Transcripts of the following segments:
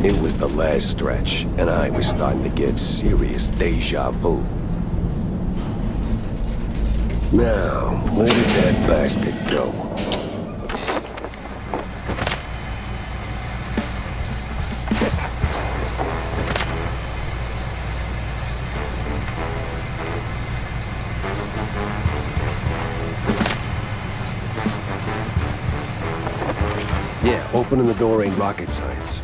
It was the last stretch, and I was starting to get serious deja vu. Now, where did that bastard go? Yeah, opening the door ain't rocket science.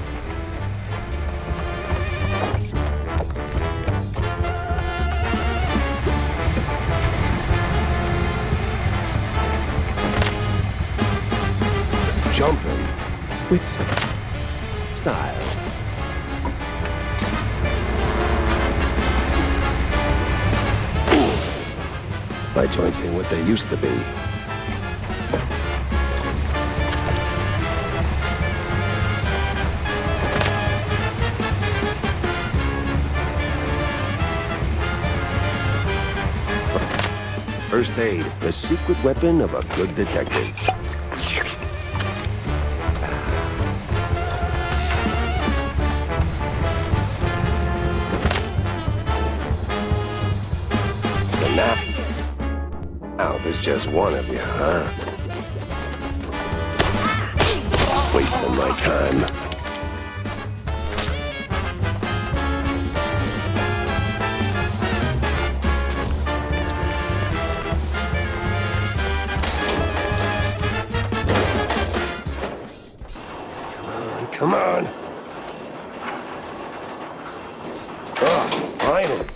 Jumping with style. Oof. My joints ain't what they used to be. First aid, the secret weapon of a good detective. So now there's just one of you, huh? Wasting my time. Come on. Oh, finally.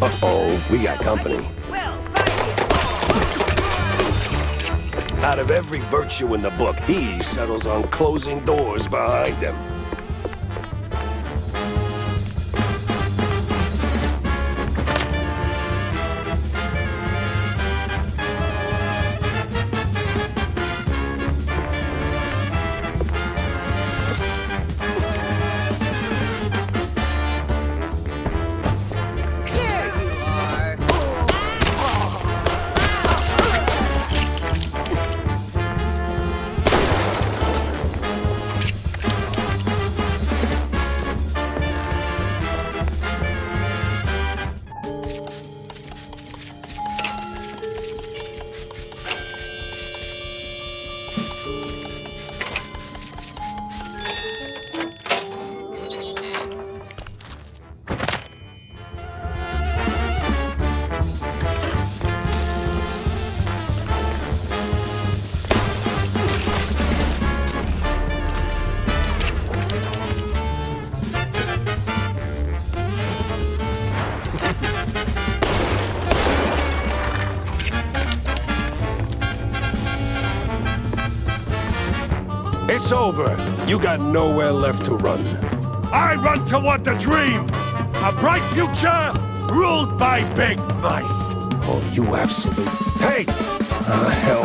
Uh-oh, we got company. Out of every virtue in the book, he settles on closing doors behind him. It's over. You got nowhere left to run. I run toward the dream! A bright future ruled by big mice! Oh, you absolute... Hey! Hell.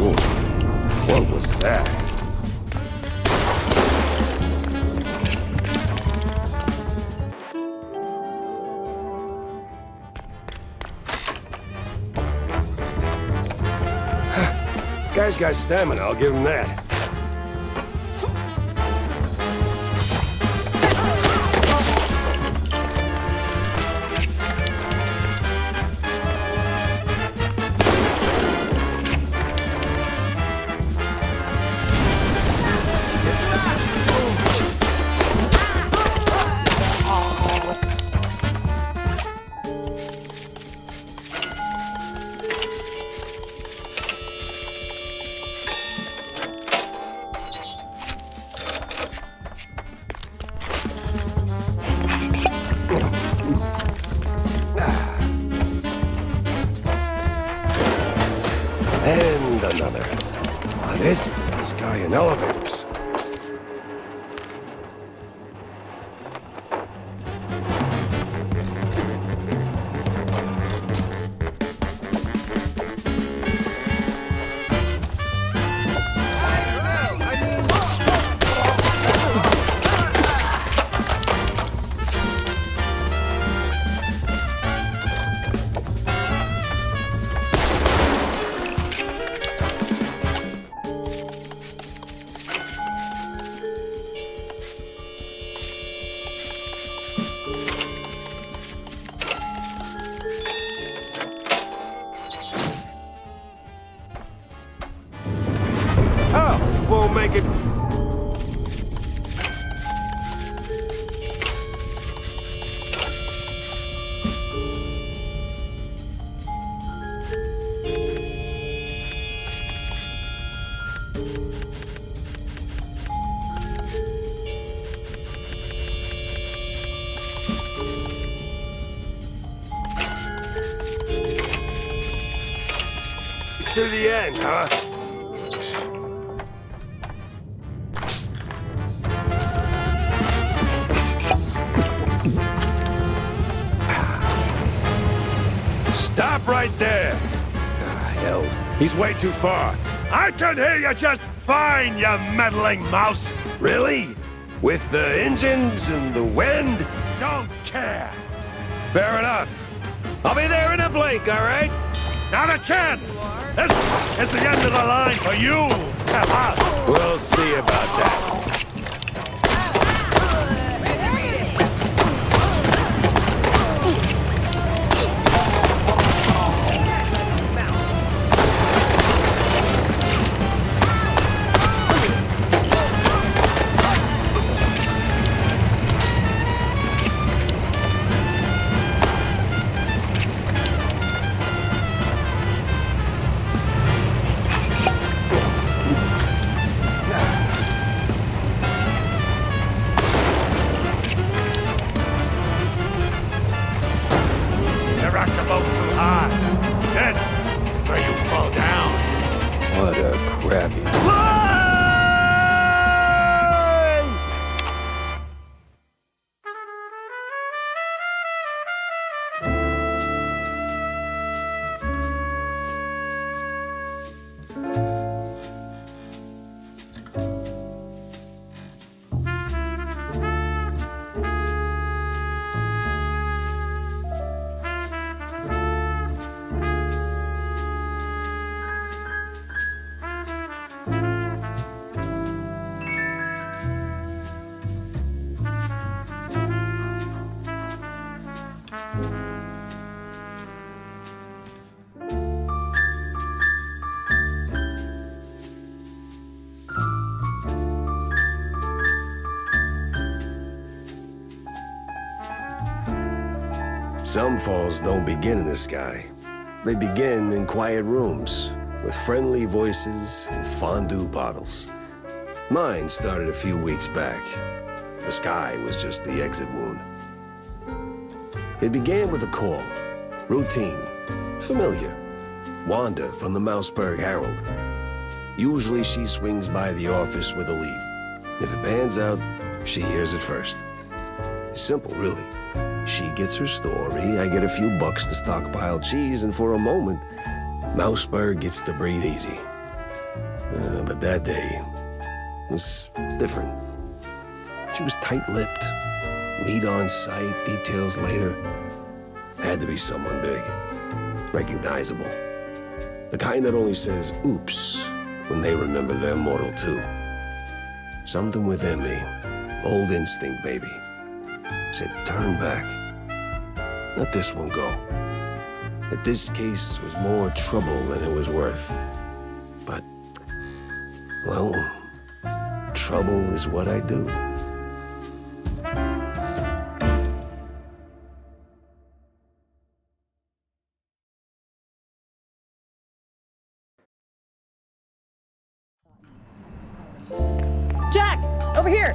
Ooh, what was that? Guy's got stamina, I'll give him that. And another. What is it with this guy in elevators? Won't make it. To the end, huh? Stop right there! Ah, hell, he's way too far. I can hear you just fine, you meddling mouse! Really? With the engines and the wind? Don't care! Fair enough. I'll be there in a blink, all right? Not a chance! This is the end of the line for you! We'll see about that. What a crappy... Some falls don't begin in the sky. They begin in quiet rooms, with friendly voices and fondue bottles. Mine started a few weeks back. The sky was just the exit wound. It began with a call. Routine. Familiar. Wanda from the Mouseburg Herald. Usually she swings by the office with a lead. If it pans out, she hears it first. It's simple, really. She gets her story, I get a few bucks to stockpile cheese, and for a moment, Mouseburg gets to breathe easy. But that day was different. She was tight-lipped. Meat on sight, details later. Had to be someone big. Recognizable. The kind that only says, oops, when they remember their mortal too. Something within me, old instinct, baby, said turn back. Let this one go. That this case was more trouble than it was worth. But, well, trouble is what I do. Jack! Over here!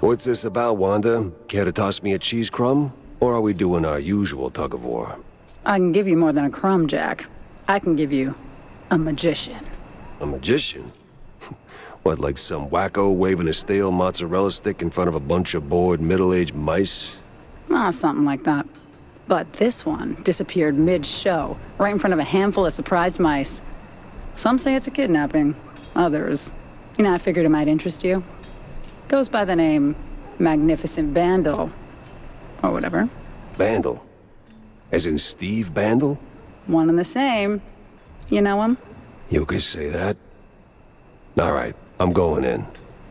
What's this about, Wanda? Care to toss me a cheese crumb? Or are we doing our usual tug-of-war? I can give you more than a crumb, Jack. I can give you a magician. A magician? What, like some wacko waving a stale mozzarella stick in front of a bunch of bored middle-aged mice? Something like that. But this one disappeared mid-show, right in front of a handful of surprised mice. Some say it's a kidnapping. Others, I figured it might interest you. Goes by the name Magnificent Bandel. Or whatever. Bandel? As in Steve Bandel? One and the same. You know him? You could say that. All right, I'm going in.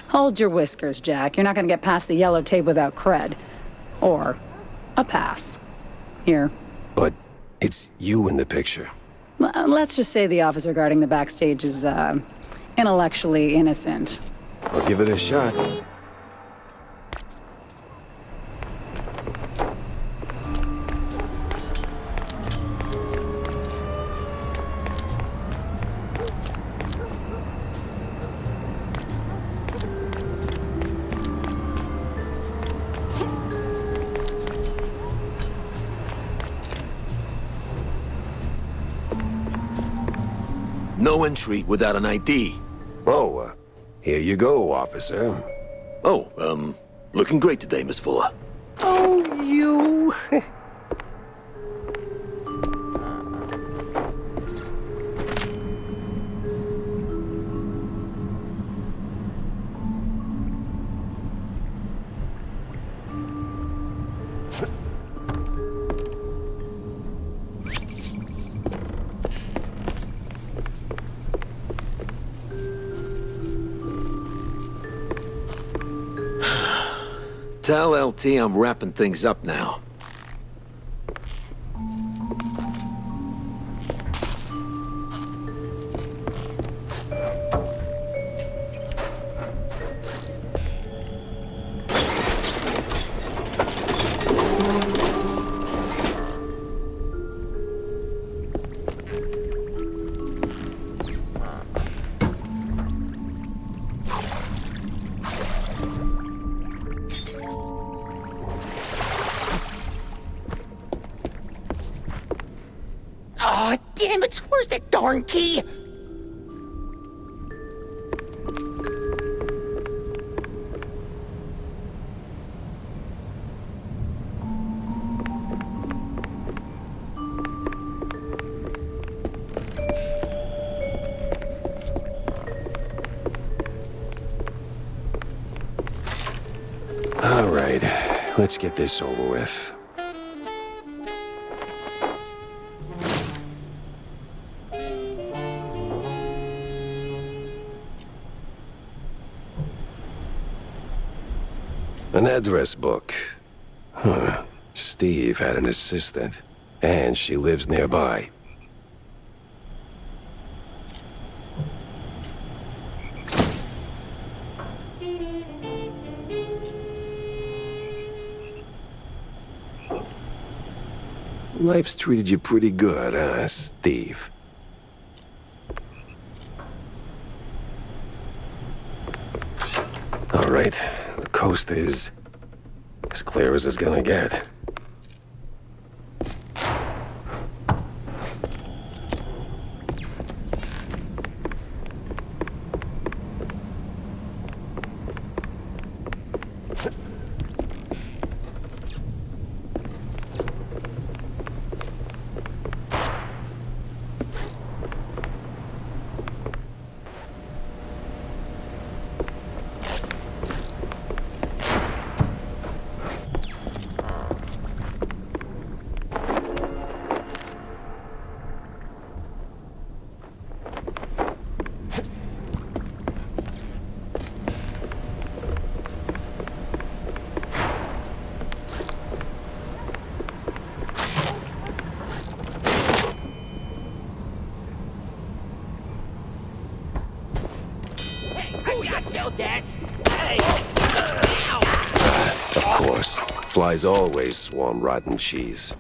Hold your whiskers, Jack. You're not gonna get past the yellow tape without cred. Or a pass. Here. But it's you in the picture. Let's just say the officer guarding the backstage is, intellectually innocent. I'll give it a shot. No entry without an ID. Oh, here you go, officer. Oh, looking great today, Miss Fuller. Oh, you... Tell LT I'm wrapping things up now. Oh, damn it! Where's that darn key? All right, let's get this over with. An address book. Huh. Steve had an assistant, and she lives nearby. Life's treated you pretty good, huh, Steve? All right, the coast is as clear as it's gonna get. tell that. Hey! Of course. Flies always swarm rotten cheese.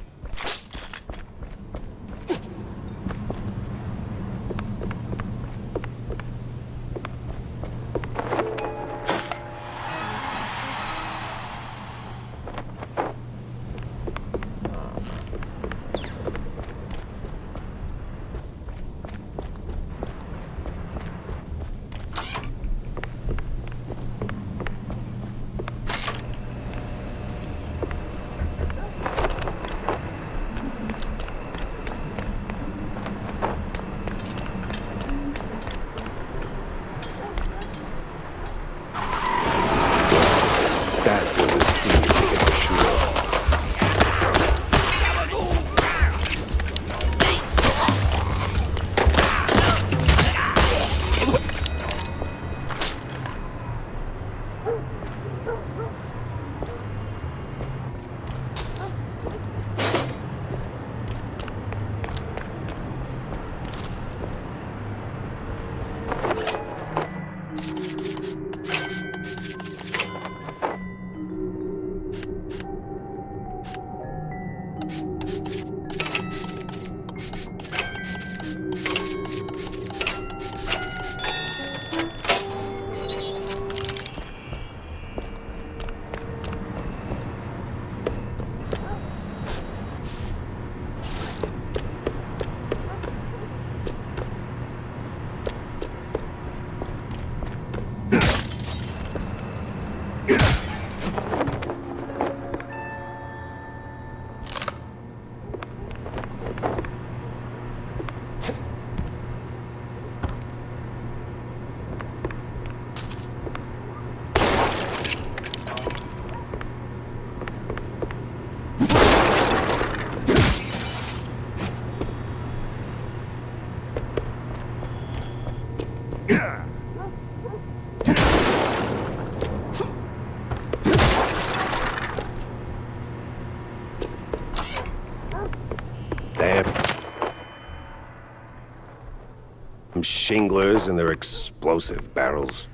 Shinglers and their explosive barrels.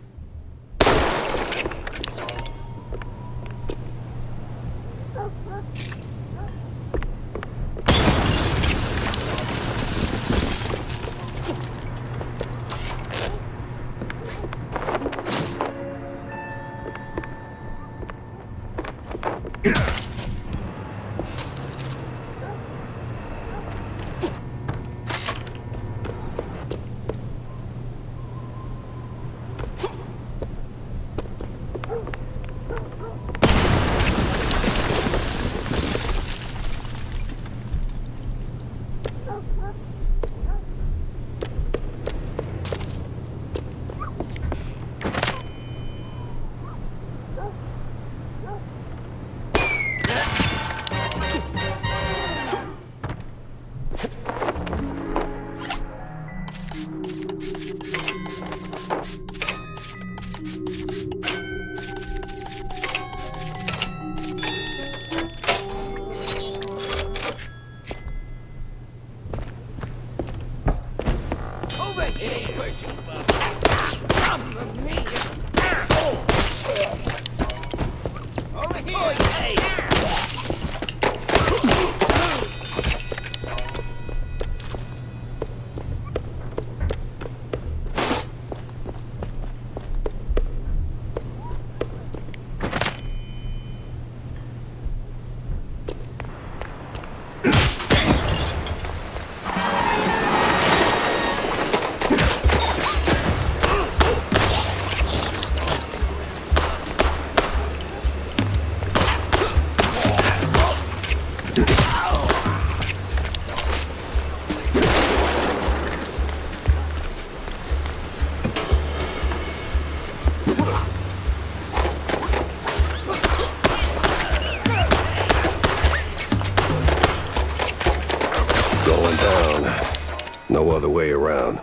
No other way around.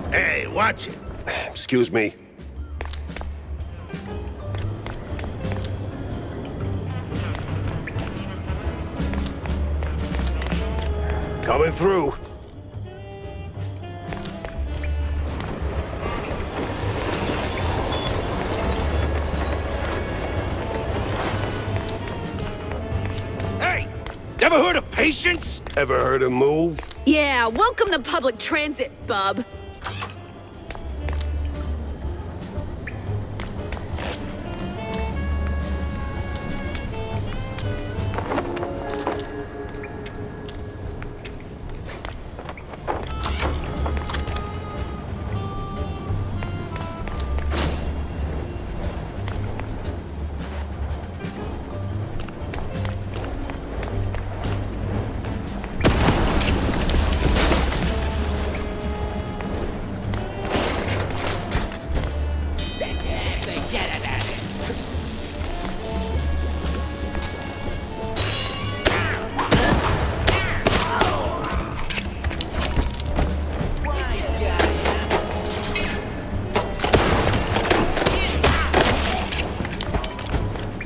Hey, watch it. Excuse me. Coming through. Hey, never heard of patience? Ever heard of move? Yeah, welcome to public transit, bub.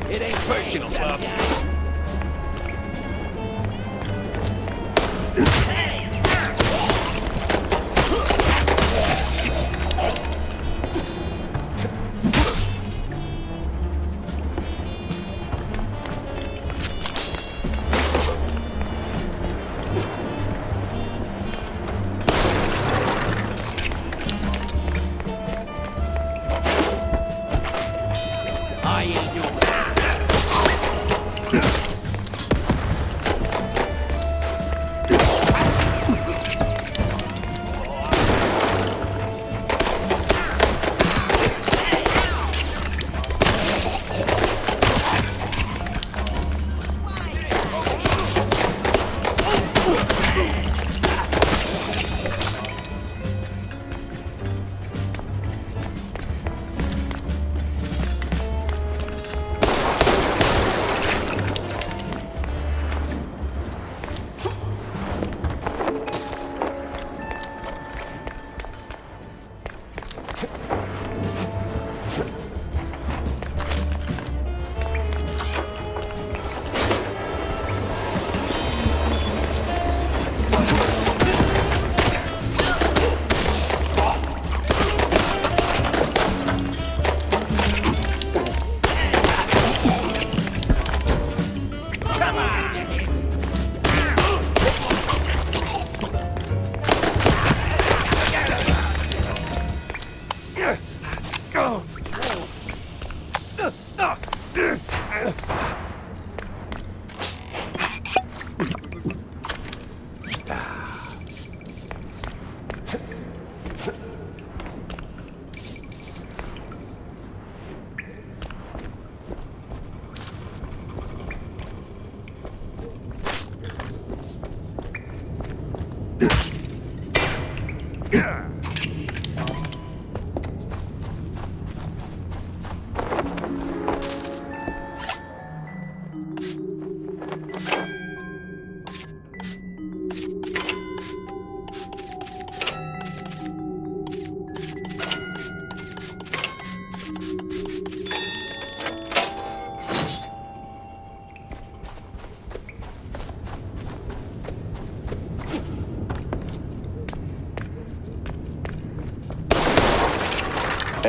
It ain't personal, bub. I ain't doing that.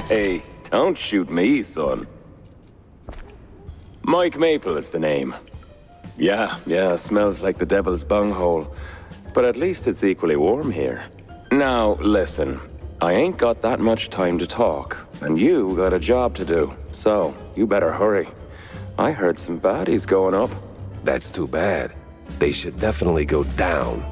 Hey, don't shoot me, son. Mike Maple is the name. Yeah, smells like the devil's bunghole. But at least it's equally warm here. Now, listen. I ain't got that much time to talk, and you got a job to do. So, you better hurry. I heard some baddies going up. That's too bad. They should definitely go down.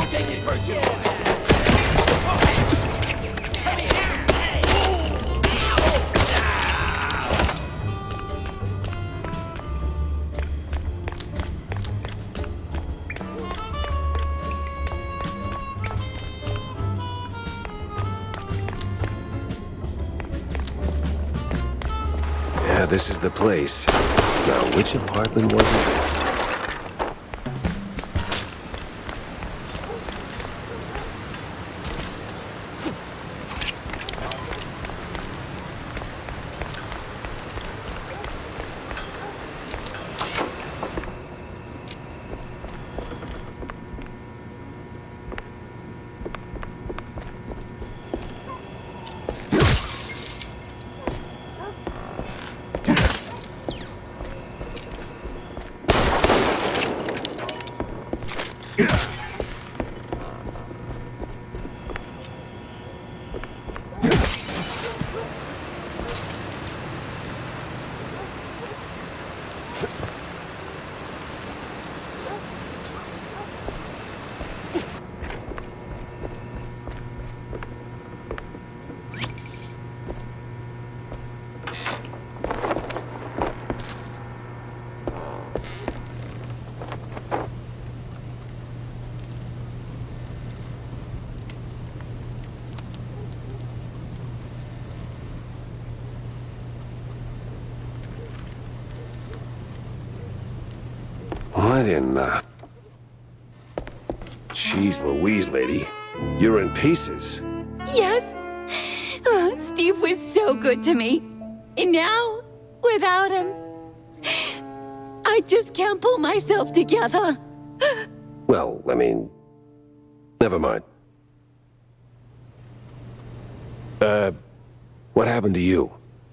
Take it personal. Yeah, this is the place. Now, which apartment was it? What in the... Jeez Louise, lady. You're in pieces. Yes. Oh, Steve was so good to me. And now, without him, I just can't pull myself together. Well, I mean... Never mind. What happened to you?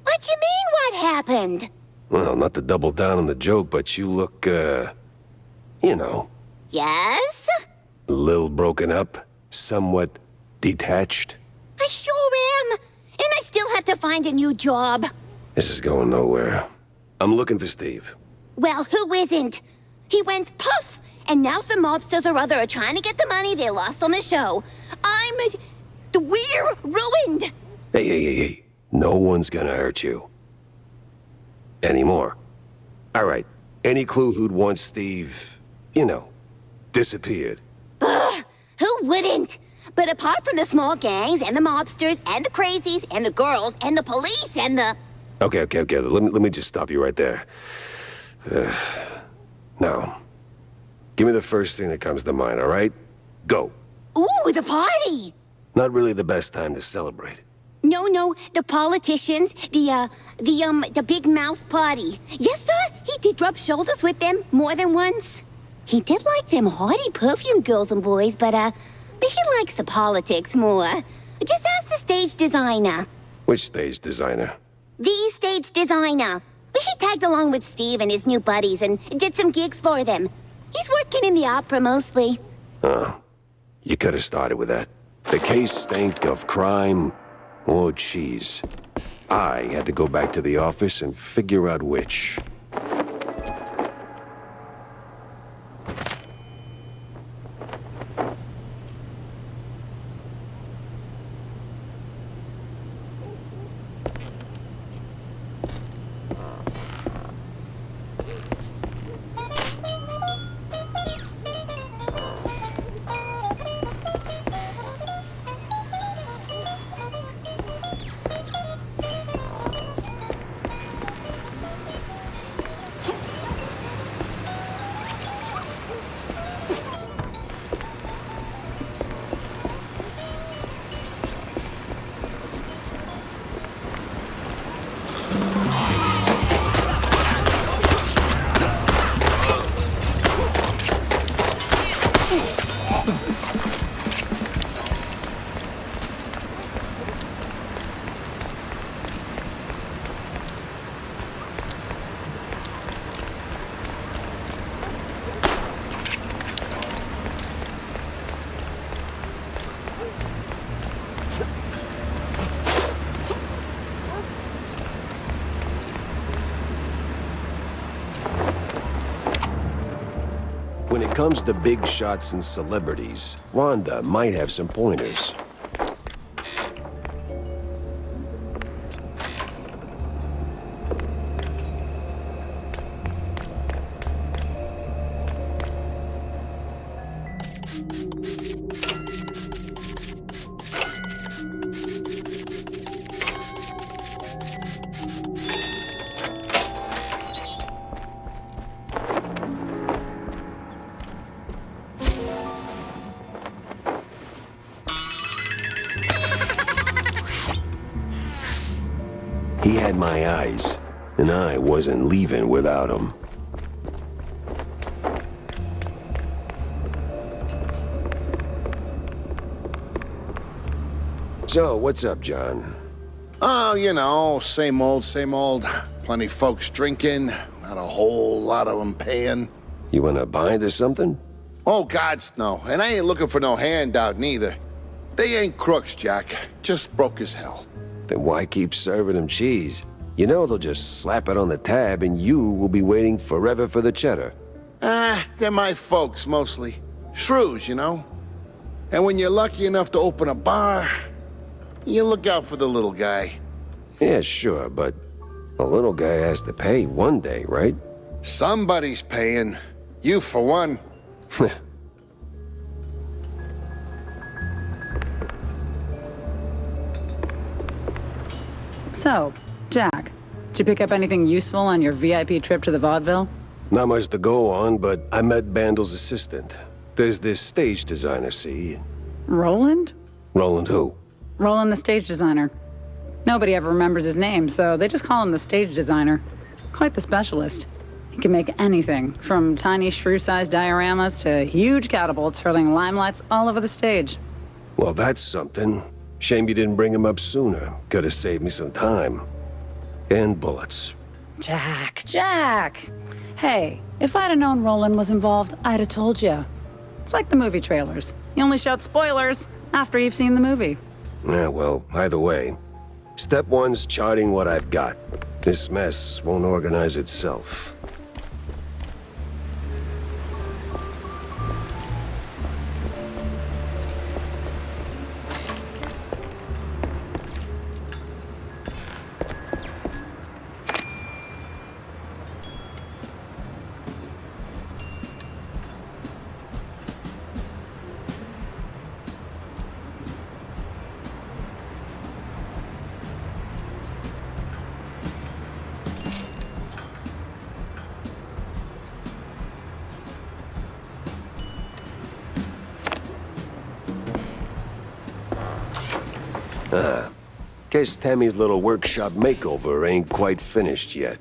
What you mean, what happened? Well, not to double down on the joke, but you look, you know, Yes? a little broken up, somewhat detached. I sure am. And I still have to find a new job. This is going nowhere. I'm looking for Steve. Well, who isn't? He went poof, and now some mobsters or other are trying to get the money they lost on the show. We're ruined. Hey. No one's gonna hurt you. Anymore. All right. Any clue who'd want Steve, you know, disappeared? Who wouldn't? But apart from the small gangs and the mobsters and the crazies and the girls and the police and the... Okay. Let me just stop you right there. Now, give me the first thing that comes to mind, all right? Go. Ooh, the party! Not really the best time to celebrate. No, the politicians, the big mouse party. Yes, sir, he did rub shoulders with them more than once. He did like them haughty perfume girls and boys, but he likes the politics more. Just ask the stage designer. Which stage designer? The stage designer. He tagged along with Steve and his new buddies and did some gigs for them. He's working in the opera mostly. Oh, you could have started with that. The case stank of crime or cheese. I had to go back to the office and figure out which. When it comes to big shots and celebrities, Wanda might have some pointers. He had my eyes, and I wasn't leaving without him. So, what's up, John? Oh, you know, same old, same old. Plenty folks drinking, not a whole lot of them paying. You wanna bind or something? Oh, gods, no. And I ain't looking for no handout, neither. They ain't crooks, Jack. Just broke as hell. Then why keep serving them cheese? You know they'll just slap it on the tab and you will be waiting forever for the cheddar. Ah, they're my folks, mostly. Shrews, you know? And when you're lucky enough to open a bar, you look out for the little guy. Yeah, sure, but the little guy has to pay one day, right? Somebody's paying. You, for one. So, Jack, did you pick up anything useful on your VIP trip to the vaudeville? Not much to go on, but I met Bandel's assistant. There's this stage designer, see? Roland? Roland who? Roland the stage designer. Nobody ever remembers his name, so they just call him the stage designer. Quite the specialist. He can make anything, from tiny shrew-sized dioramas to huge catapults hurling limelights all over the stage. Well, that's something. Shame you didn't bring him up sooner. Could have saved me some time. And bullets. Jack! Hey, if I'd have known Roland was involved, I'd have told you. It's like the movie trailers. You only shout spoilers after you've seen the movie. Yeah, well, either way. Step one's charting what I've got. This mess won't organize itself. Guess Tammy's little workshop makeover ain't quite finished yet.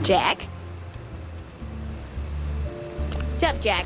Jack? Sup, Jack?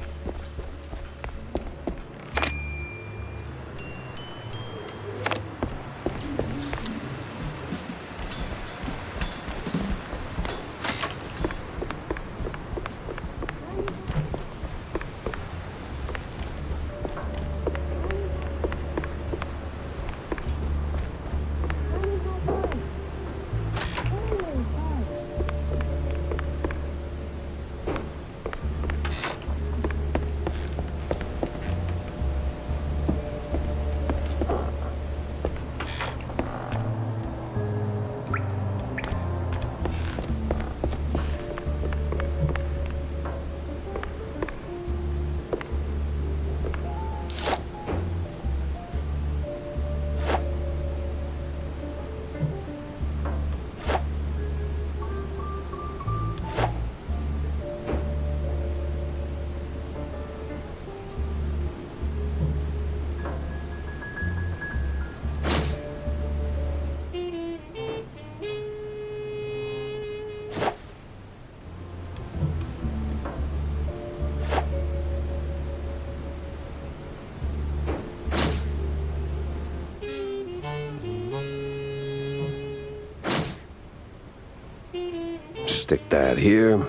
Stick that here.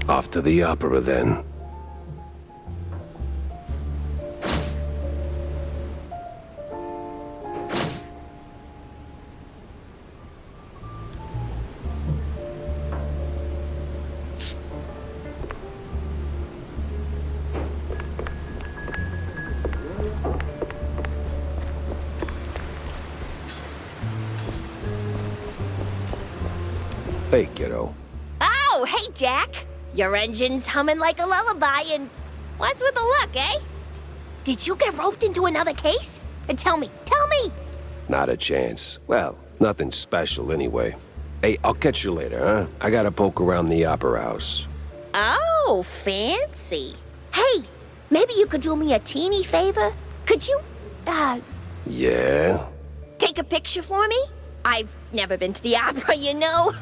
Off to the opera, then. Hey, kiddo. Oh, hey, Jack. Your engine's humming like a lullaby, and what's with the look, eh? Did you get roped into another case? And tell me. Not a chance. Well, nothing special anyway. Hey, I'll catch you later, huh? I gotta poke around the opera house. Oh, fancy. Hey, maybe you could do me a teeny favor? Could you, Yeah? take a picture for me? I've never been to the opera, you know.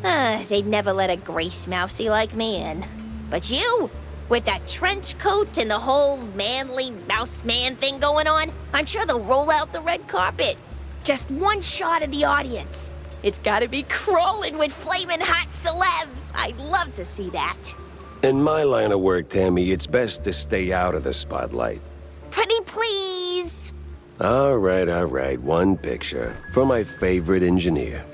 They'd never let a grace mousey like me in. But you, with that trench coat and the whole manly mouse man thing going on, I'm sure they'll roll out the red carpet. Just one shot of the audience. It's gotta be crawling with flaming hot celebs. I'd love to see that. In my line of work, Tammy, it's best to stay out of the spotlight. Pretty please. All right. One picture for my favorite engineer.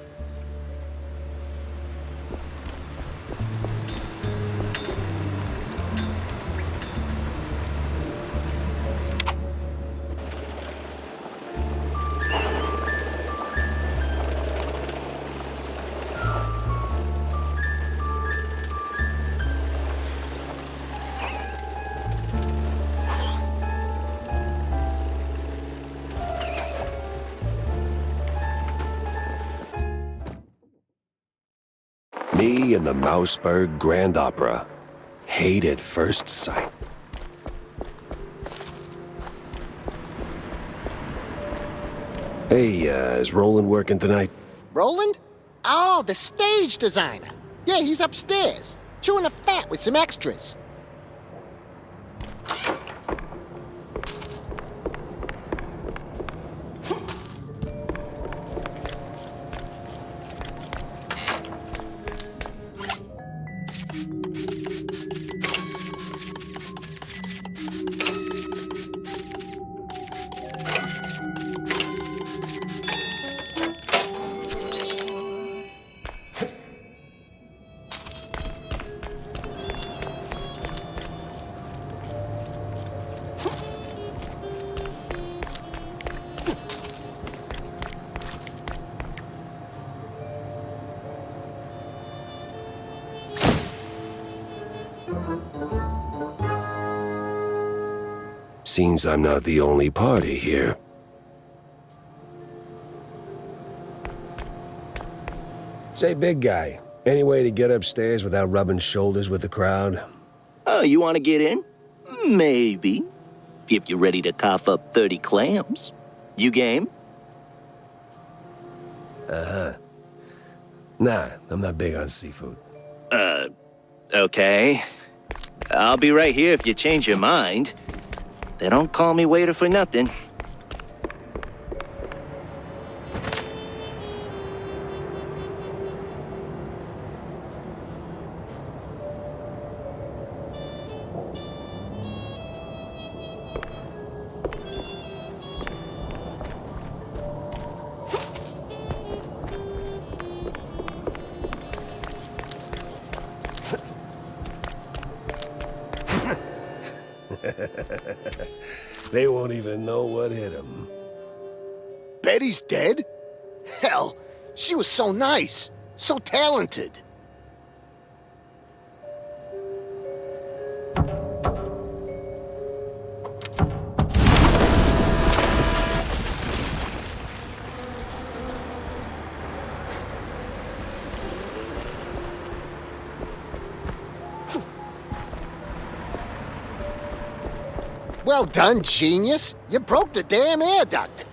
Me and the Mouseburg Grand Opera. Hate at first sight. Hey, is Roland working tonight? Roland? Oh, the stage designer. Yeah, he's upstairs, chewing the fat with some extras. Seems I'm not the only party here. Say, big guy, any way to get upstairs without rubbing shoulders with the crowd? Oh, you want to get in? Maybe. If you're ready to cough up 30 clams. You game? Uh-huh. Nah, I'm not big on seafood. Okay. I'll be right here if you change your mind. They don't call me waiter for nothing. They won't even know what hit them. Betty's dead? Hell, she was so nice, so talented. Well done, genius. You broke the damn air duct.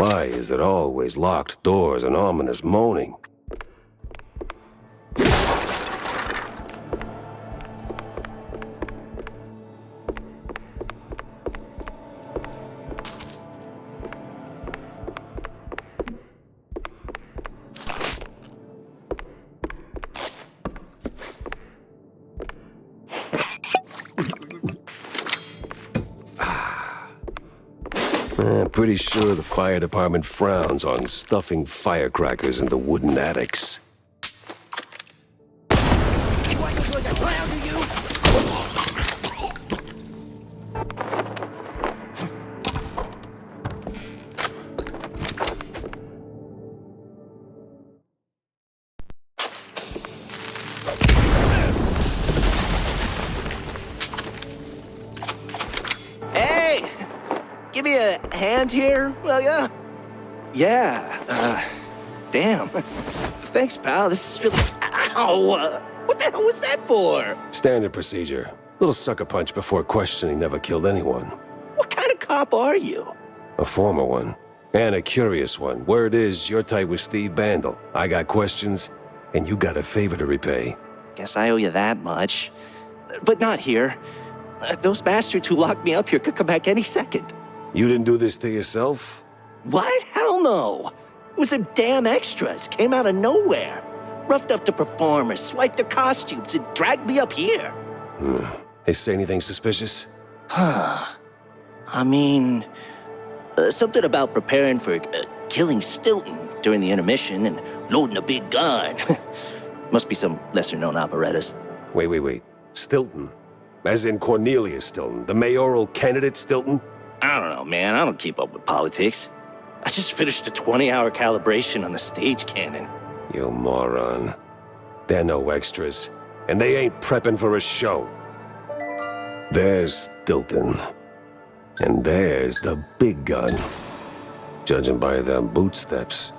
Why is it always locked doors and ominous moaning? Pretty sure the fire department frowns on stuffing firecrackers into wooden attics. Hey! Give me a hand here, will ya? Yeah, damn. Thanks, pal. This is really... Ow! What the hell was that for? Standard procedure. Little sucker punch before questioning never killed anyone. What kind of cop are you? A former one. And a curious one. Word is, you're tight with Steve Bandel. I got questions, and you got a favor to repay. Guess I owe you that much. But not here. Those bastards who locked me up here could come back any second. You didn't do this to yourself? What? Hell no. It was them damn extras. Came out of nowhere. Roughed up the performers, swiped their costumes, and dragged me up here. They say anything suspicious? I mean, something about preparing for killing Stilton during the intermission and loading a big gun. Must be some lesser-known operettas. Wait. Stilton? As in Cornelius Stilton, the mayoral candidate Stilton? I don't know, man. I don't keep up with politics. I just finished a 20-hour calibration on the stage cannon. You moron. They're no extras, and they ain't prepping for a show. There's Stilton. And there's the big gun. Judging by them boot steps.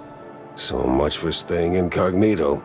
So much for staying incognito.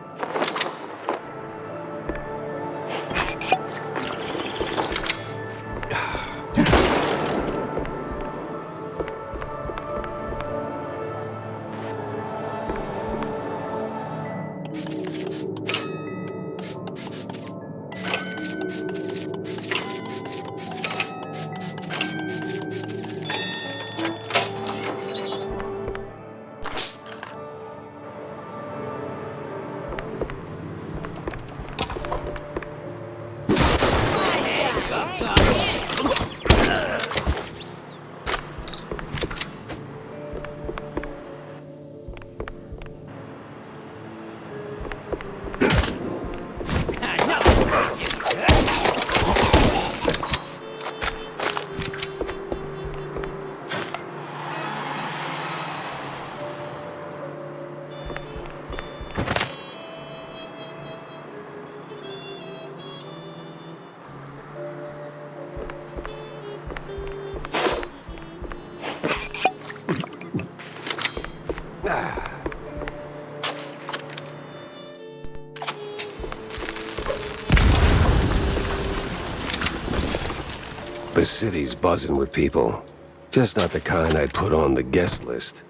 The city's buzzing with people. Just not the kind I'd put on the guest list.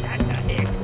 That's a hit.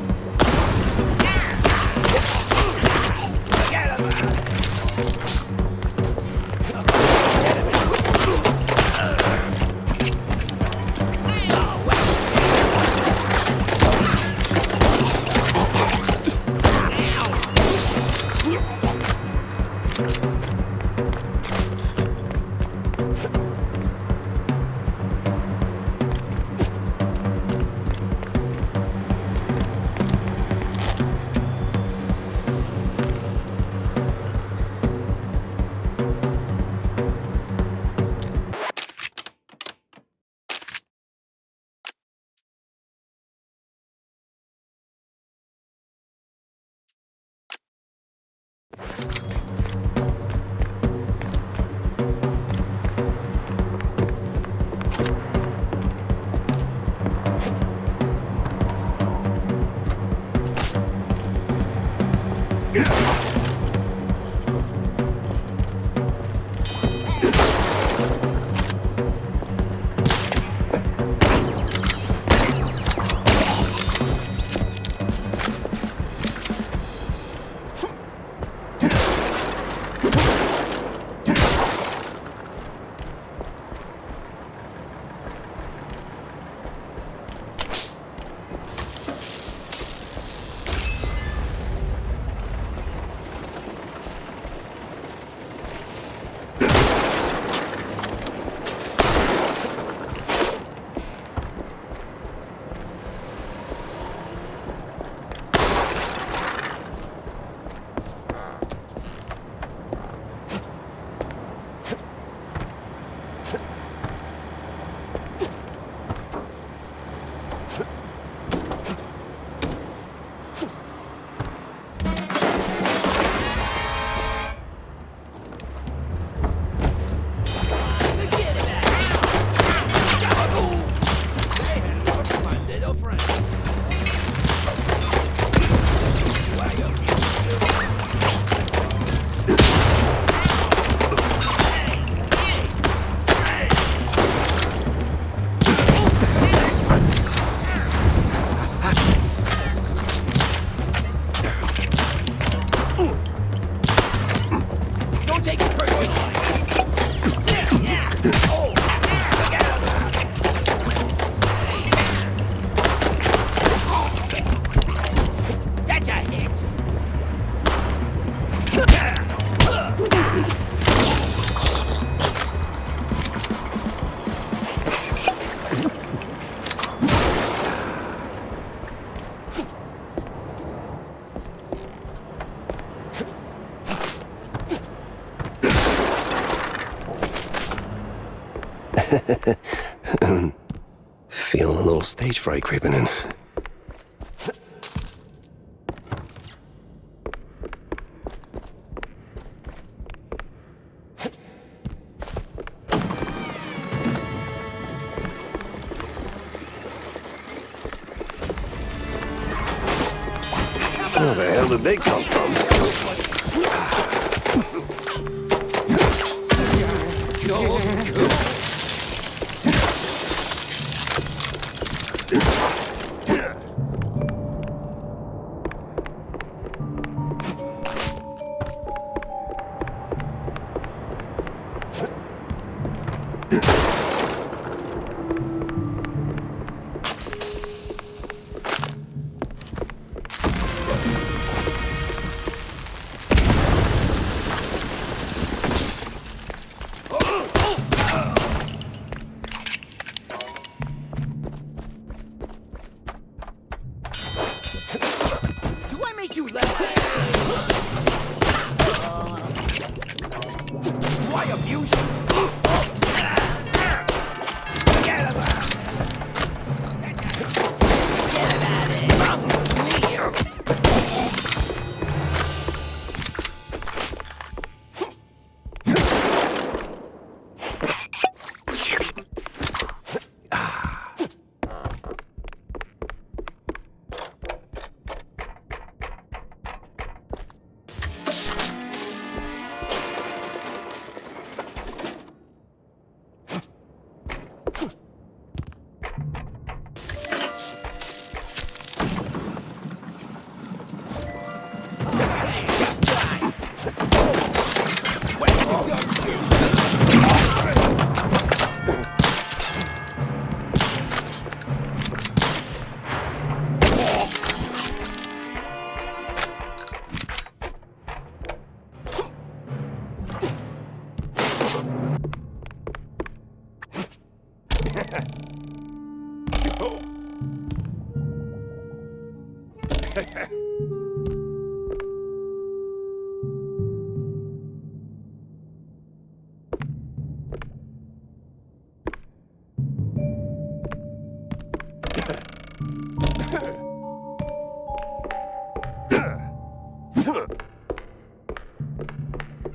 take it personally. That's a hit. Feeling a little stage fright creeping in. Where the hell did they come from?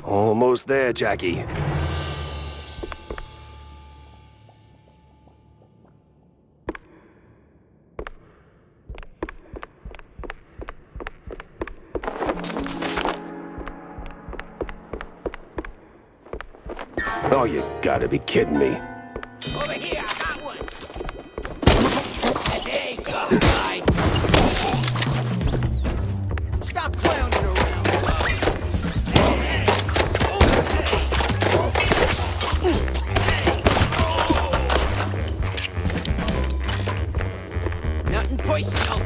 Almost there, Jackie. Oh, you gotta be kidding me. Over here, I got one. There you go, guy. Stop clowning around. Nothing personal.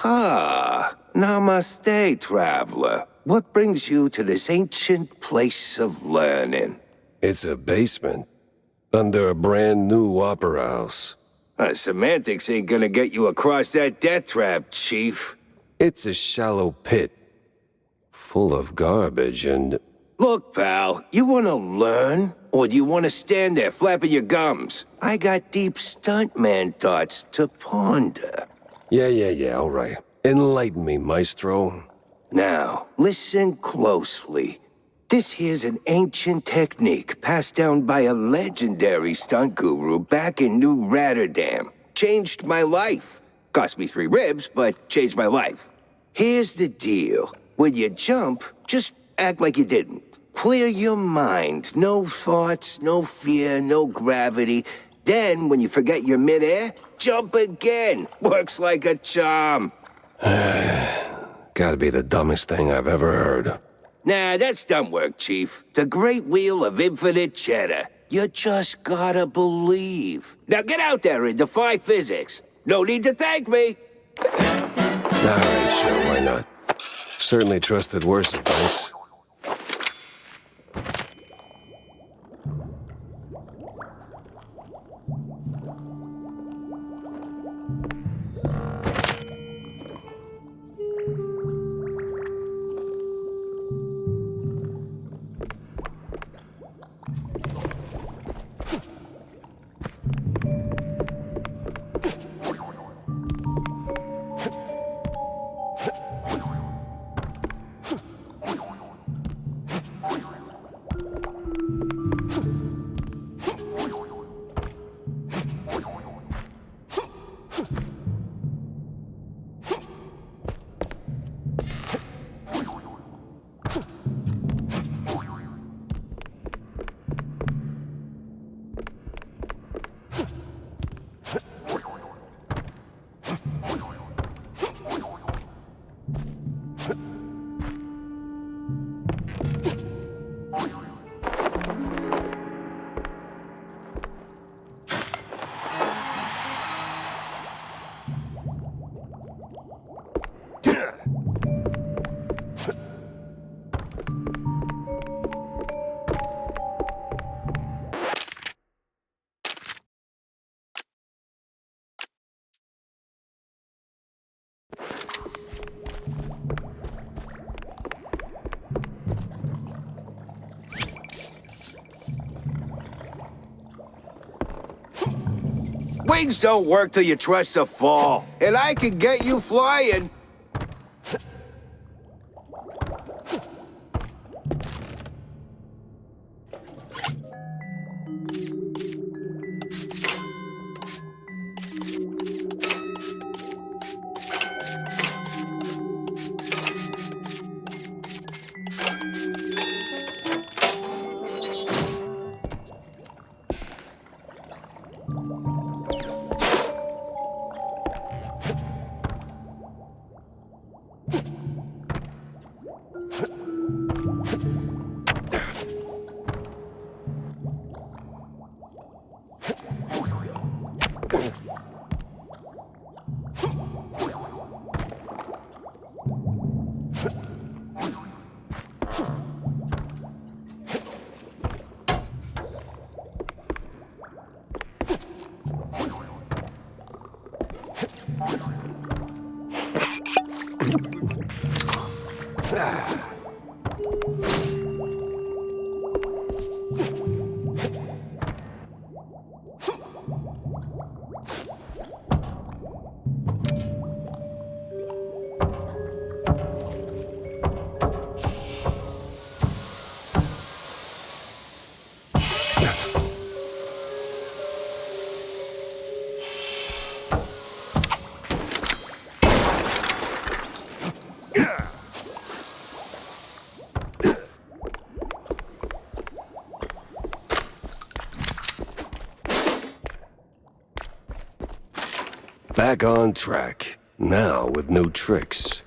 Ah, namaste, traveler. What brings you to this ancient place of learning? It's a basement. Under a brand new opera house. Semantics ain't gonna get you across that death trap, Chief. It's a shallow pit. Full of garbage and... Look, pal, you wanna learn? Or do you wanna stand there flapping your gums? I got deep stuntman thoughts to ponder. Yeah, all right. Enlighten me, maestro. Now, listen closely. This here's an ancient technique passed down by a legendary stunt guru back in New Rotterdam. Changed my life. Cost me 3 ribs, but changed my life. Here's the deal. When you jump, just act like you didn't. Clear your mind. No thoughts, no fear, no gravity. Then, when you forget you're midair, jump again. Works like a charm. Gotta be the dumbest thing I've ever heard. Nah, that's dumb work, Chief. The great wheel of infinite cheddar. You just gotta believe. Now get out there and defy physics. No need to thank me. Alright, sure, why not? Certainly trusted worse advice. Wings don't work till you trust a fall. And I can get you flying. Back on track. Now with new tricks.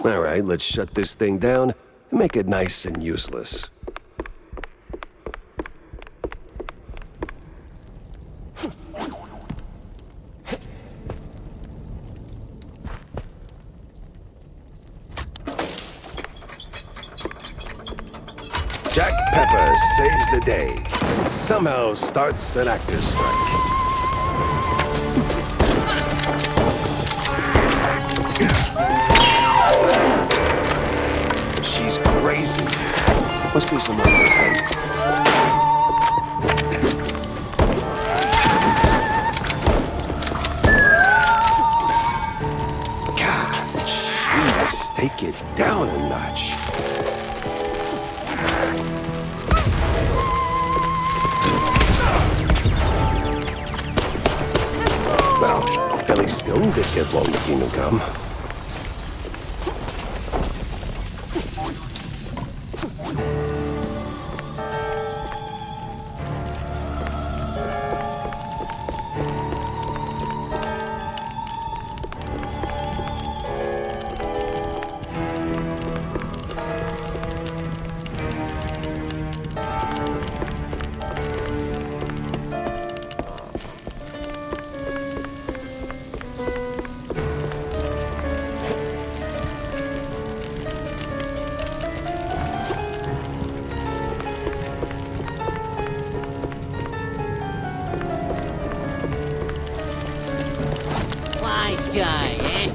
Alright, let's shut this thing down and make it nice and useless. Pepper saves the day. Somehow starts an actor's strike. She's crazy. Must be some other thing. God, jeez, take it down a notch. Well, at least still did get blown to kingdom come. Wise guy, eh?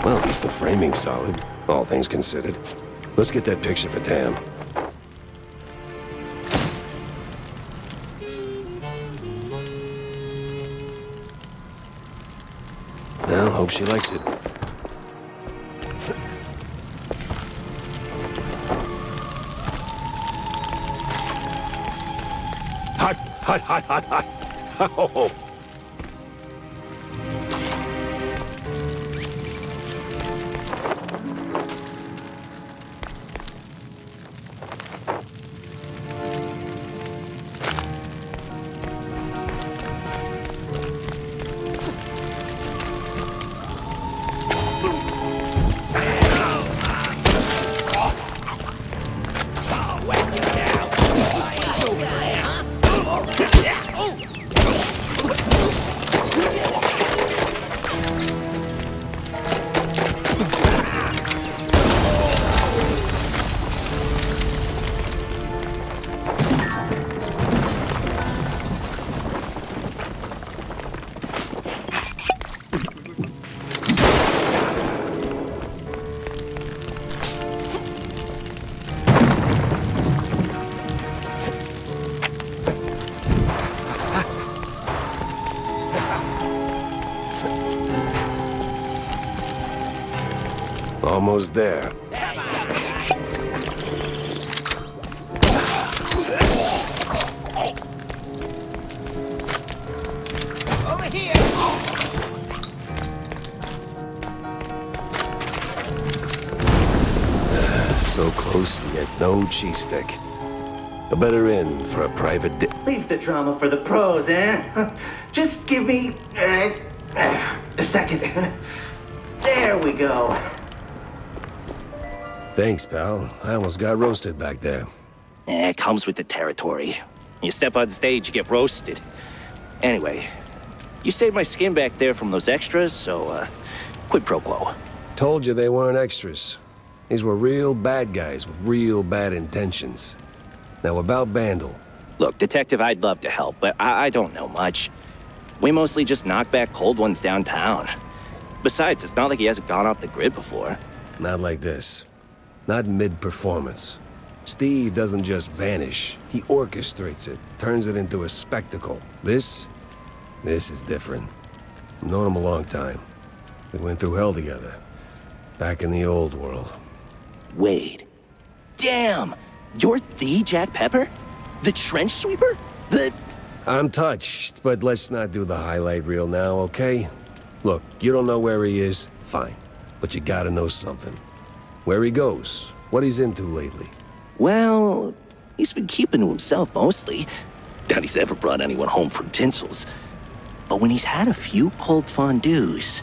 Well, at least the framing's solid, all things considered. Let's get that picture for Tam. Well, hope she likes it. Hot, hot, hot, hot, hot. Oh. Almost there. Over here! So close, yet no cheese stick. A better inn for a private Leave the drama for the pros, eh? Just give me a second. There we go. Thanks, pal. I almost got roasted back there. It comes with the territory. You step on stage, you get roasted. Anyway, you saved my skin back there from those extras, so, quid pro quo. Told you they weren't extras. These were real bad guys with real bad intentions. Now about Bandel. Look, Detective, I'd love to help, but I don't know much. We mostly just knock back cold ones downtown. Besides, it's not like he hasn't gone off the grid before. Not like this. Not mid-performance. Steve doesn't just vanish. He orchestrates it, turns it into a spectacle. This is different. I've known him a long time. We went through hell together. Back in the old world. Wade. Damn! You're the Jack Pepper? The trench sweeper? I'm touched, but let's not do the highlight reel now, okay? Look, you don't know where he is? Fine. But you gotta know something. Where he goes, what he's into lately. Well, he's been keeping to himself mostly. Doubt he's ever brought anyone home from Tinsel's. But when he's had a few cold fondues,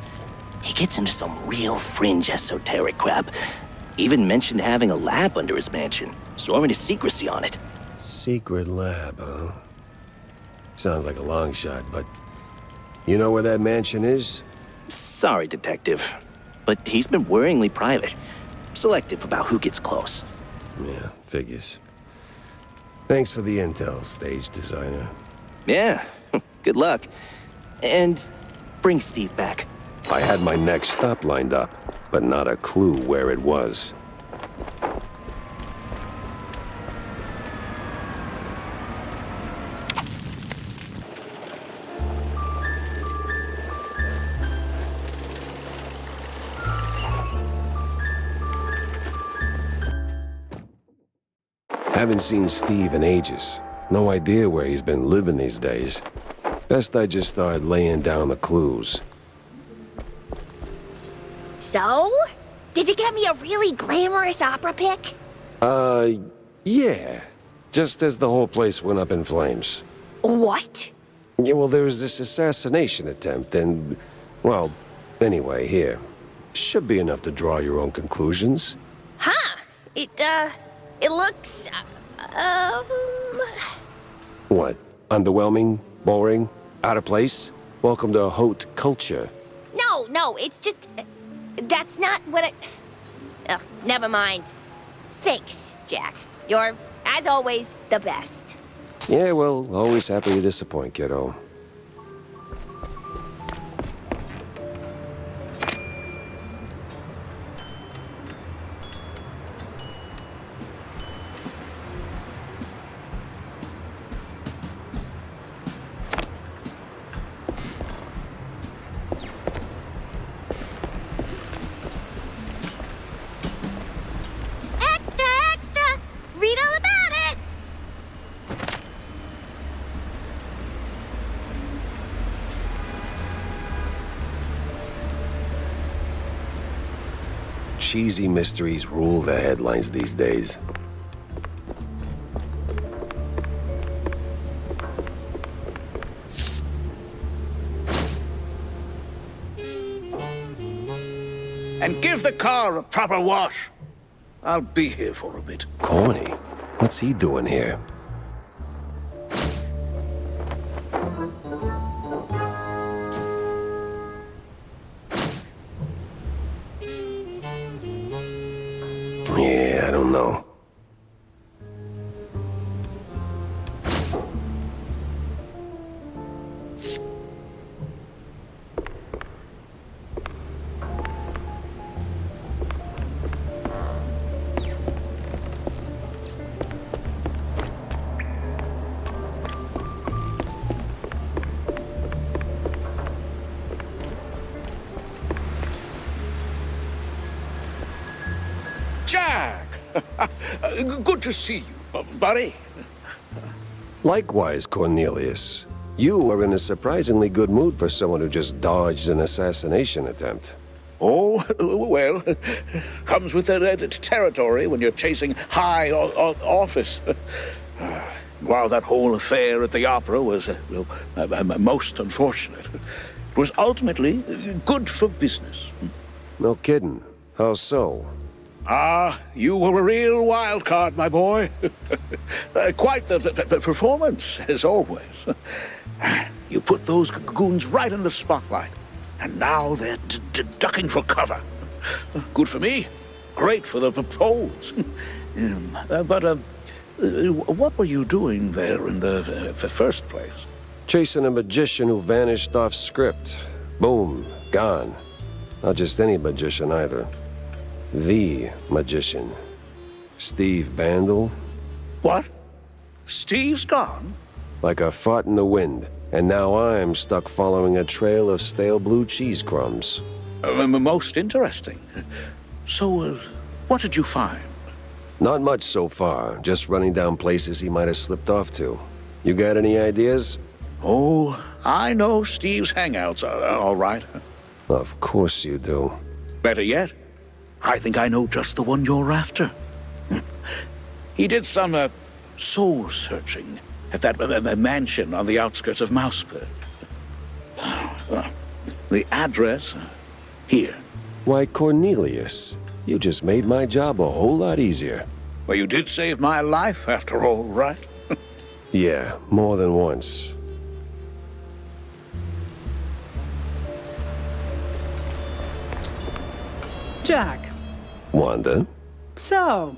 he gets into some real fringe esoteric crap. Even mentioned having a lab under his mansion, sworn to secrecy on it. Secret lab, huh? Sounds like a long shot, but... You know where that mansion is? Sorry, Detective. But he's been worryingly private. Selective about who gets close. Yeah, figures. Thanks for the intel, stage designer. Yeah, good luck. And bring Steve back. I had my next stop lined up, but not a clue where it was. Haven't seen Steve in ages. No idea where he's been living these days. Best I just start laying down the clues. So? Did you get me a really glamorous opera pic? Yeah. Just as the whole place went up in flames. What? Yeah, well, there was this assassination attempt, and... Well, anyway, here. Should be enough to draw your own conclusions. Huh. It looks, What? Underwhelming? Boring? Out of place? Welcome to haute culture. No, it's just... That's not what I... Ugh, never mind. Thanks, Jack. You're, as always, the best. Yeah, well, always happy to disappoint, kiddo. Extra! Read all about it! Cheesy mysteries rule the headlines these days. And give the car a proper wash. I'll be here for a bit. Corny? What's he doing here? Yeah, I don't know. Jack! Good to see you, buddy. Likewise, Cornelius. You are in a surprisingly good mood for someone who just dodged an assassination attempt. Oh, well, comes with the territory when you're chasing high office. While that whole affair at the opera was most unfortunate, it was ultimately good for business. No kidding. How so? You were a real wild card, my boy. Quite the performance, as always. You put those goons right in the spotlight, and now they're ducking for cover. Good for me, great for the polls. But what were you doing there in the first place? Chasing a magician who vanished off script. Boom, gone. Not just any magician either. The magician. Steve Bandel. What? Steve's gone? Like a fart in the wind. And now I'm stuck following a trail of stale blue cheese crumbs. Most interesting. So, what did you find? Not much so far, just running down places he might have slipped off to. You got any ideas? Oh, I know Steve's hangouts are all right. Of course you do. Better yet, I think I know just the one you're after. He did some soul-searching at that mansion on the outskirts of Mouse P.I. The address, here. Why, Cornelius, you just made my job a whole lot easier. Well, you did save my life, after all, right? Yeah, more than once. Jack, Wanda? so,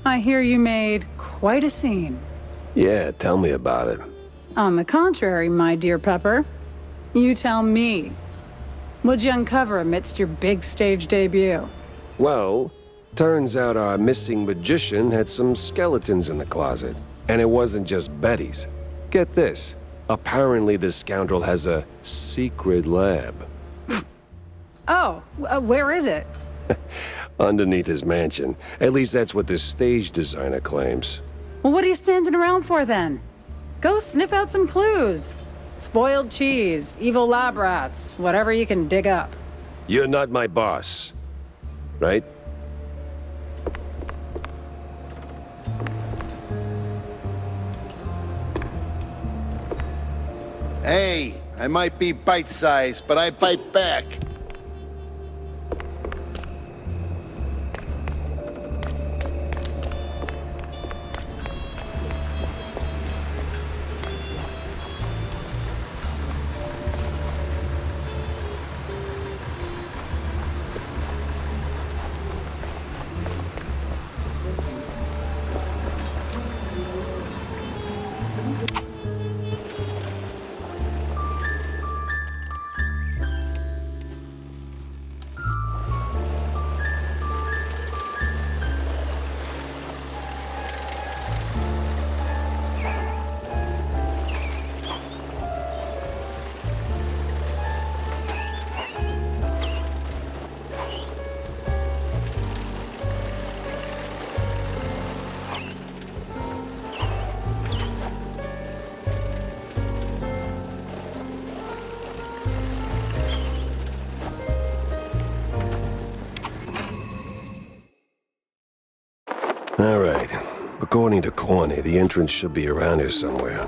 I hear you made quite a scene. Yeah, tell me about it. On the contrary, my dear Pepper, you tell me. What'd you uncover amidst your big stage debut? Well, turns out our missing magician had some skeletons in the closet. And it wasn't just Betty's. Get this. Apparently this scoundrel has a secret lab. Oh, where is it? Underneath his mansion. At least that's what the stage designer claims. Well, what are you standing around for then? Go sniff out some clues. Spoiled cheese, evil lab rats, whatever you can dig up. You're not my boss, right? Hey, I might be bite-sized, but I bite back. All right. According to Corny, the entrance should be around here somewhere.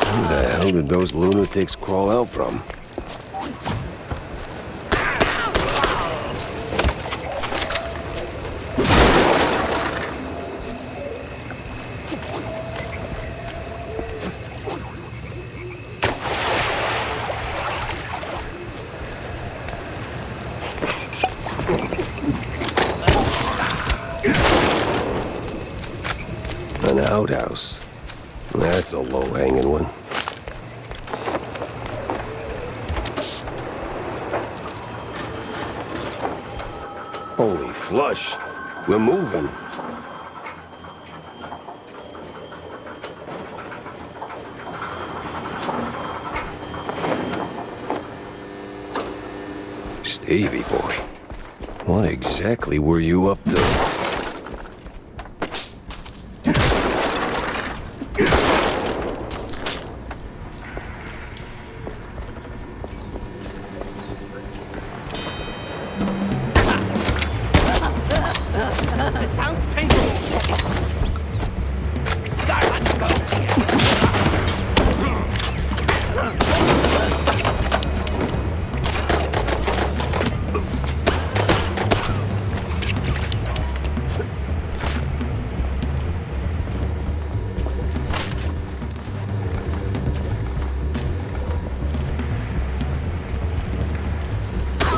Who the hell did those lunatics crawl out from? An outhouse. That's a low-hanging one. Holy flush. We're moving. Stevie boy, what exactly were you up to? It sounds painful.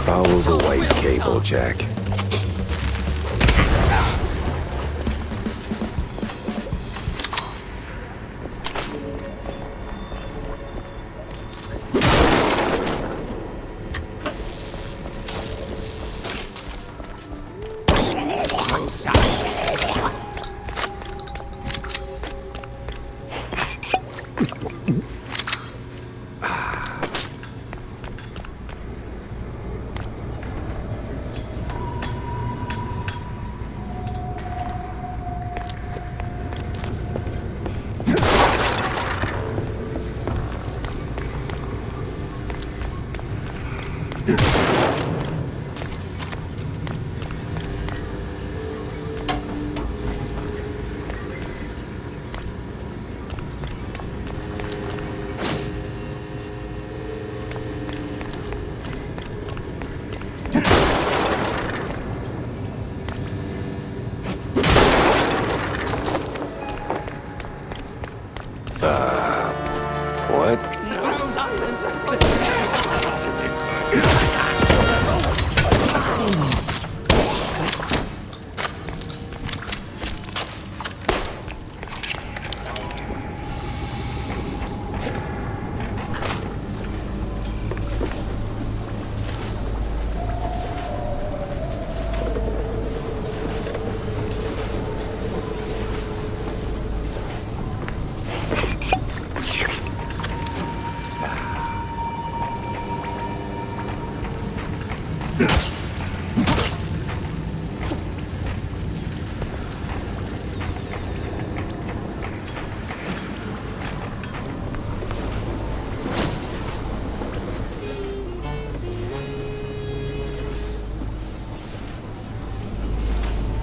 Follow the white cable, Jack.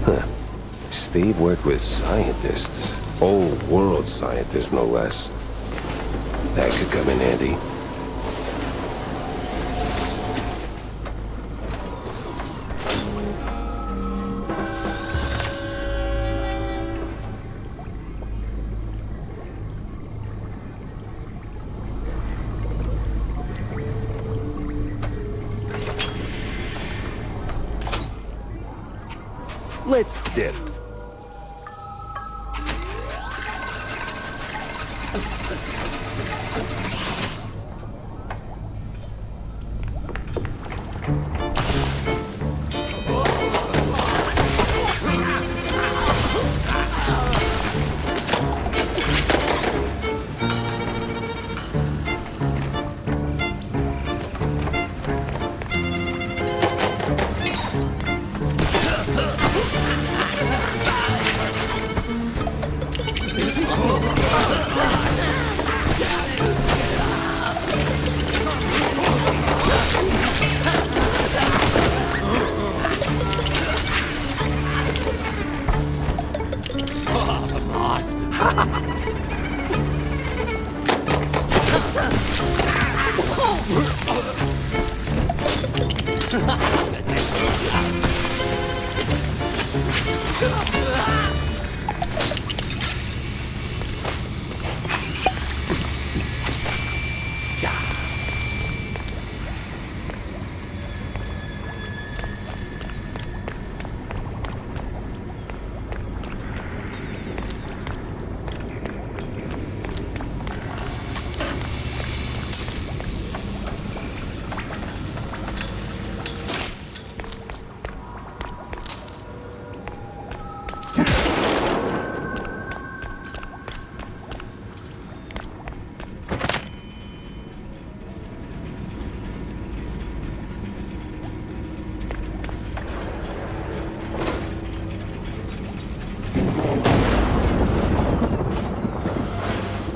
Huh. Steve worked with scientists. Old world scientists, no less. That could come in handy. Let's dip.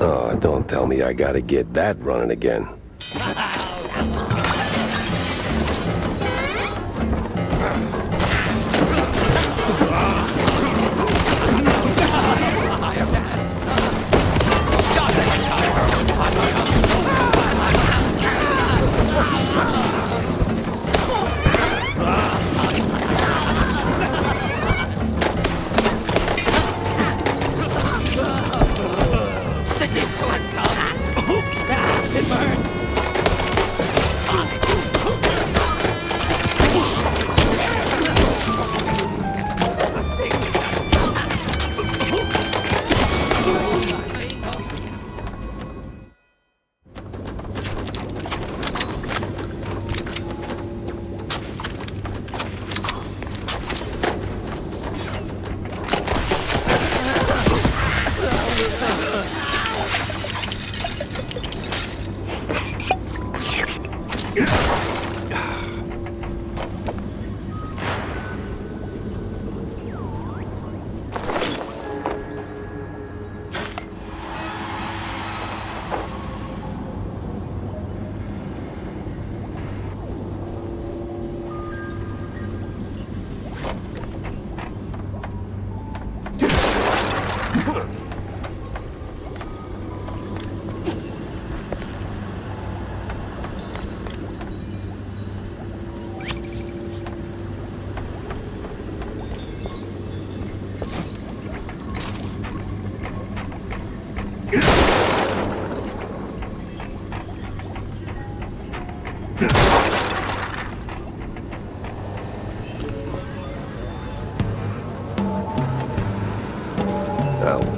Oh, don't tell me I gotta get that running again.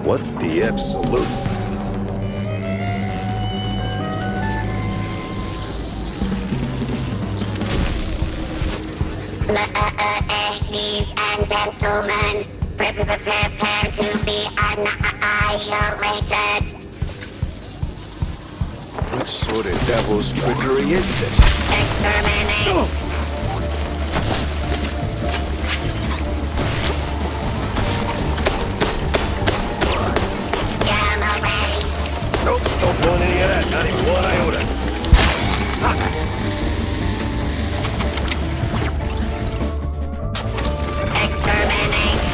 What the absolute? Ladies and gentlemen, prepare to be annihilated. What sort of devil's trickery is this? Exterminate. Nope, don't want any of that, not even one iota. Exterminate.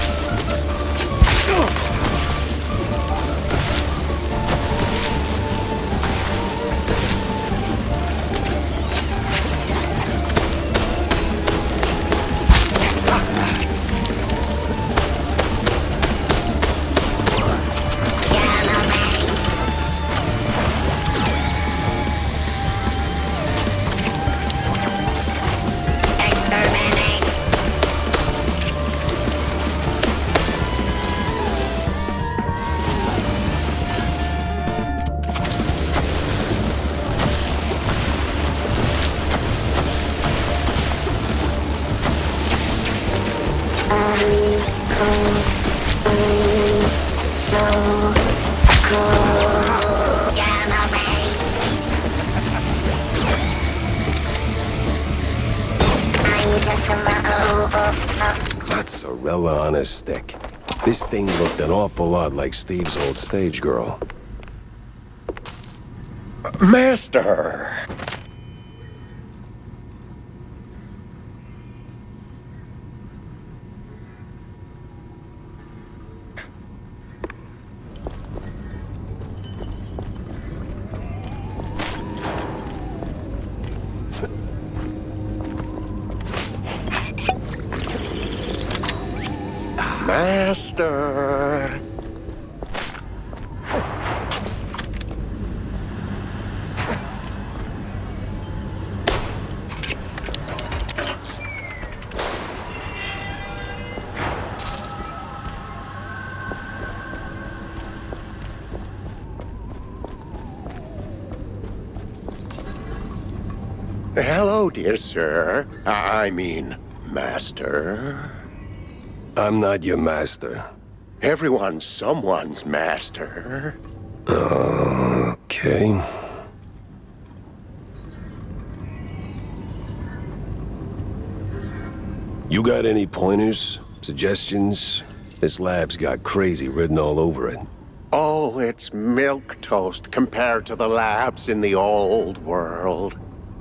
Mozzarella on a stick. This thing looked an awful lot like Steve's old stage girl. Master! Master! Hello, dear sir. I mean, master. I'm not your master. Everyone's someone's master. Okay. You got any pointers? Suggestions? This lab's got crazy written all over it. Oh, it's milquetoast compared to the labs in the old world.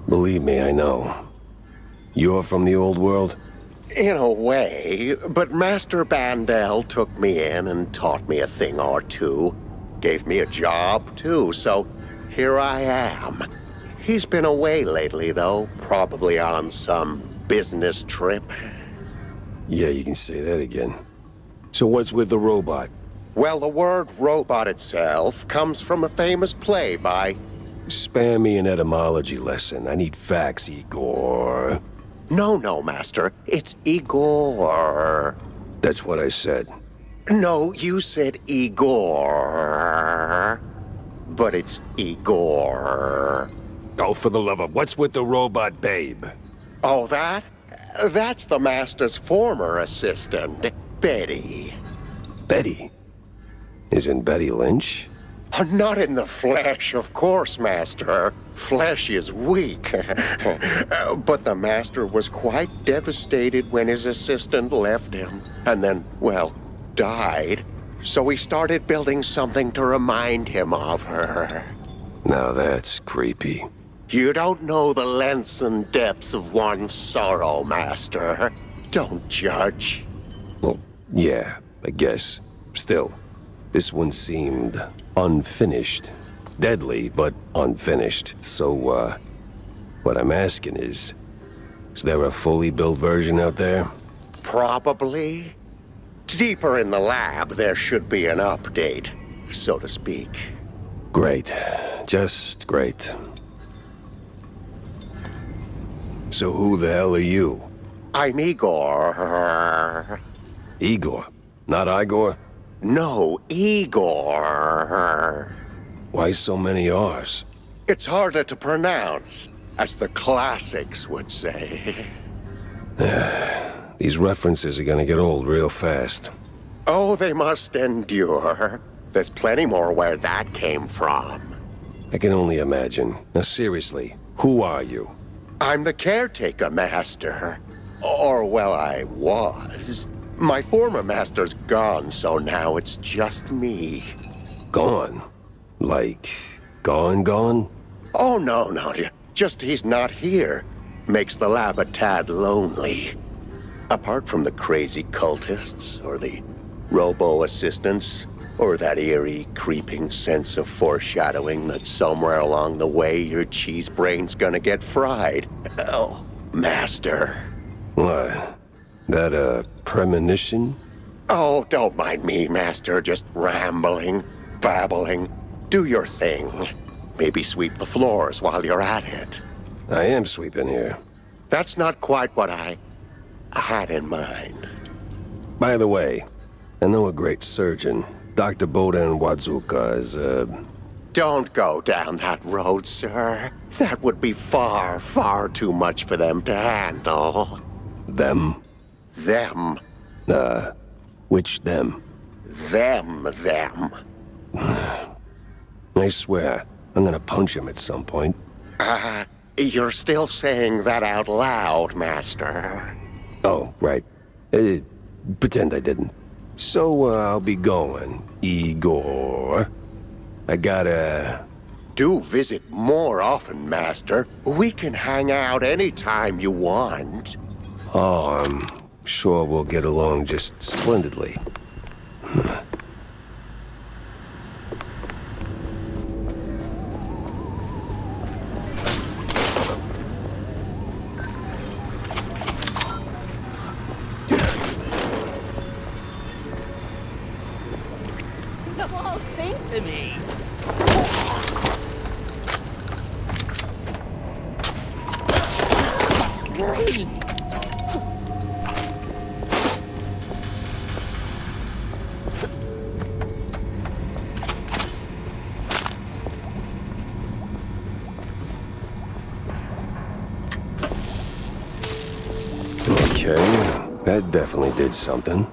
Believe me, I know. You're from the old world? In a way, but Master Bandel took me in and taught me a thing or two. Gave me a job, too, so here I am. He's been away lately, though, probably on some business trip. Yeah, you can say that again. So what's with the robot? Well, the word robot itself comes from a famous play by... Spare me an etymology lesson. I need facts, Igor. No, Master. It's Igor. That's what I said. No, you said Igor. But it's Igor. Oh, for the love of... What's with the robot babe? Oh, that? That's the Master's former assistant, Betty. Betty? Isn't Betty Lynch? Not in the flesh, of course, Master. Flesh is weak. But the Master was quite devastated when his assistant left him. And then, well, died. So he started building something to remind him of her. Now that's creepy. You don't know the lengths and depths of one's sorrow, Master. Don't judge. Well, yeah, I guess. Still, this one seemed unfinished. Deadly, but unfinished. So, what I'm asking is there a fully built version out there? Probably. Deeper in the lab, there should be an update, so to speak. Great. Just great. So who the hell are you? I'm Igor. Igor? Not Igor? No, Igor. Why so many R's? It's harder to pronounce, as the classics would say. These references are gonna get old real fast. Oh, they must endure. There's plenty more where that came from. I can only imagine. Now seriously, who are you? I'm the caretaker, Master. Or, well, I was. My former master's gone, so now it's just me. Gone? Like, gone? Oh, no. Just he's not here. Makes the lab a tad lonely. Apart from the crazy cultists, or the robo-assistants, or that eerie, creeping sense of foreshadowing that somewhere along the way your cheese brain's gonna get fried. Oh, Master. What? That a premonition? Oh, don't mind me, Master. Just rambling, babbling. Do your thing. Maybe sweep the floors while you're at it. I am sweeping here. That's not quite what I had in mind. By the way, I know a great surgeon. Dr. Bodan Wadzuka is, Don't go down that road, sir. That would be far, far too much for them to handle. Them? Them. Which them? Them. I swear, I'm gonna punch him at some point. You're still saying that out loud, Master. Oh, right. Pretend I didn't. So, I'll be going, Igor. I gotta... Do visit more often, Master. We can hang out anytime you want. Oh, I'm sure we'll get along just splendidly. Come on, sing to me. Okay, that definitely did something.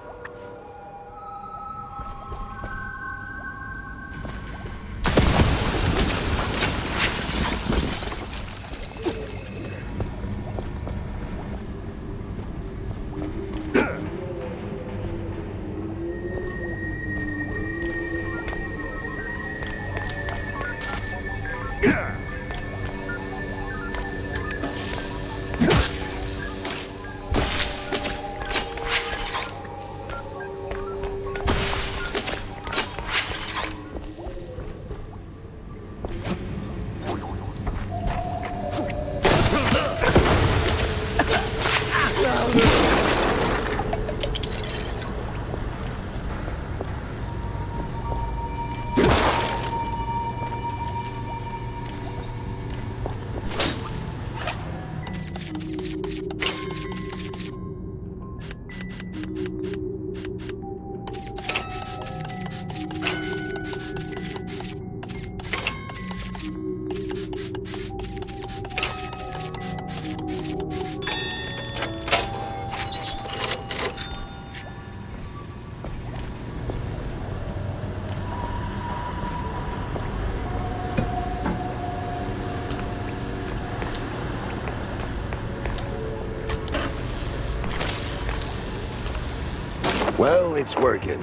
Well, it's working.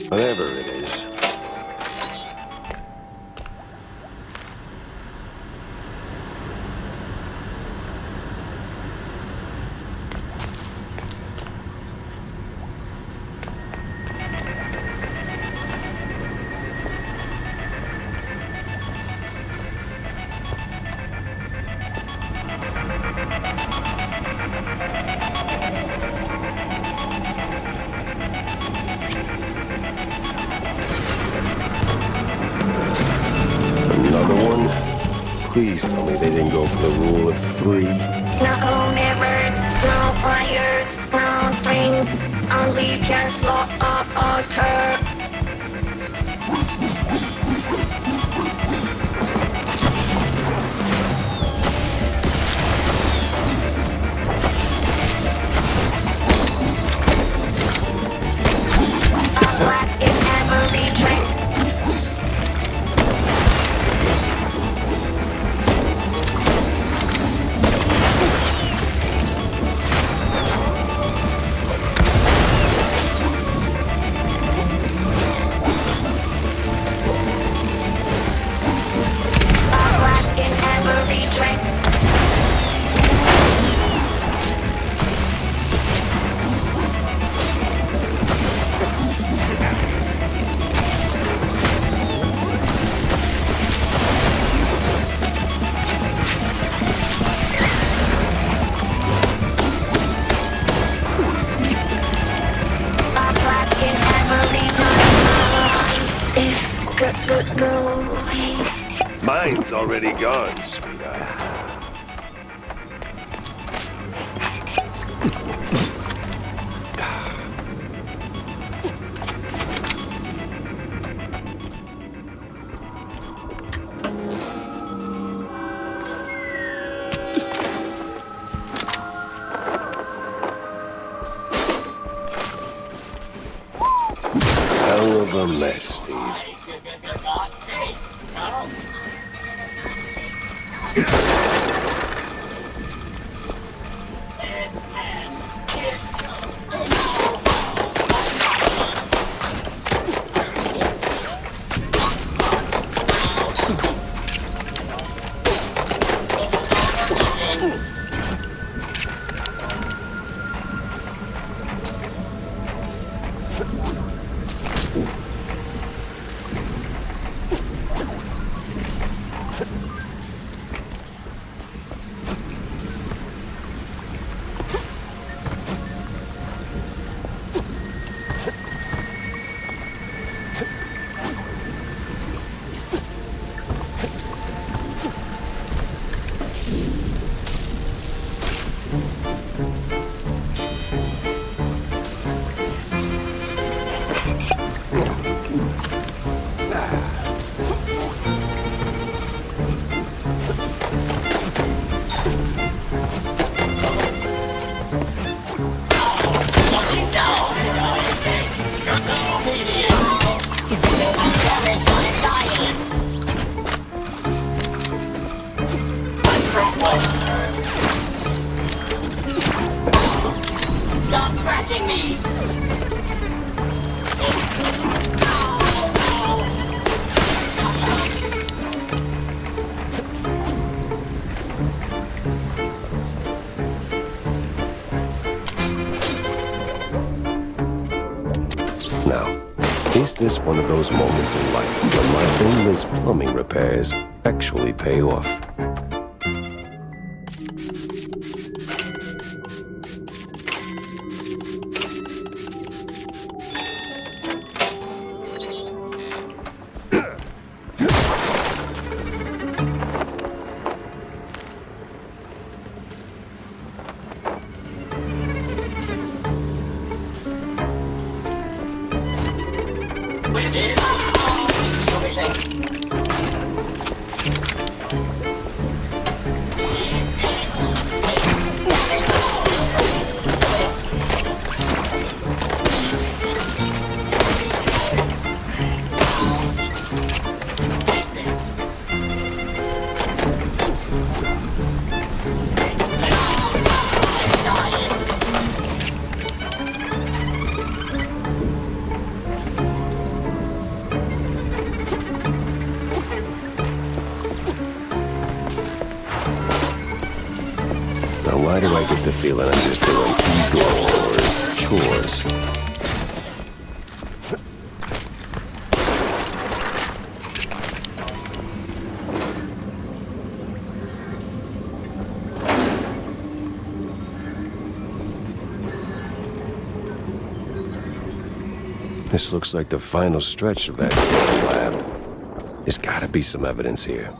Whatever it is. Please tell me they didn't go for the rule of 3. No mirrors, no fires, no strings, only just water. A black in every drink. Mine's already gone, sweetheart. of a mess, Steve. Stop scratching me! Now, is this one of those moments in life when my endless plumbing repairs actually pay off? Why do I get the feeling I'm just doing chores? This looks like the final stretch of that lab. There's gotta be some evidence here.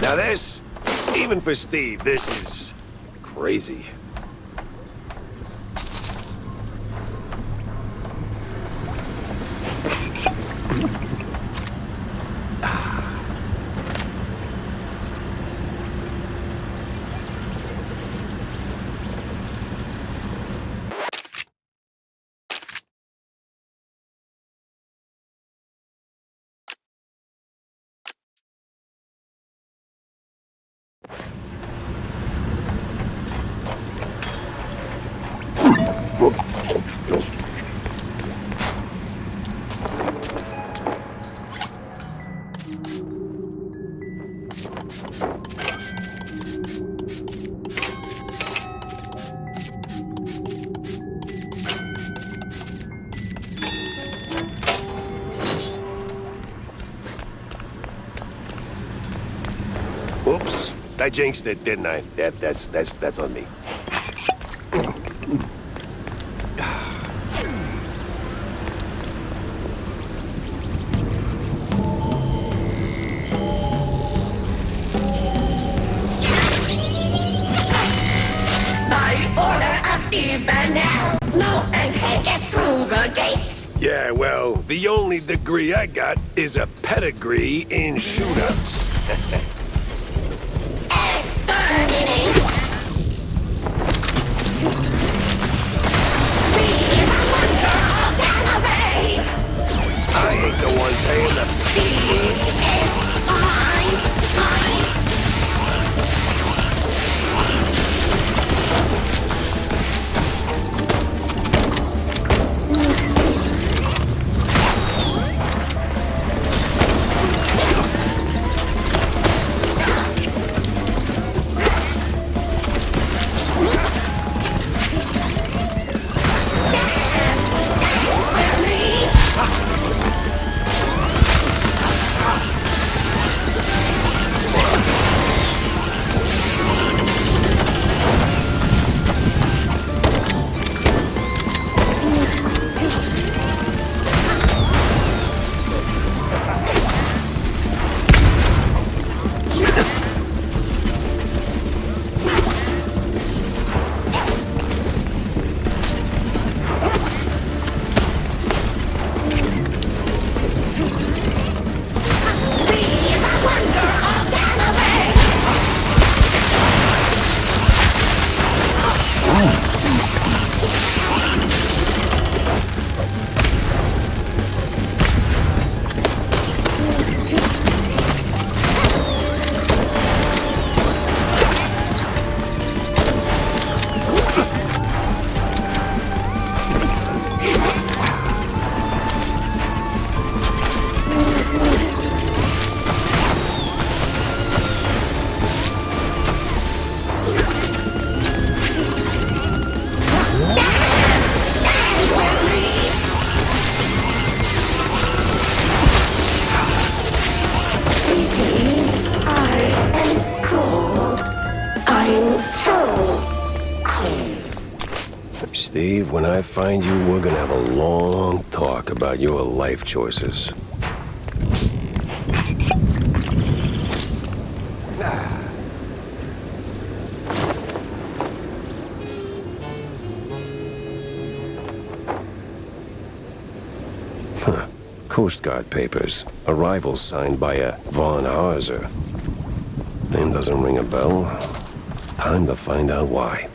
Now this, even for Steve, this is crazy. Oops, I jinxed it, didn't I? That's on me. By order of Steve Bandel, no one can get through the gate. Yeah, well, the only degree I got is a pedigree in shootouts. Exterminate! Be the wonder of Galloway! I ain't the one paying the Steve is mine! Steve, when I find you, we're gonna have a long talk about your life choices. Huh. Coast Guard papers. Arrival signed by a Von Harzer. Name doesn't ring a bell. Time to find out why.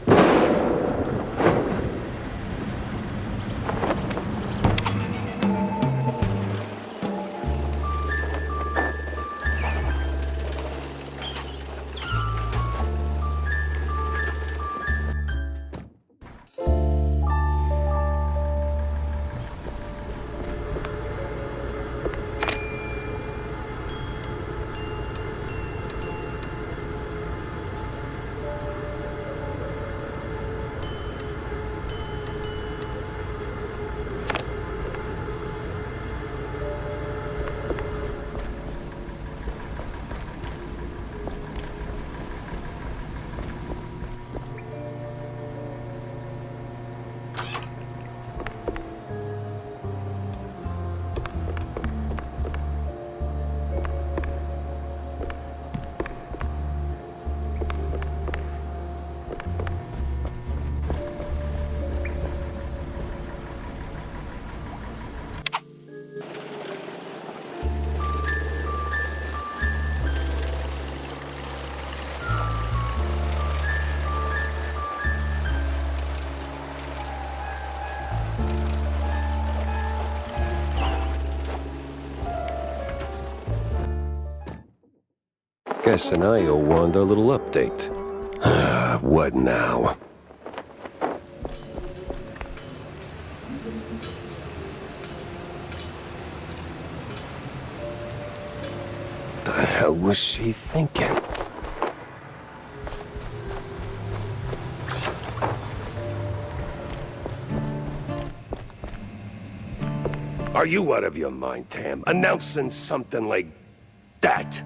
Guess and I owe Wanda a little update. What now? The hell was she thinking? Are you out of your mind, Tam? Announcing something like that?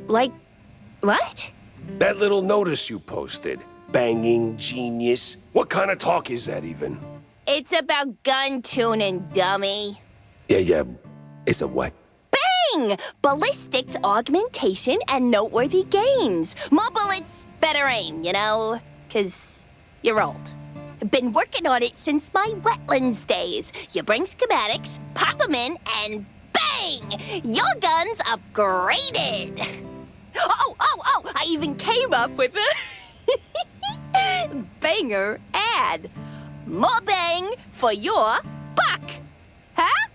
Like, what? That little notice you posted. Banging genius. What kind of talk is that even? It's about gun tuning, dummy. Yeah. It's a what? Bang! Ballistics, augmentation, and noteworthy gains. More bullets, better aim, you know? 'Cause you're old. Been working on it since my wetlands days. You bring schematics, pop them in, and bang! Your gun's upgraded. Oh! I even came up with a banger ad. More bang for your buck. Huh?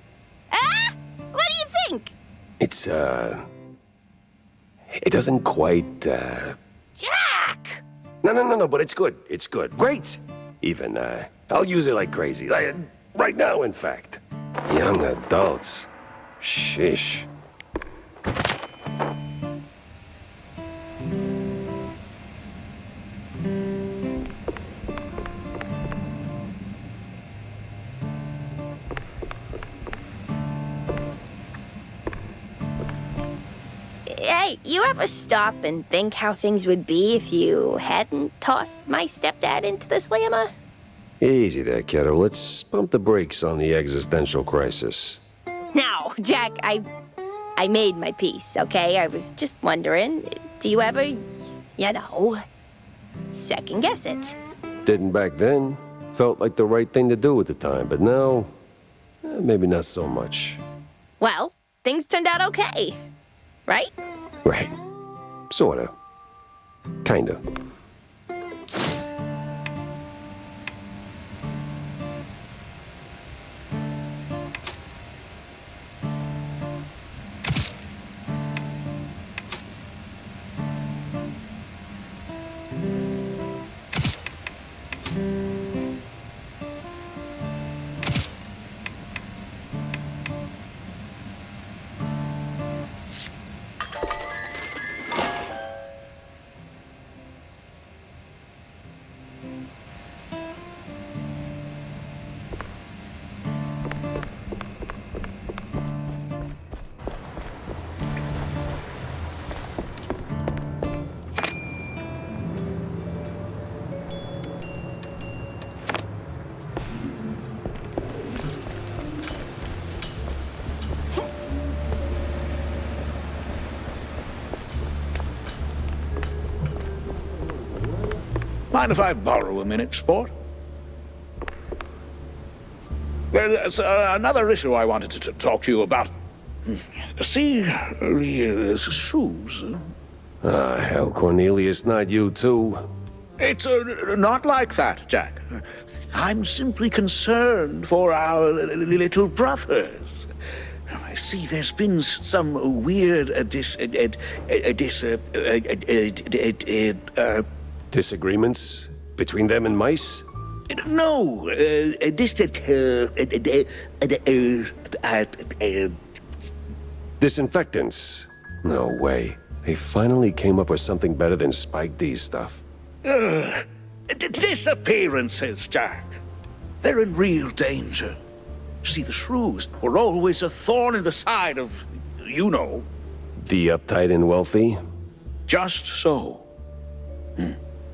What do you think? It's, it doesn't quite, Jack! No, but it's good. It's good. Great! Even, I'll use it like crazy. Like, right now, in fact. Young adults. Sheesh. Hey, you ever stop and think how things would be if you hadn't tossed my stepdad into the slammer? Easy there, kiddo. Let's pump the brakes on the existential crisis. Now, Jack, I made my peace, okay? I was just wondering, do you ever, second guess it? Didn't back then. Felt like the right thing to do at the time, but now, maybe not so much. Well, things turned out okay, right? Right. Sorta. Kinda. Mind if I borrow a minute, sport? Well, there's another issue I wanted to talk to you about. See, the shoes. Hell, Cornelius, not you too. It's not like that, Jack. I'm simply concerned for our little brothers. I see there's been some weird disagreements between them and mice? No, disinfectants. No way. They finally came up with something better than Spike D's stuff. Disappearances, Jack. They're in real danger. See, the shrews were always a thorn in the side of, you know. The uptight and wealthy? Just so.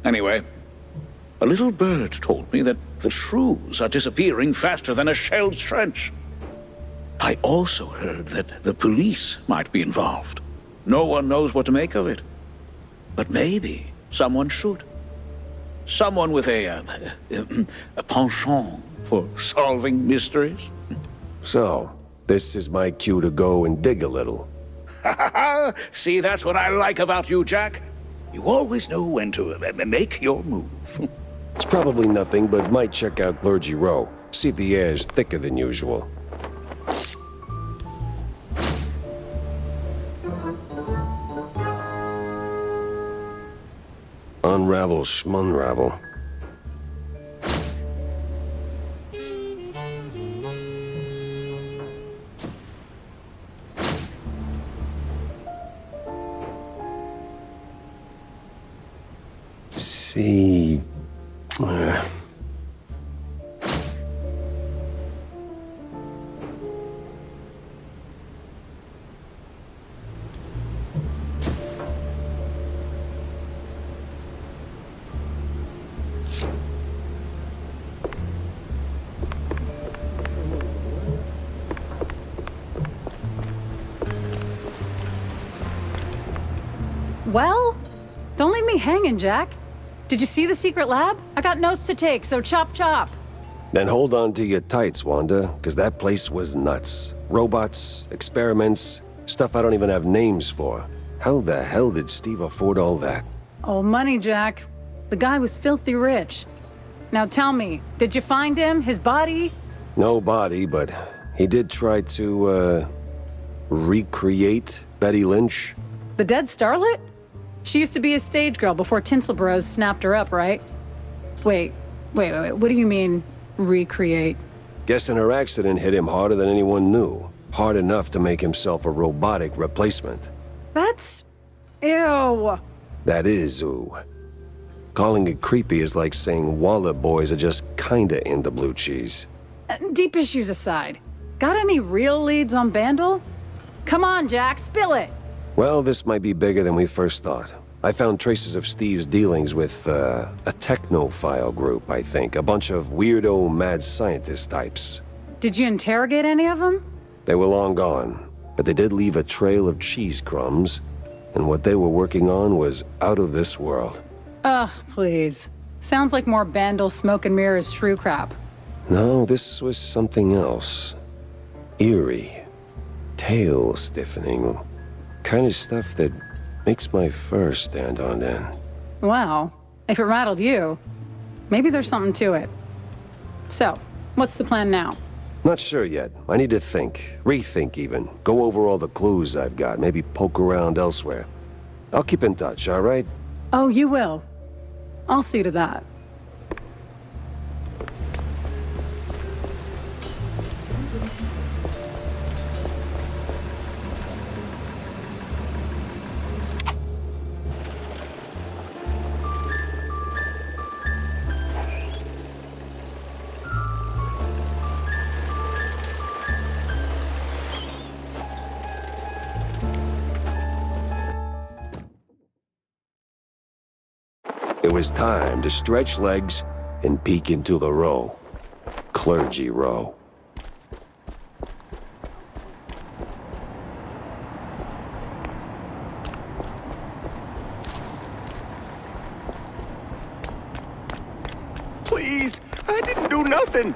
Anyway, a little bird told me that the shrews are disappearing faster than a shell's trench. I also heard that the police might be involved. No one knows what to make of it. But maybe someone should. Someone with a penchant for solving mysteries. So, this is my cue to go and dig a little. See, that's what I like about you, Jack. You always know when to make your move. It's probably nothing, but might check out Clergy Row. See if the air is thicker than usual. unravel schmunravel. See... Well, don't leave me hanging, Jack. Did you see the secret lab? I got notes to take, so chop chop. Then hold on to your tights, Wanda, because that place was nuts. Robots, experiments, stuff I don't even have names for. How the hell did Steve afford all that? Oh, money, Jack. The guy was filthy rich. Now tell me, did you find him? His body? No body, but he did try to, recreate Betty Lynch. The dead starlet? She used to be a stage girl before Tinsel Bros snapped her up, right? Wait. What do you mean, recreate? Guessing her accident hit him harder than anyone knew. Hard enough to make himself a robotic replacement. That's... ew. That is ooh. Calling it creepy is like saying Waller boys are just kinda into blue cheese. Deep issues aside, got any real leads on Bandel? Come on, Jack, spill it! Well, this might be bigger than we first thought. I found traces of Steve's dealings with, a technophile group, I think. A bunch of weirdo mad scientist types. Did you interrogate any of them? They were long gone, but they did leave a trail of cheese crumbs, and what they were working on was out of this world. Ugh, please. Sounds like more Bandel smoke and mirrors shrew crap. No, this was something else. Eerie. Tail stiffening. Kind of stuff that makes my fur stand on end. Well, if it rattled you, maybe there's something to it. So, what's the plan now? Not sure yet. I need to think. Rethink even. Go over all the clues I've got. Maybe poke around elsewhere. I'll keep in touch, all right? Oh, you will. I'll see to that. It was time to stretch legs and peek into the row. Clergy row. Please, I didn't do nothing.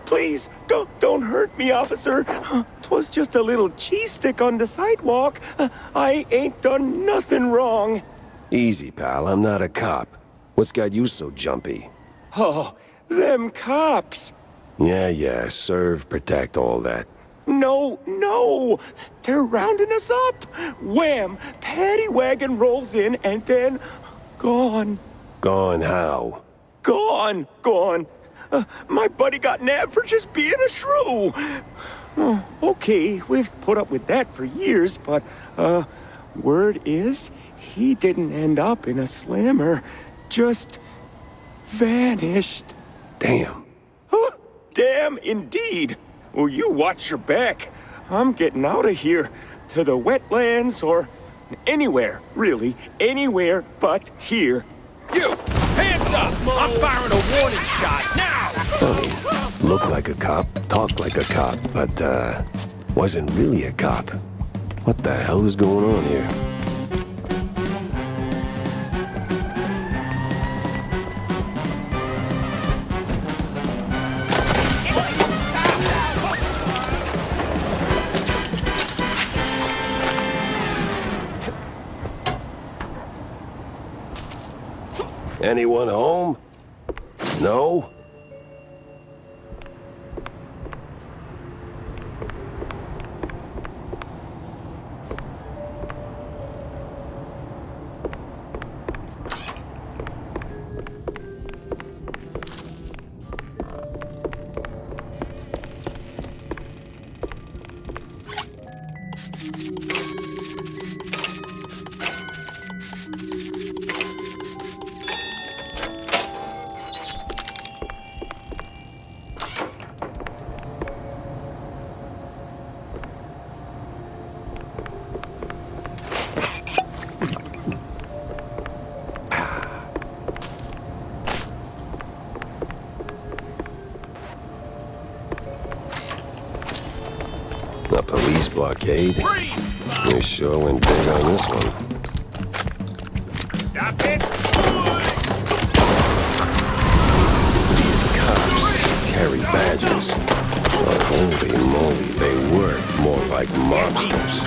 Please, don't hurt me, officer. 'Twas just a little cheese stick on the sidewalk. I ain't done nothing wrong. Easy, pal. I'm not a cop. What's got you so jumpy? Oh, them cops. Yeah, serve, protect, all that. No. They're rounding us up. Wham! Paddy wagon rolls in and then... gone. Gone how? Gone. My buddy got nabbed for just being a shrew. Oh, okay, we've put up with that for years, but, word is... he didn't end up in a slammer, just vanished. Damn. Huh? Damn indeed. Well, you watch your back. I'm getting out of here. To the wetlands or anywhere, really. Anywhere but here. You! Hands up! I'm firing a warning shot now! Funny. Look like a cop, talk like a cop, but, wasn't really a cop. What the hell is going on here? Anyone home? No? A police blockade? They sure went big on this one. Stop it! These cops carry badges. But holy moly, they work more like mobsters.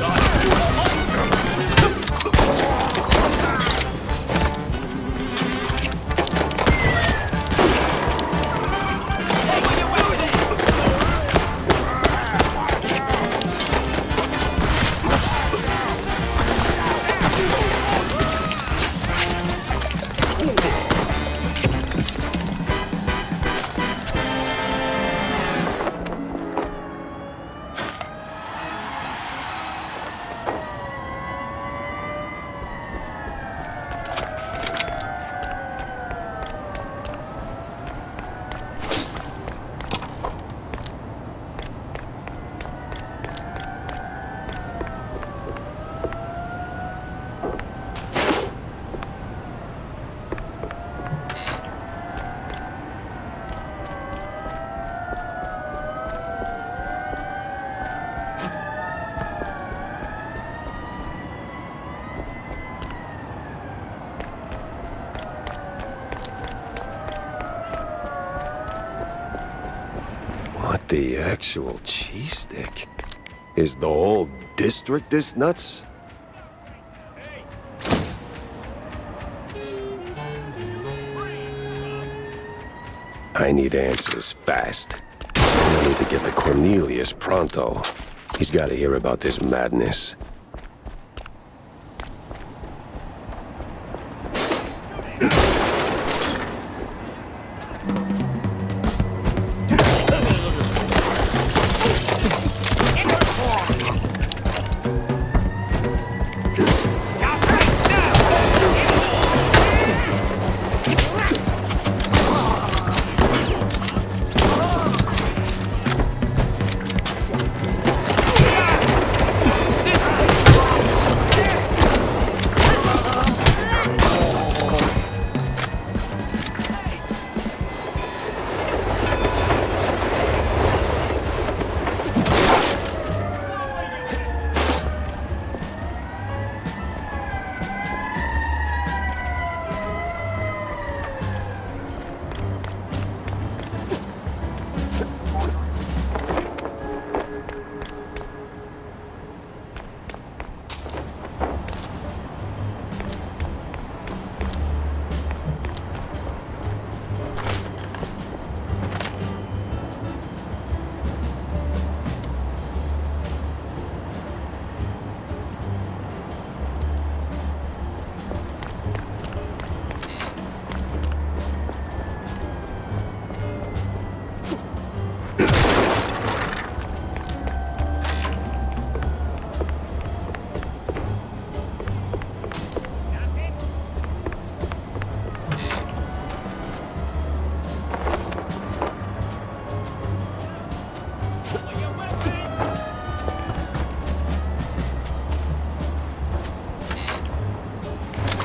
What the actual cheese stick? Is the whole district this nuts? I need answers fast. I need to get to Cornelius pronto. He's got to hear about this madness.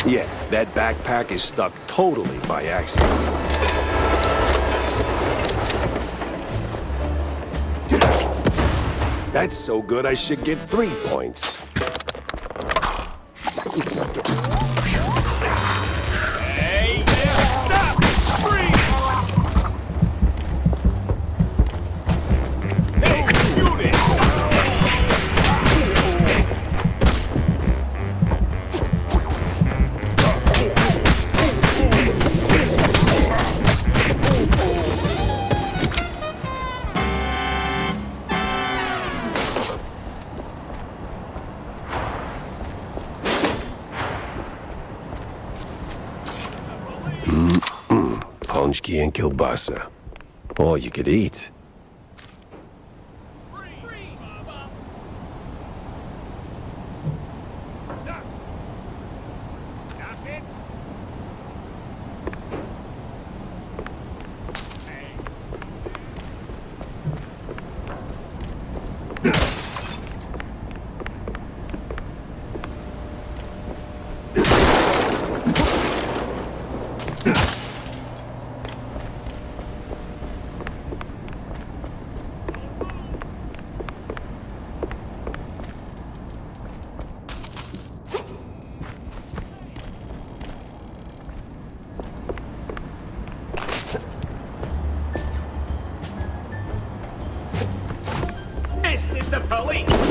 Yeah, that backpack is stuck totally by accident. That's so good I should get 3 points. Hey, stop! Freeze! Hey, unit! Ponchki and kielbasa. All you could eat. This is the police!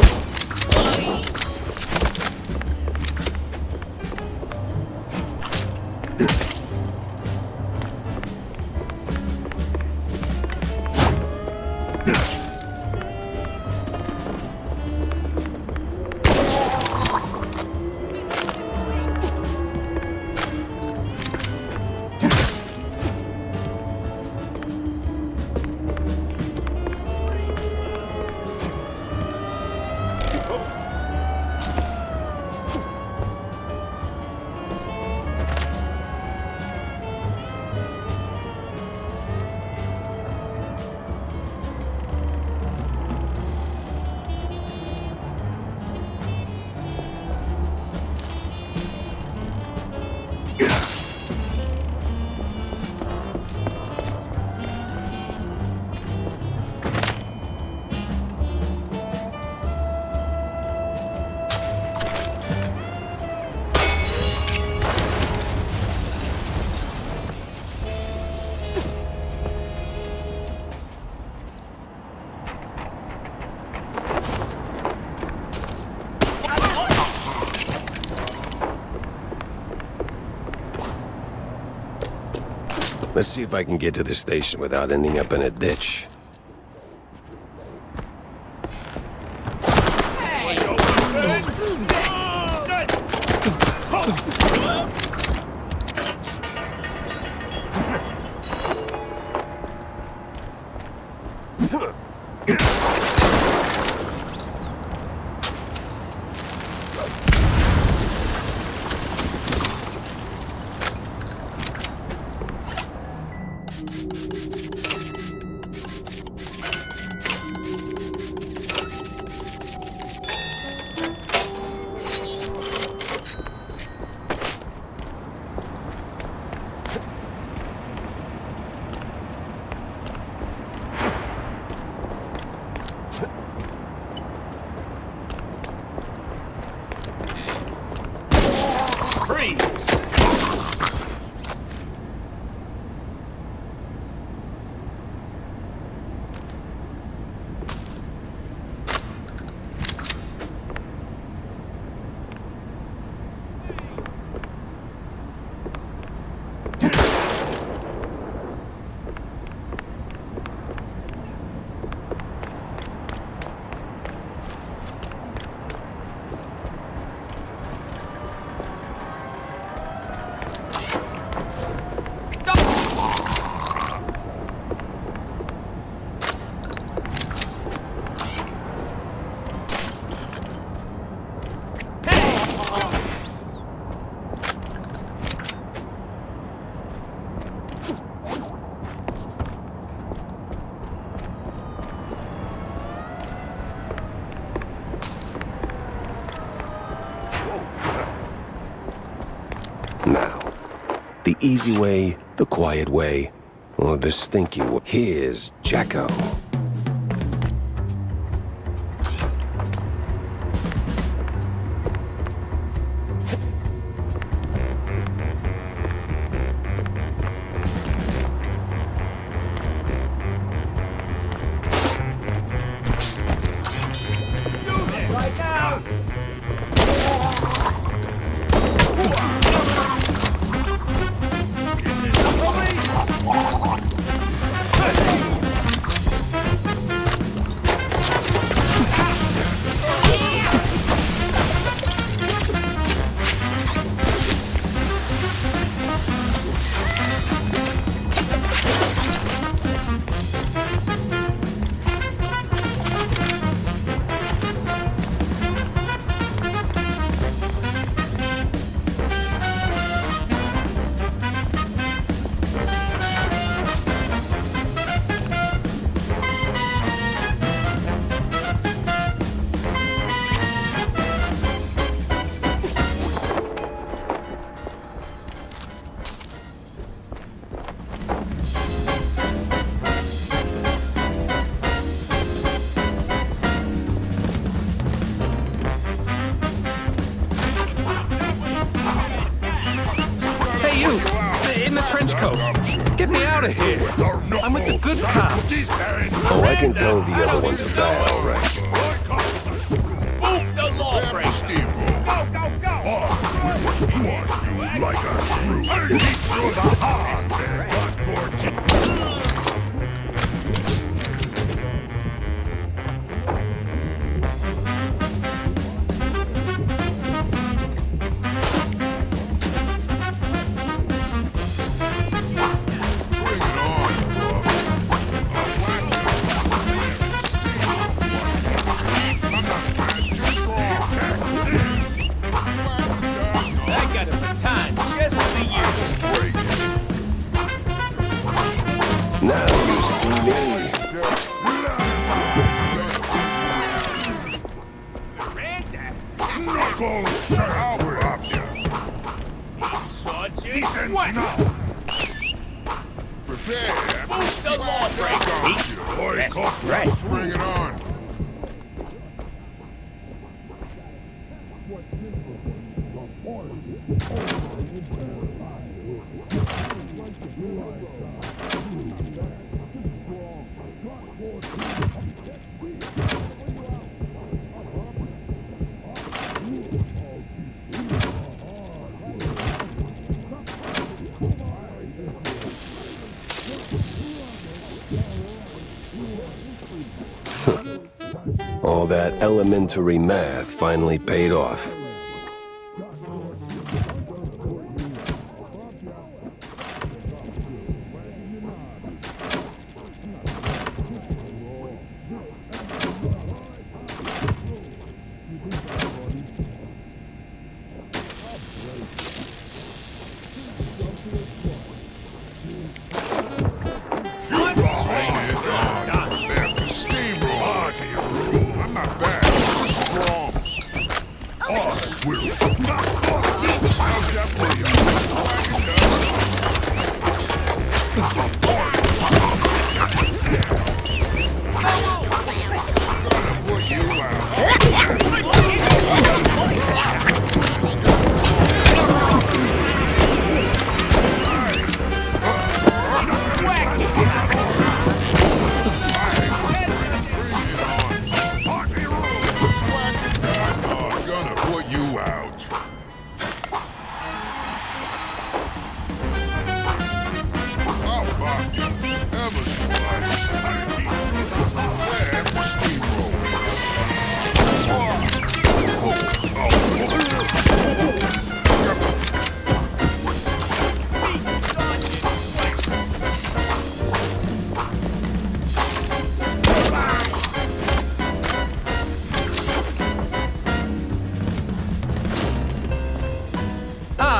Let's see if I can get to the station without ending up in a ditch. Now, the easy way, the quiet way, or the stinky way. Here's Jacko. out of here. I'm with the good cops. Oh, I can tell the other ones are bad, all right. Boot the lawbreaker. Go, go, go! Wash you like a shrew. I'll eat through the heart. Now you see me. Knuckles, how we have you? Season's now. Prepare. Boot the lawbreaker. That's right. Bring it on. All that elementary math finally paid off.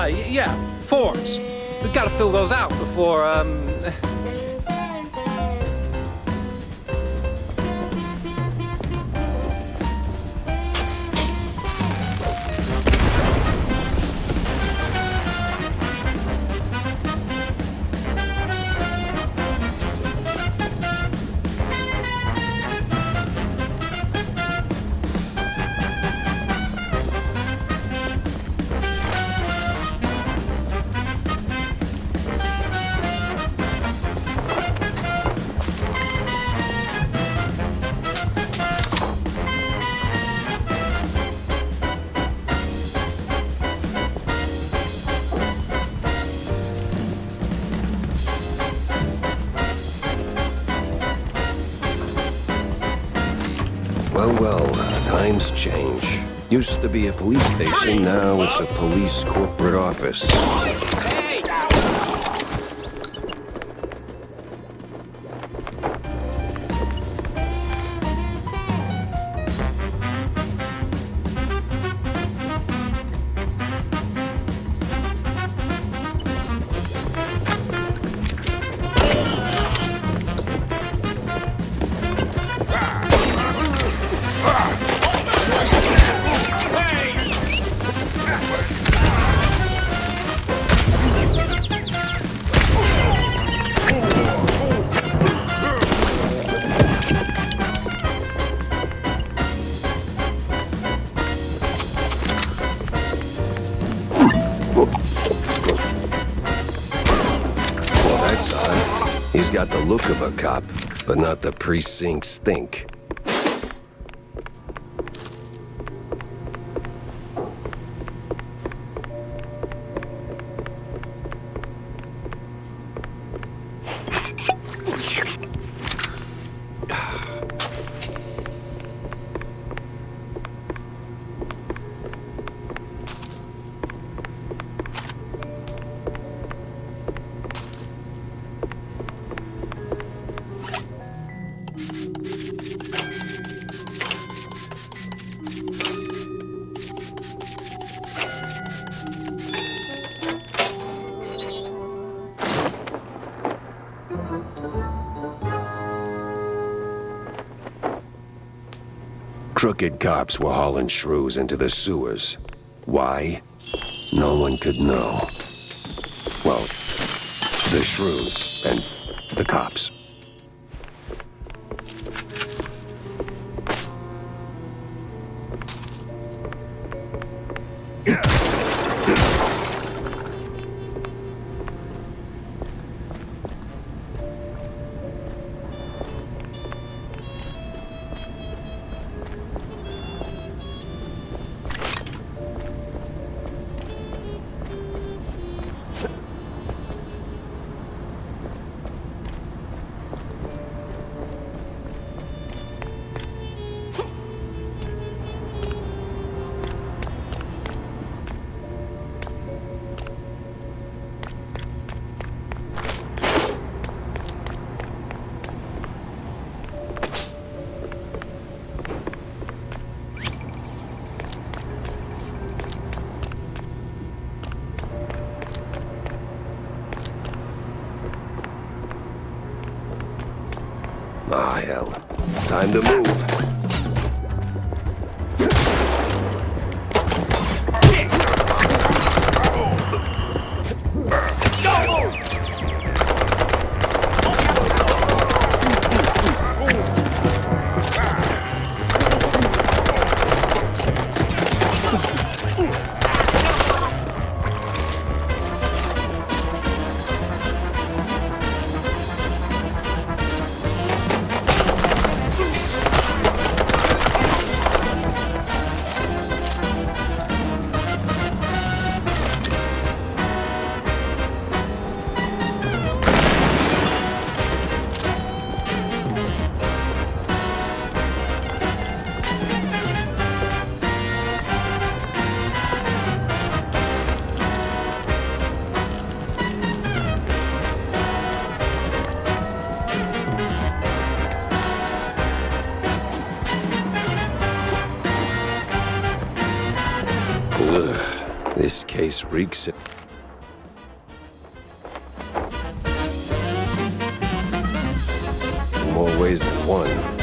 Yeah, forms. We've got to fill those out before, Well, times change. Used to be a police station, now it's a police corporate office. He's got the look of a cop, but not the precinct stink. Crooked cops were hauling shrews into the sewers. Why? No one could know. Well, the shrews and the cops. Ah, hell. Time to move. Ugh, this case reeks of... more ways than one.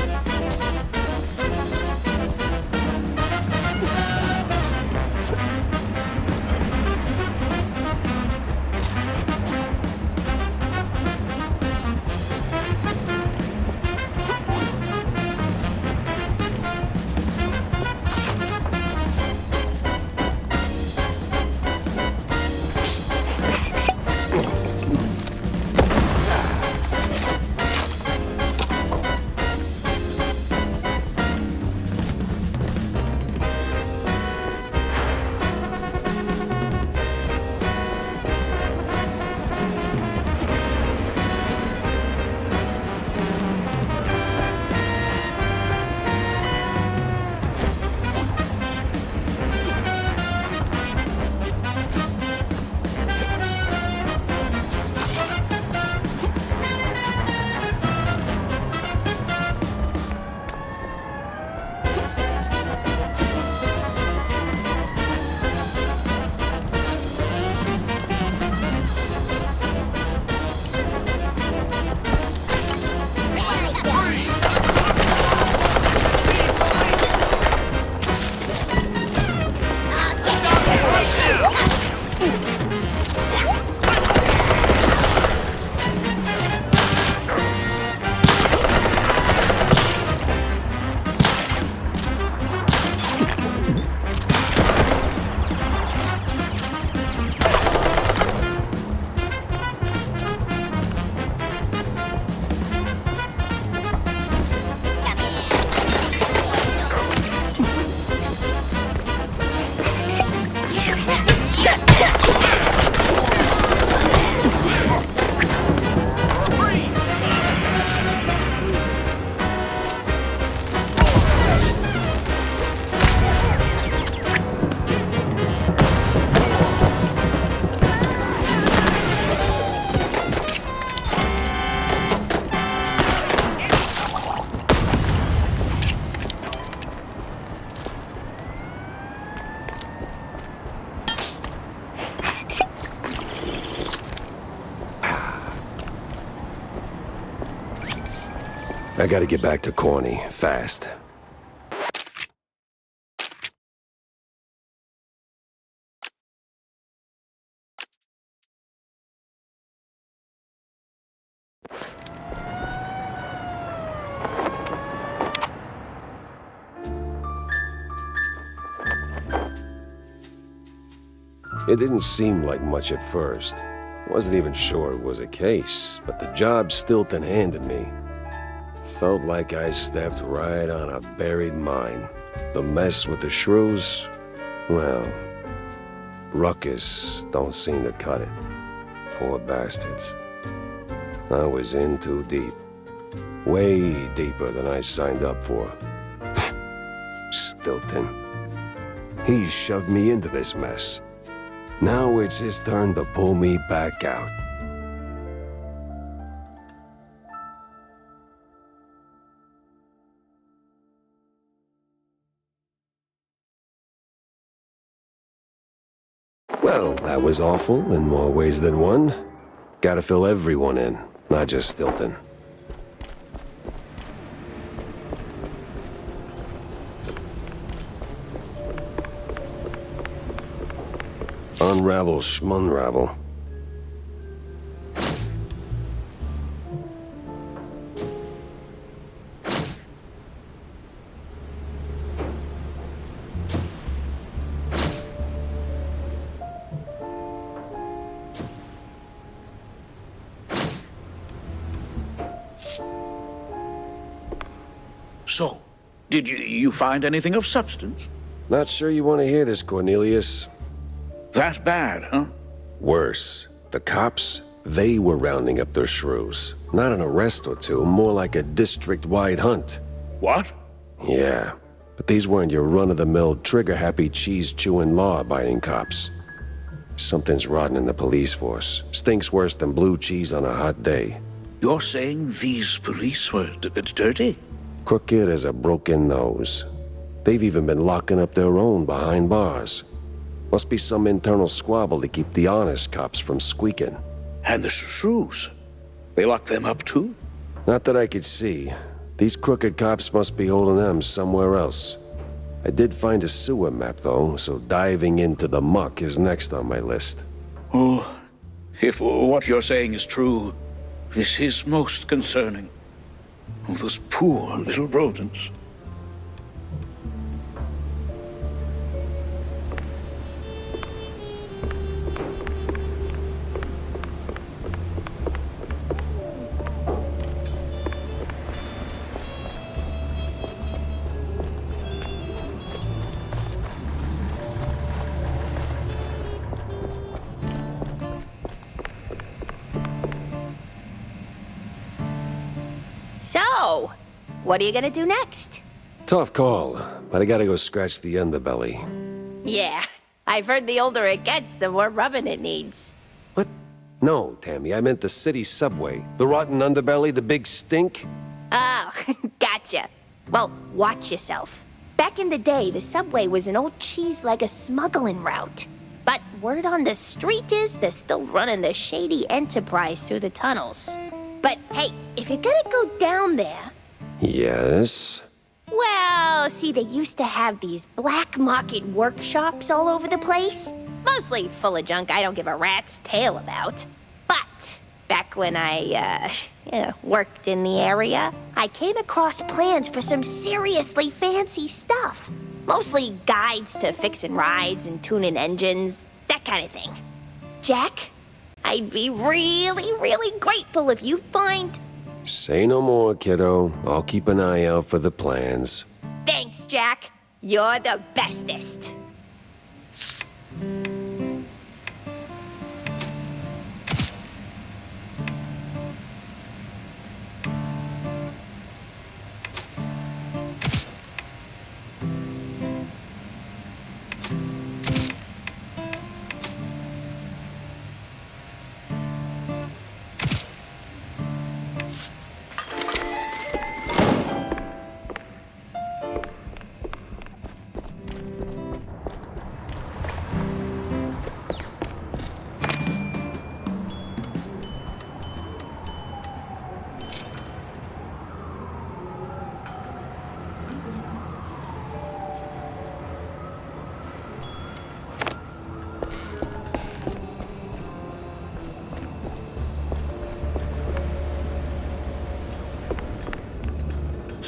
I gotta get back to Corny, fast. It didn't seem like much at first. Wasn't even sure it was a case, but the job Stilton handed me felt like I stepped right on a buried mine. The mess with the shrews, well, Ruckus don't seem to cut it. Poor bastards. I was in too deep. Way deeper than I signed up for. Stilton. He shoved me into this mess. Now it's his turn to pull me back out. Well, that was awful in more ways than one. Gotta fill everyone in, not just Stilton. Unravel schmunravel. So, did you find anything of substance? Not sure you want to hear this, Cornelius. That bad, huh? Worse. The cops, they were rounding up their shrews. Not an arrest or two, more like a district-wide hunt. What? Yeah, but these weren't your run-of-the-mill, trigger-happy, cheese-chewing, law-abiding cops. Something's rotten in the police force. Stinks worse than blue cheese on a hot day. You're saying these police were dirty? Crooked as a broken nose. They've even been locking up their own behind bars. Must be some internal squabble to keep the honest cops from squeaking. And the shrews? They lock them up too? Not that I could see. These crooked cops must be holding them somewhere else. I did find a sewer map, though, so diving into the muck is next on my list. Oh, if what you're saying is true, this is most concerning. Oh, those poor little rodents. So, what are you gonna do next? Tough call, but I gotta go scratch the underbelly. Yeah, I've heard the older it gets, the more rubbing it needs. What? No, Tammy, I meant the city subway. The rotten underbelly, the big stink? Oh, gotcha. Well, watch yourself. Back in the day, the subway was an old cheese-leg smuggling route. But word on the street is they're still running the shady enterprise through the tunnels. But hey, if you're gonna go down there... Yes? Well, see, they used to have these black market workshops all over the place. Mostly full of junk I don't give a rat's tail about. But back when I, worked in the area, I came across plans for some seriously fancy stuff. Mostly guides to fixing rides and tuning engines, that kind of thing. Jack, I'd be really, really grateful if you find... Say no more, kiddo. I'll keep an eye out for the plans. Thanks, Jack. You're the bestest.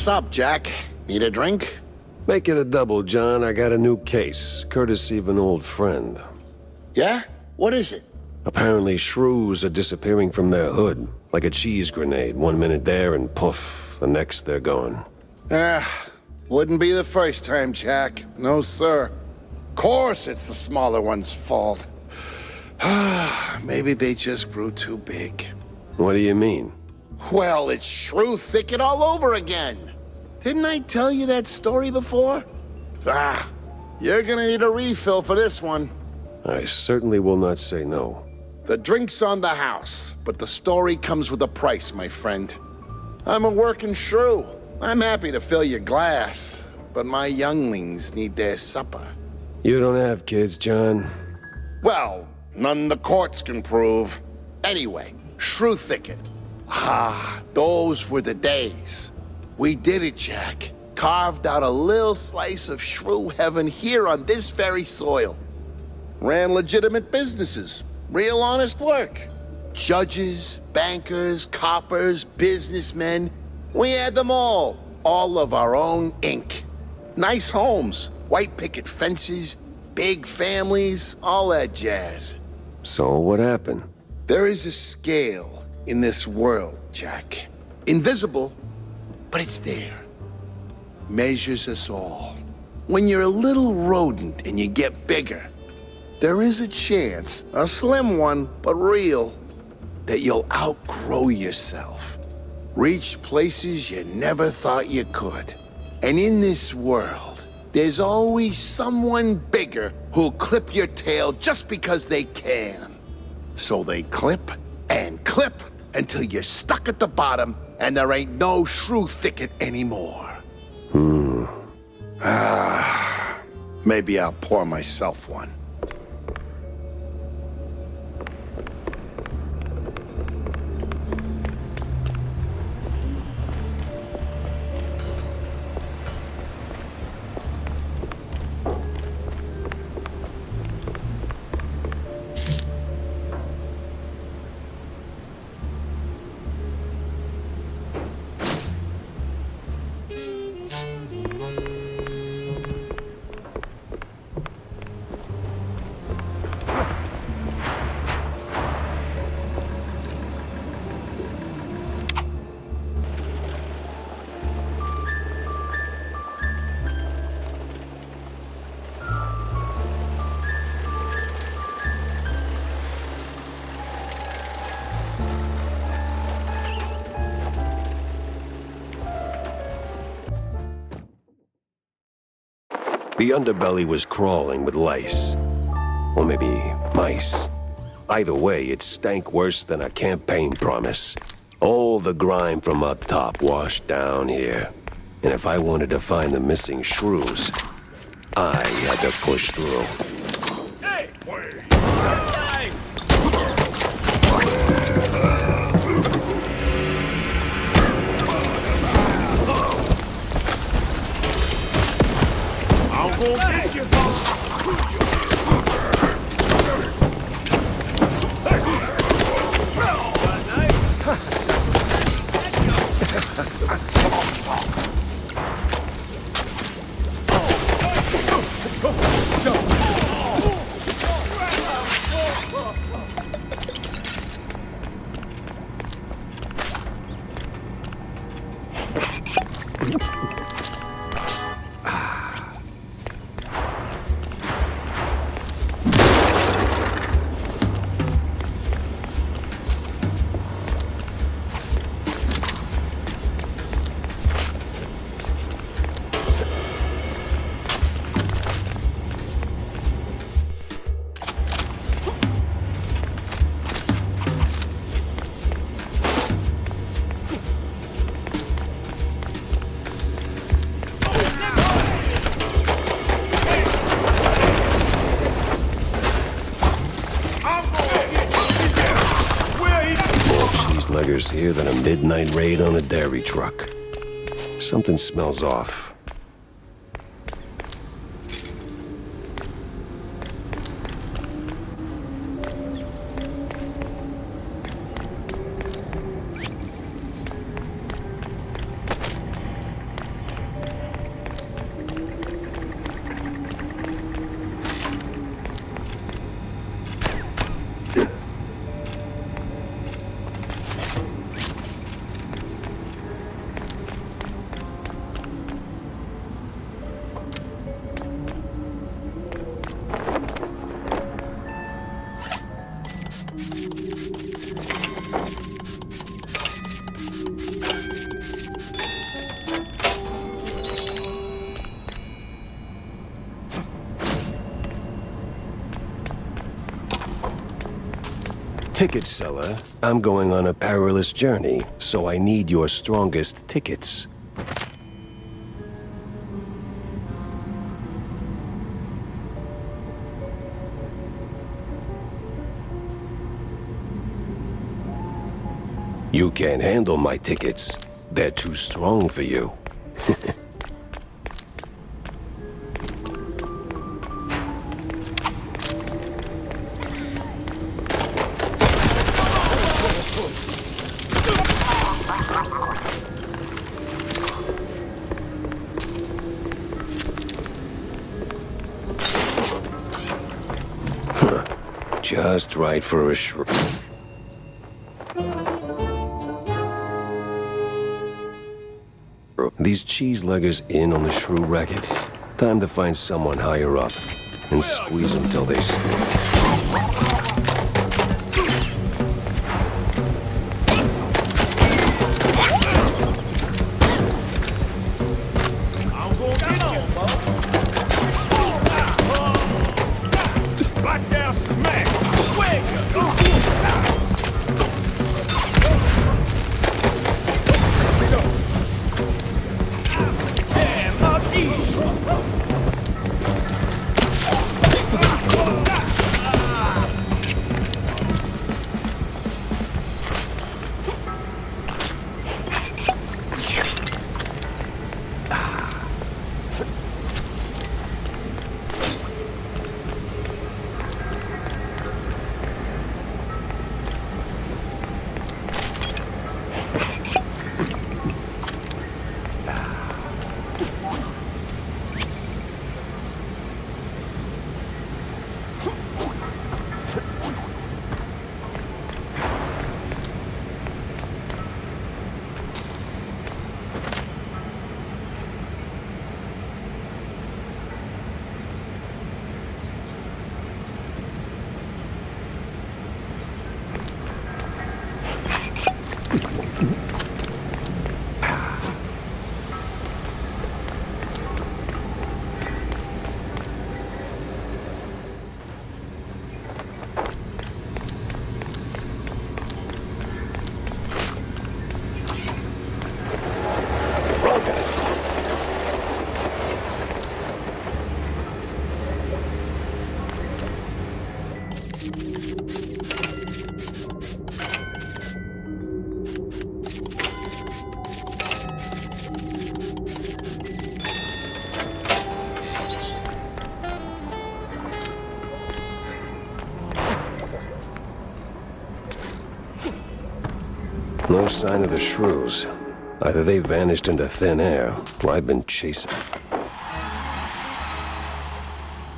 What's up, Jack? Need a drink? Make it a double, John. I got a new case, courtesy of an old friend. Yeah? What is it? Apparently, shrews are disappearing from their hood, like a cheese grenade. 1 minute there, and poof, the next they're gone. Wouldn't be the first time, Jack. No, sir. Of course it's the smaller one's fault. Maybe they just grew too big. What do you mean? Well, it's shrew thicket all over again. Didn't I tell you that story before? You're gonna need a refill for this one. I certainly will not say no. The drink's on the house, but the story comes with a price, my friend. I'm a working shrew. I'm happy to fill your glass, but my younglings need their supper. You don't have kids, John. Well, none the courts can prove. Anyway, shrew thicket. Those were the days. We did it, Jack. Carved out a little slice of shrew heaven here on this very soil. Ran legitimate businesses. Real honest work. Judges, bankers, coppers, businessmen. We had them all. All of our own ink. Nice homes, white picket fences, big families, all that jazz. So what happened? There is a scale in this world, Jack. Invisible, but it's there. Measures us all. When you're a little rodent and you get bigger, there is a chance, a slim one, but real, that you'll outgrow yourself. Reach places you never thought you could. And in this world, there's always someone bigger who'll clip your tail just because they can. So they clip and clip until you're stuck at the bottom and there ain't no shrew thicket anymore. Maybe I'll pour myself one. The underbelly was crawling with lice. Or maybe mice. Either way, it stank worse than a campaign promise. All the grime from up top washed down here. And if I wanted to find the missing shrews, I had to push through. Hey! I'll go get you, Sluggers here than a midnight raid on a dairy truck. Something smells off. Ticket seller, I'm going on a perilous journey, so I need your strongest tickets. You can't handle my tickets. They're too strong for you. Just right for a shrew. These cheese-leggers in on the shrew racket? Time to find someone higher up and squeeze them till they snap. No sign of the shrews. Either they vanished into thin air, or I've been chasing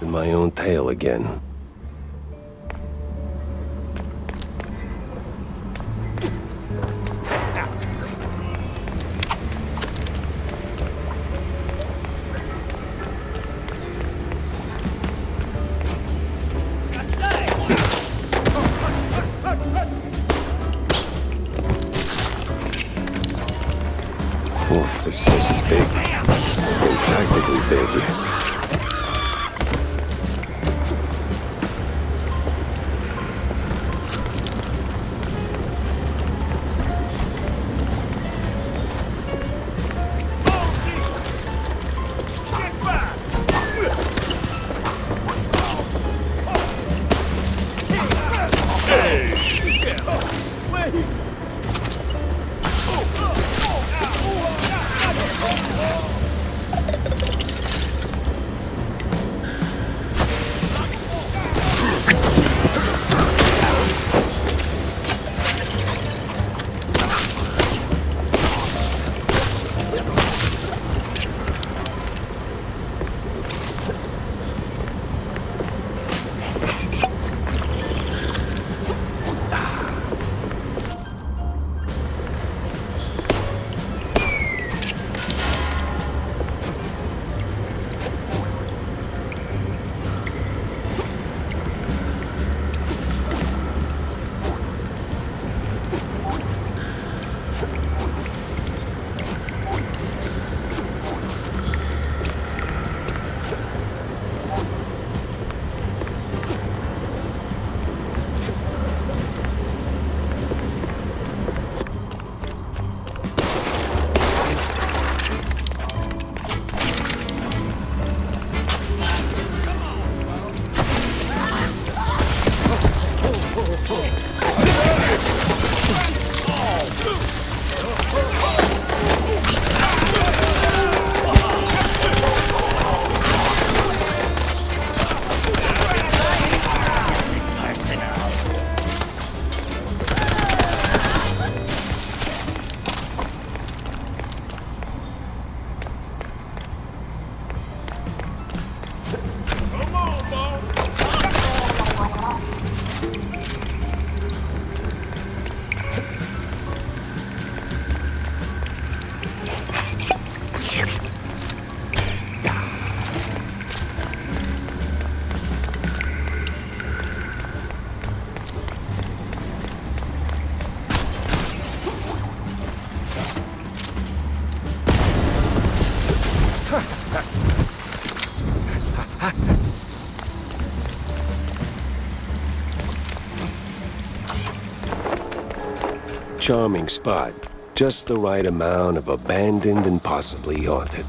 in my own tail again. Oof, this place is big. And practically big. charming spot. Just the right amount of abandoned and possibly haunted.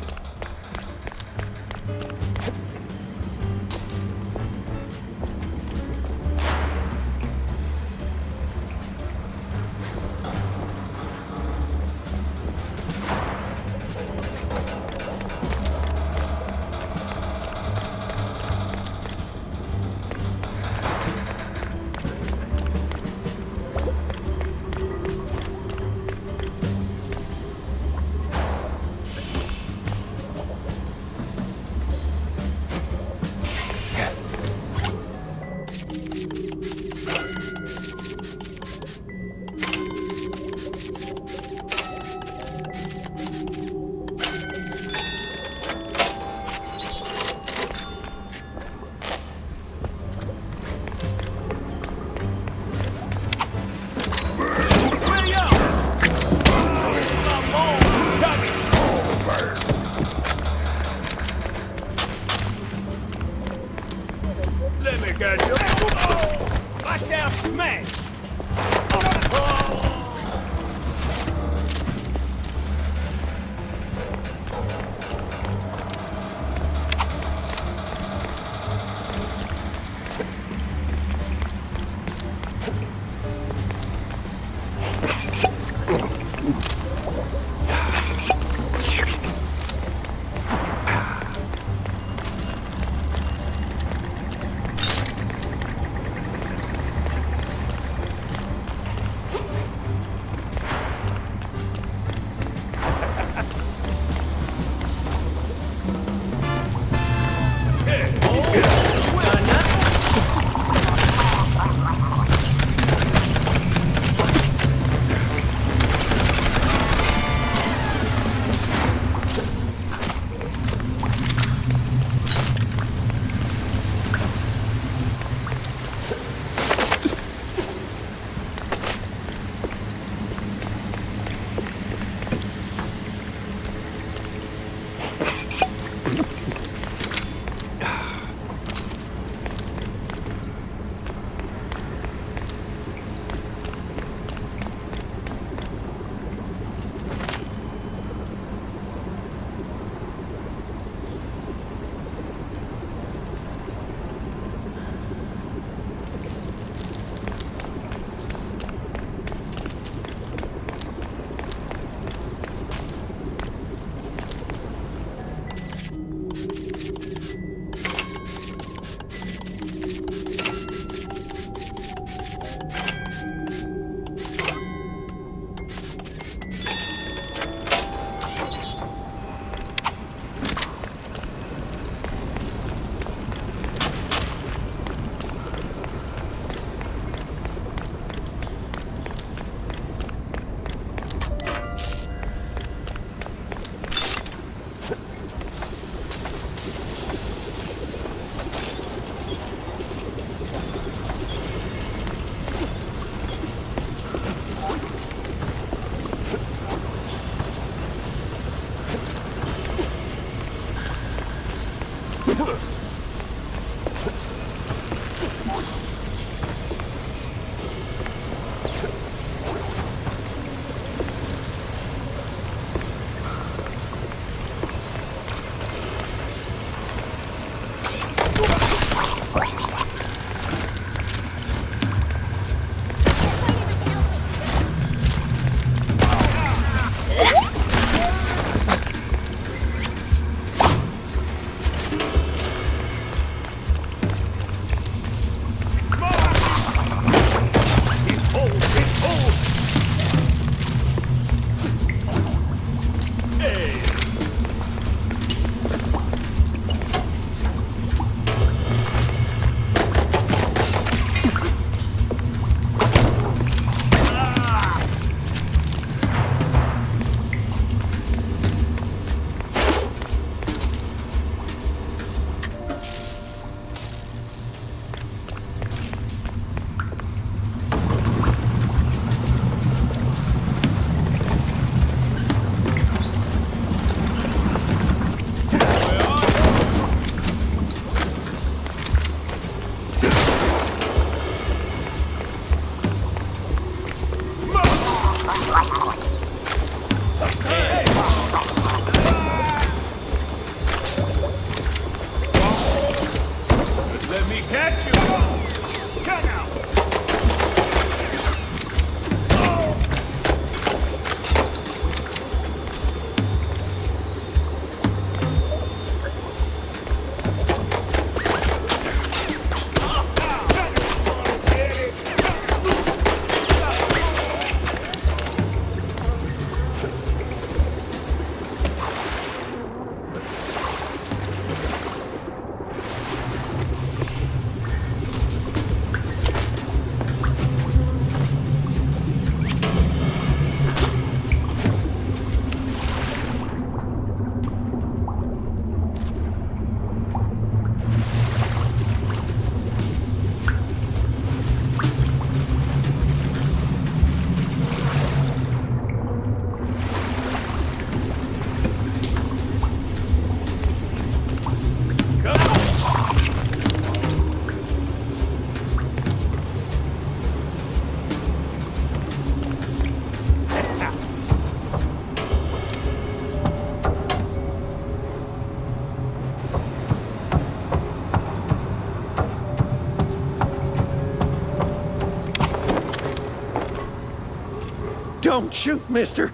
Don't shoot, mister.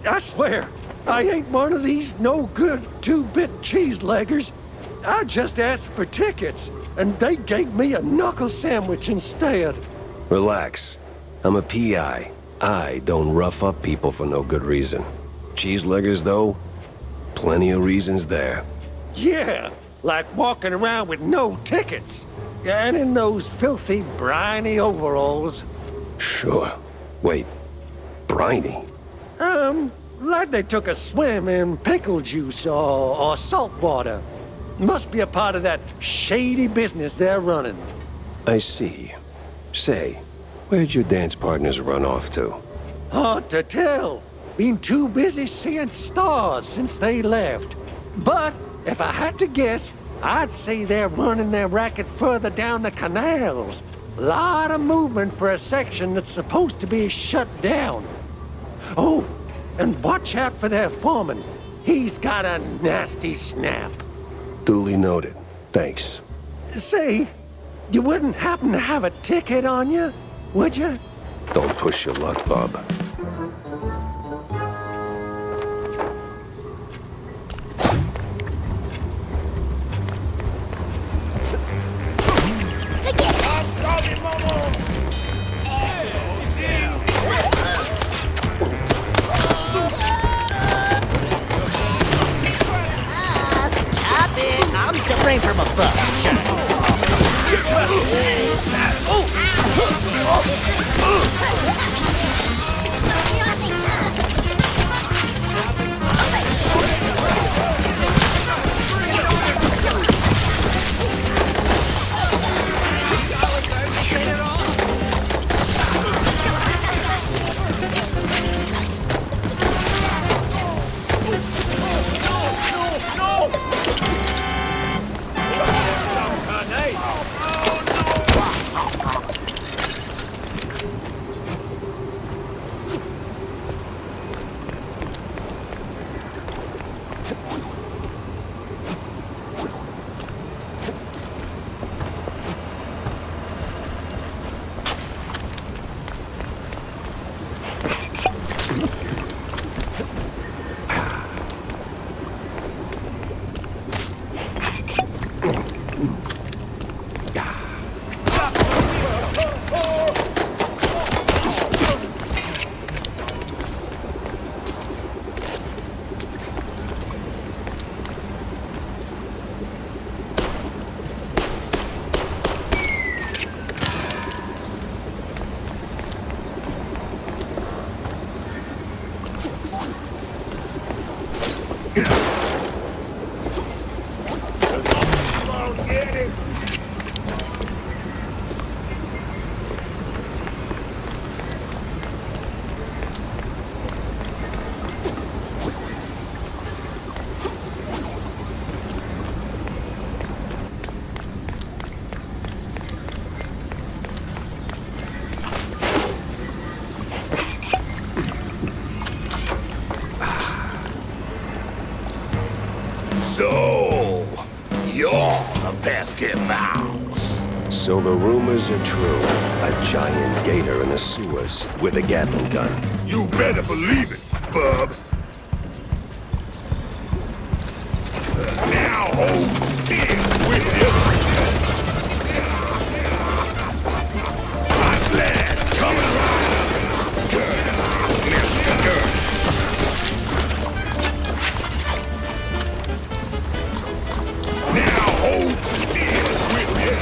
I swear, I ain't one of these no-good two-bit cheese-leggers. I just asked for tickets, and they gave me a knuckle sandwich instead. Relax. I'm a P.I. I don't rough up people for no good reason. Cheeseleggers, though? Plenty of reasons there. Yeah, like walking around with no tickets. And in those filthy, briny overalls. Sure. Wait, briny? Like they took a swim in pickle juice or salt water. Must be a part of that shady business they're running. I see. Say, where'd your dance partners run off to? Hard to tell. Been too busy seeing stars since they left. But if I had to guess, I'd say they're running their racket further down the canals. Lot of movement for a section that's supposed to be shut down. Oh, and watch out for their foreman. He's got a nasty snap. Duly noted. Thanks. Say, you wouldn't happen to have a ticket on you, would you? Don't push your luck, Bob. Stop it! I'm suffering from a bug. So, you're the pesky mouse. So the rumors are true. A giant gator in the sewers with a Gatling gun. You better believe it, bub. Now hold still with you. I'm glad coming around. Good, Mr. Good. Now hold still with you.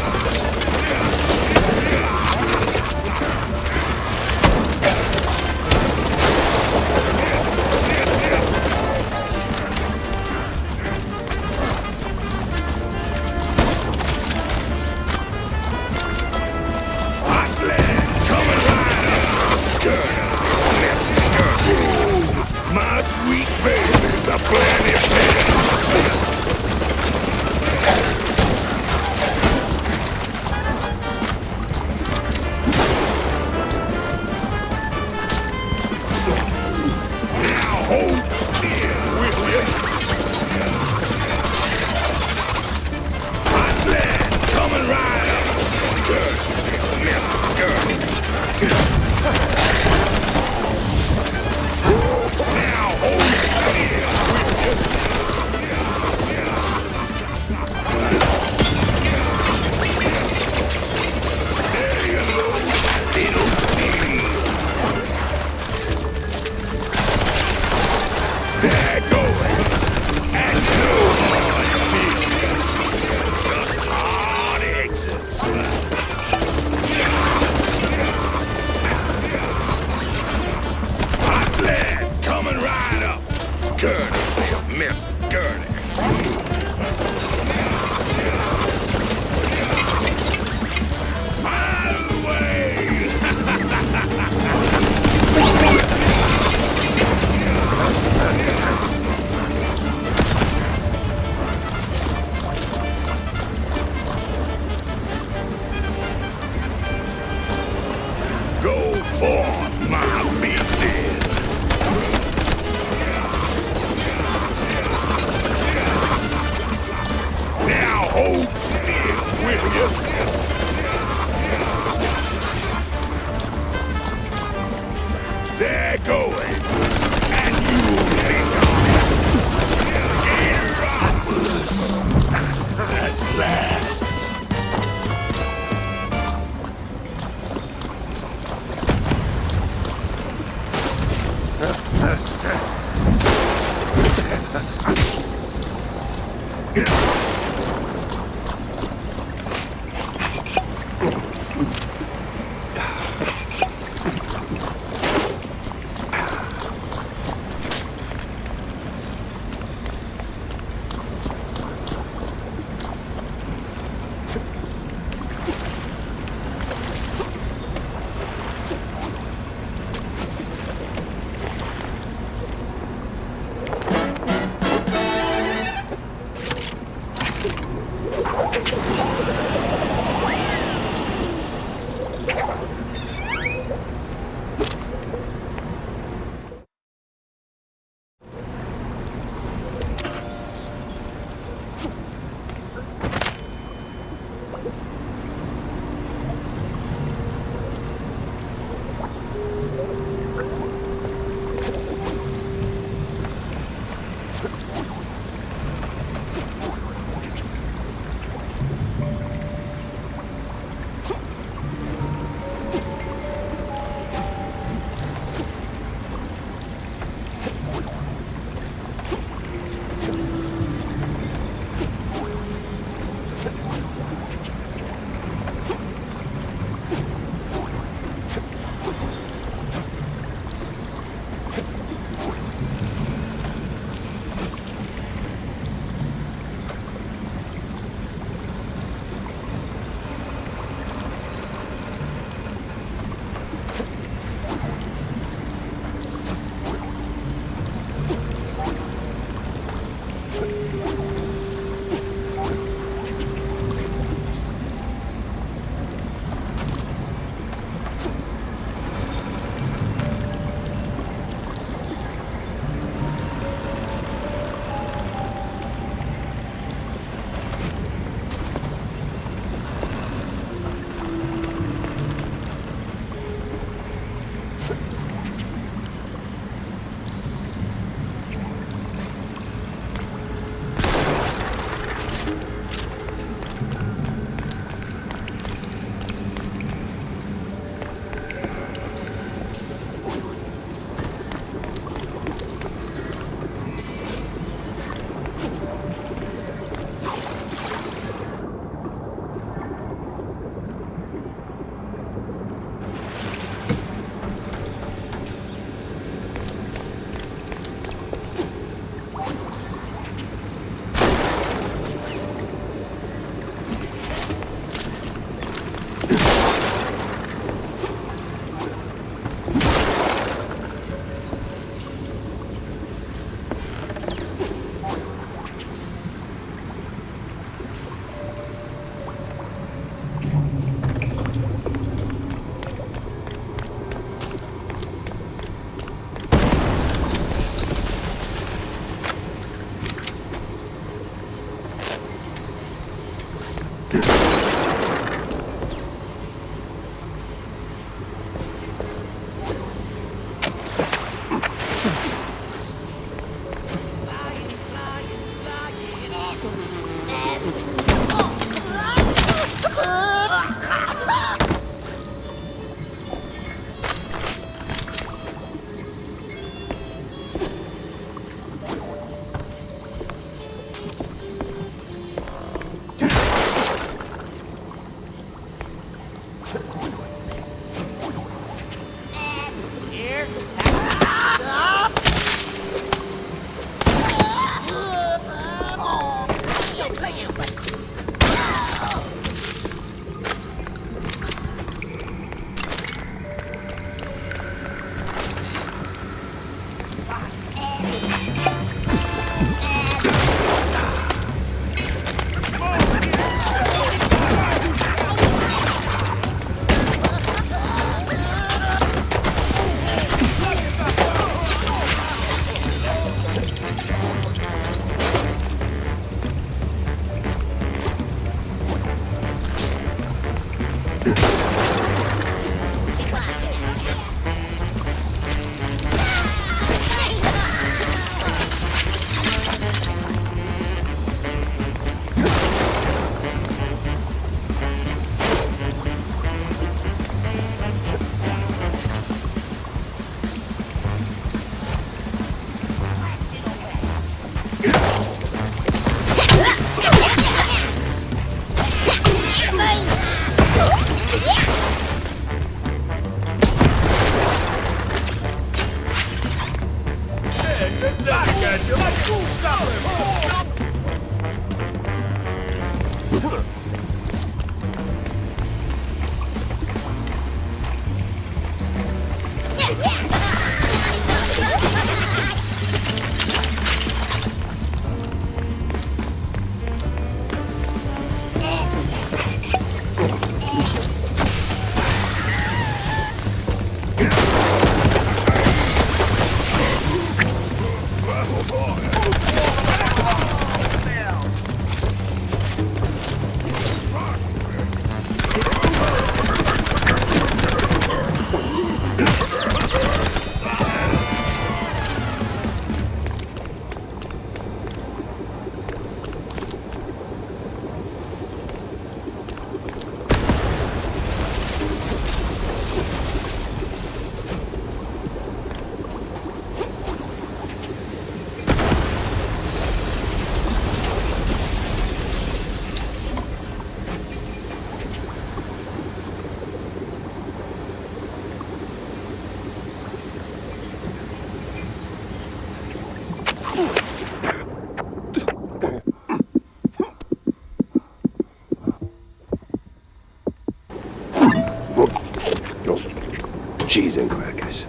Cheese and crackers.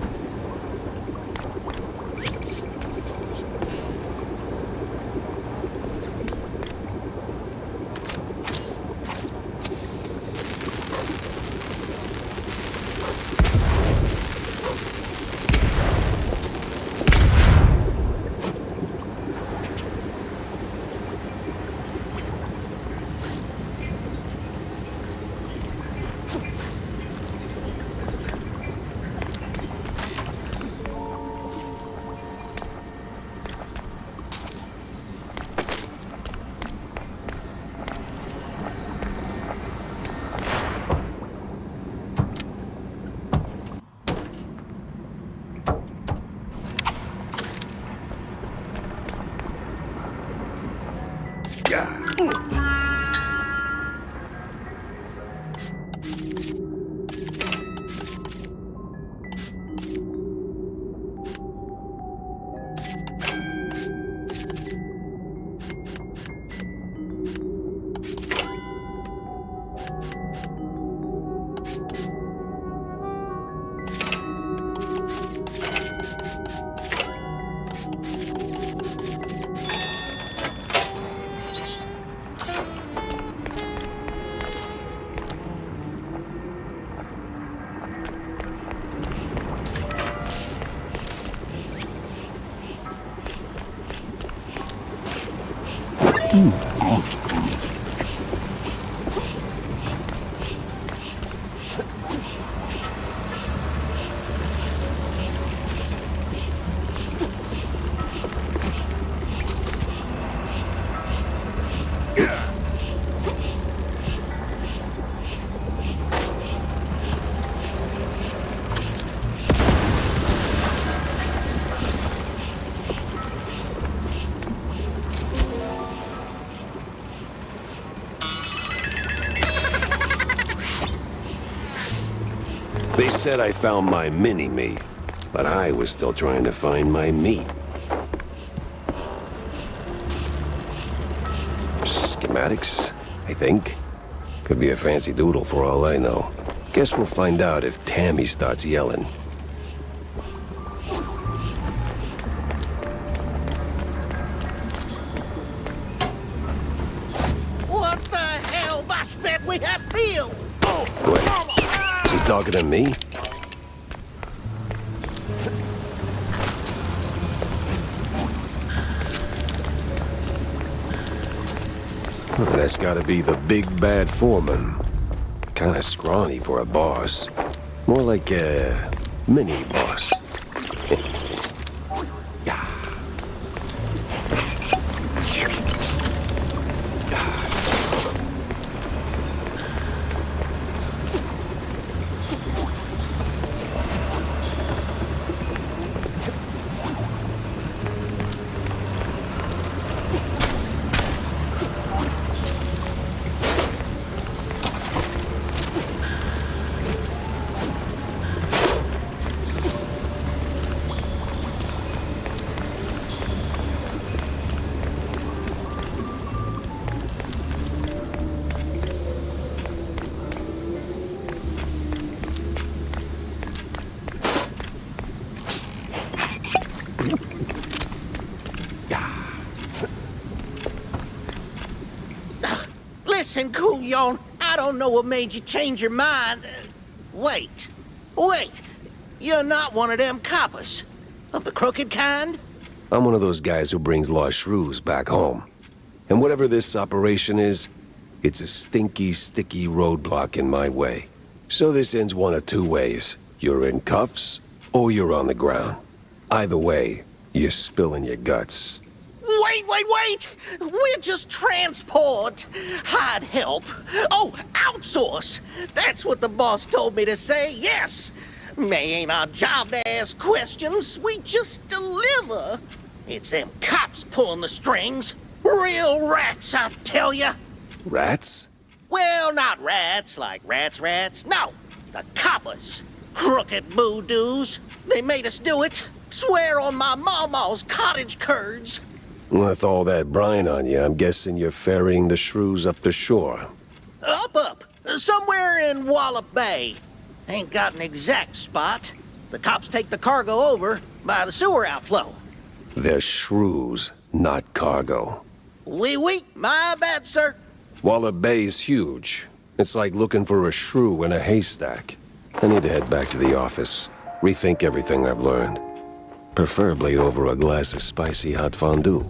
They said I found my mini-me, but I was still trying to find my meat. Schematics, I think. Could be a fancy doodle for all I know. Guess we'll find out if Tammy starts yelling. What the hell? Much bet we have peeled! Wait, is he talking to me? That's gotta be the big bad foreman. Kinda scrawny for a boss. More like a mini-boss. Listen, Couillon, I don't know what made you change your mind. Wait. You're not one of them coppers. Of the crooked kind? I'm one of those guys who brings lost shrews back home. And whatever this operation is, it's a stinky, sticky roadblock in my way. So this ends one of two ways. You're in cuffs, or you're on the ground. Either way, you're spilling your guts. Wait! We're just transport. Hard help. Oh, outsource. That's what the boss told me to say, yes. May ain't our job to ask questions. We just deliver. It's them cops pulling the strings. Real rats, I tell ya. Rats? Well, not rats like rats. No, the coppers. Crooked boo-doos. They made us do it. Swear on my mama's cottage curds. With all that brine on you, I'm guessing you're ferrying the shrews up the shore. Up. Somewhere in Wallop Bay. Ain't got an exact spot. The cops take the cargo over by the sewer outflow. They're shrews, not cargo. Oui, my bad, sir. Wallop Bay's huge. It's like looking for a shrew in a haystack. I need to head back to the office, rethink everything I've learned. Preferably over a glass of spicy hot fondue.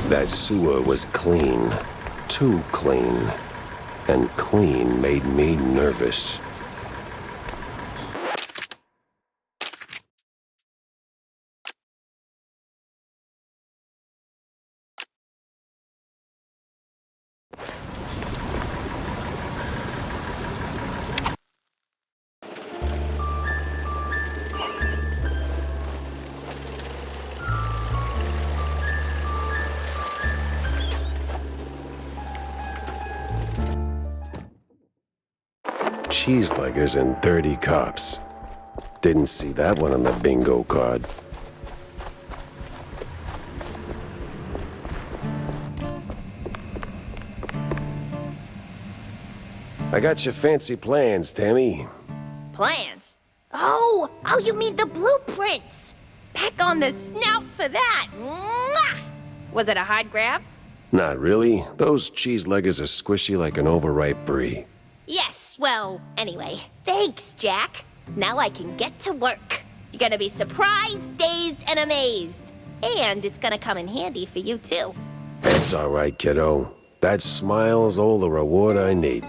That sewer was clean. Too clean. and clean made me nervous. Cheeseleggers and dirty cops. Didn't see that one on the bingo card. I got your fancy plans, Tammy. Plans? Oh, you mean the blueprints? Peck on the snout for that. Mwah! Was it a hard grab? Not really. Those cheeseleggers are squishy like an overripe brie. Yes, well, anyway, thanks, Jack. Now I can get to work. You're gonna be surprised, dazed, and amazed. And it's gonna come in handy for you, too. That's all right, kiddo. That smile's all the reward I need.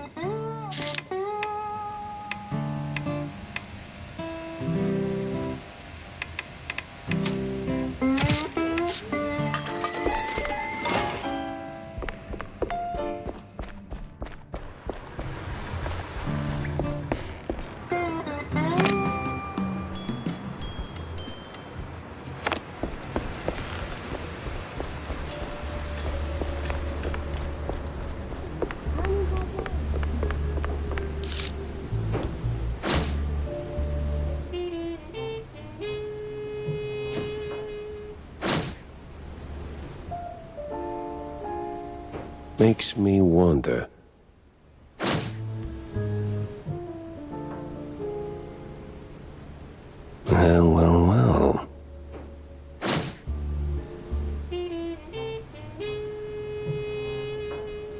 Makes me wonder. Well.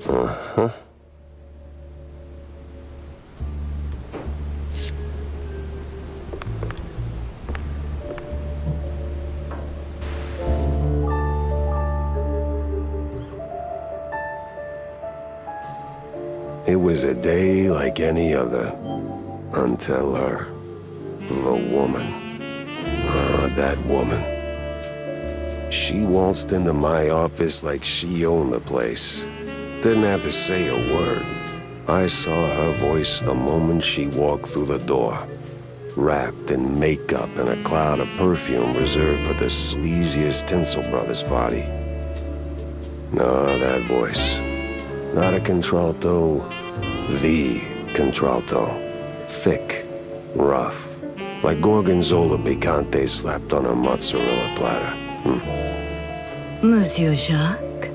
Uh-huh. It was a day like any other, until her. The woman. That woman. She waltzed into my office like she owned the place. Didn't have to say a word. I saw her voice the moment she walked through the door. Wrapped in makeup and a cloud of perfume reserved for the sleaziest Tinsel Brothers party. No, that voice. Not a contralto, the contralto. Thick, rough, like Gorgonzola picante slapped on a mozzarella platter. Monsieur Jacques?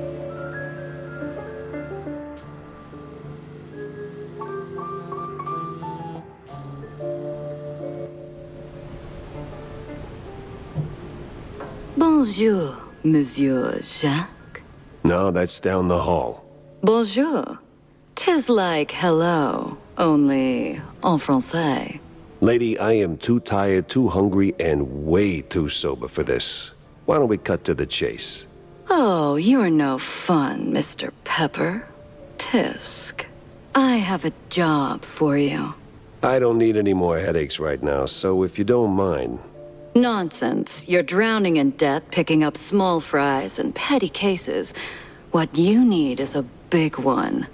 Bonjour, Monsieur Jacques. No, that's down the hall. Bonjour. 'Tis like hello, only en français. Lady, I am too tired, too hungry, and way too sober for this. Why don't we cut to the chase? Oh, you're no fun, Mr. Pepper. Tisk. I have a job for you. I don't need any more headaches right now, so if you don't mind. Nonsense. You're drowning in debt, picking up small fries and petty cases. What you need is a big one.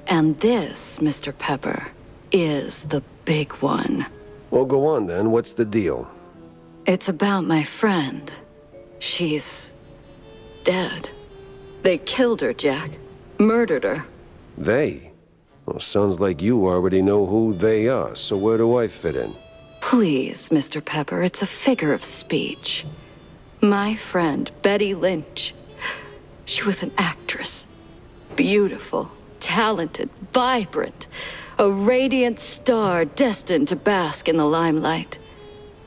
And this, Mr. Pepper, is the big one. Well, go on then. What's the deal? It's about my friend. She's dead. They killed her, Jack. Murdered her. They? Well, sounds like you already know who they are, so where do I fit in? Please, Mr. Pepper, it's a figure of speech. My friend, Betty Lynch. She was an actress. Beautiful, talented, vibrant. A radiant star destined to bask in the limelight.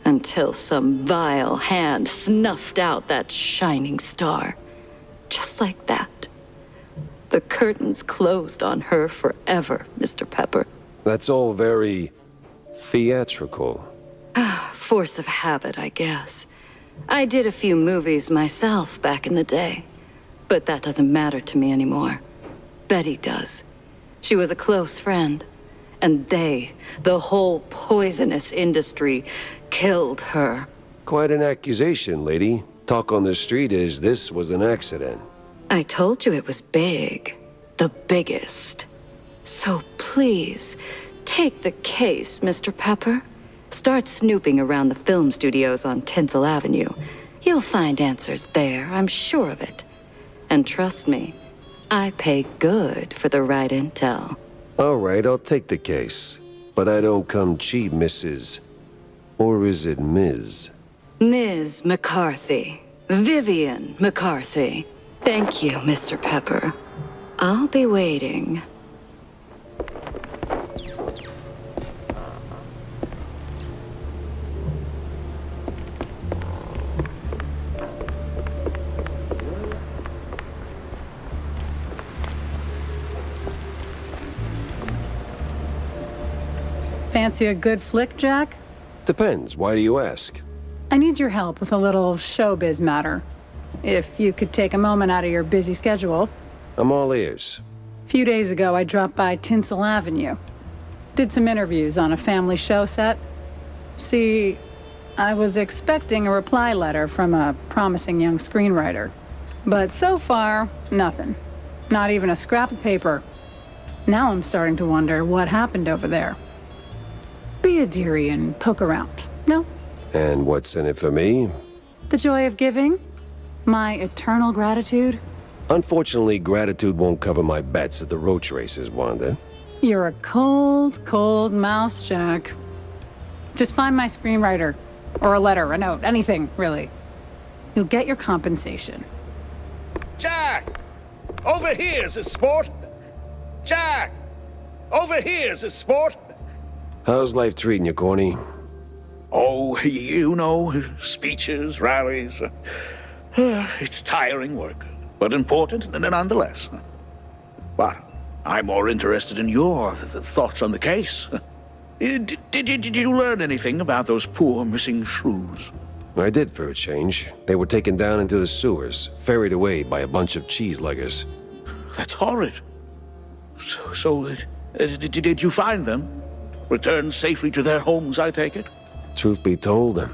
Until some vile hand snuffed out that shining star. Just like that. The curtains closed on her forever, Mr. Pepper. That's all very theatrical. Force of habit, I guess. I did a few movies myself back in the day. But that doesn't matter to me anymore. Betty does. She was a close friend. And they, the whole poisonous industry, killed her. Quite an accusation, lady. Talk on the street is this was an accident. I told you it was big. The biggest. So please, take the case, Mr. Pepper. Start snooping around the film studios on Tinsel Avenue. You'll find answers there, I'm sure of it. And trust me, I pay good for the right intel. All right, I'll take the case. But I don't come cheap, Mrs. Or is it Ms.? Ms. McCarthy. Vivian McCarthy. Thank you, Mr. Pepper. I'll be waiting. Fancy a good flick, Jack? Depends. Why do you ask? I need your help with a little showbiz matter. If you could take a moment out of your busy schedule. I'm all ears. A few days ago, I dropped by Tinsel Avenue. Did some interviews on a family show set. See, I was expecting a reply letter from a promising young screenwriter. But so far, nothing. Not even a scrap of paper. Now I'm starting to wonder what happened over there. Be a dearie and poke around, no? And what's in it for me? The joy of giving? My eternal gratitude? Unfortunately, gratitude won't cover my bets at the roach races, Wanda. You're a cold, cold mouse, Jack. Just find my screenwriter. Or a letter, a note, anything, really. You'll get your compensation. Jack! Over here's a sport! Jack! Over here's a sport! How's life treating you, Corny? Oh, you know, speeches, rallies. It's tiring work, but important nonetheless. But I'm more interested in your thoughts on the case. Did you learn anything about those poor missing shrews? I did for a change. They were taken down into the sewers, ferried away by a bunch of cheese-leggers. That's horrid. So, did you find them? Returned safely to their homes, I take it? Truth be told,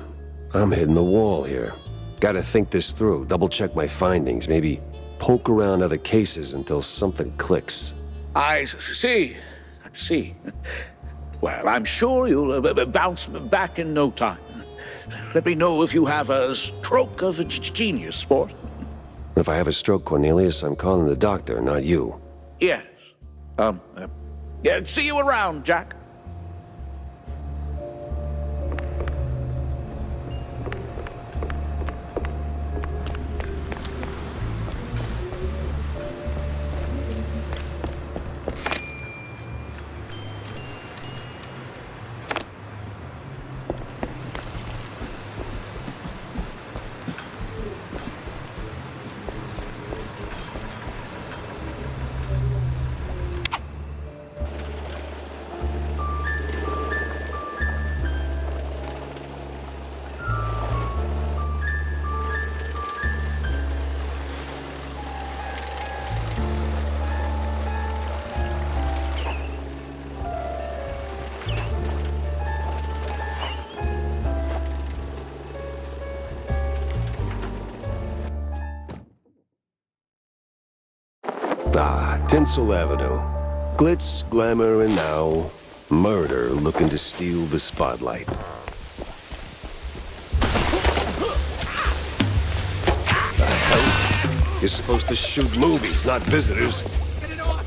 I'm hitting the wall here. Gotta think this through, double-check my findings, maybe poke around other cases until something clicks. I see. Well, I'm sure you'll bounce back in no time. Let me know if you have a stroke of genius, sport. If I have a stroke, Cornelius, I'm calling the doctor, not you. Yes. Yeah, see you around, Jack. Tinsel Avenue. Glitz, glamour, and now, murder looking to steal the spotlight. The hell? You're supposed to shoot movies, not visitors. Get it off!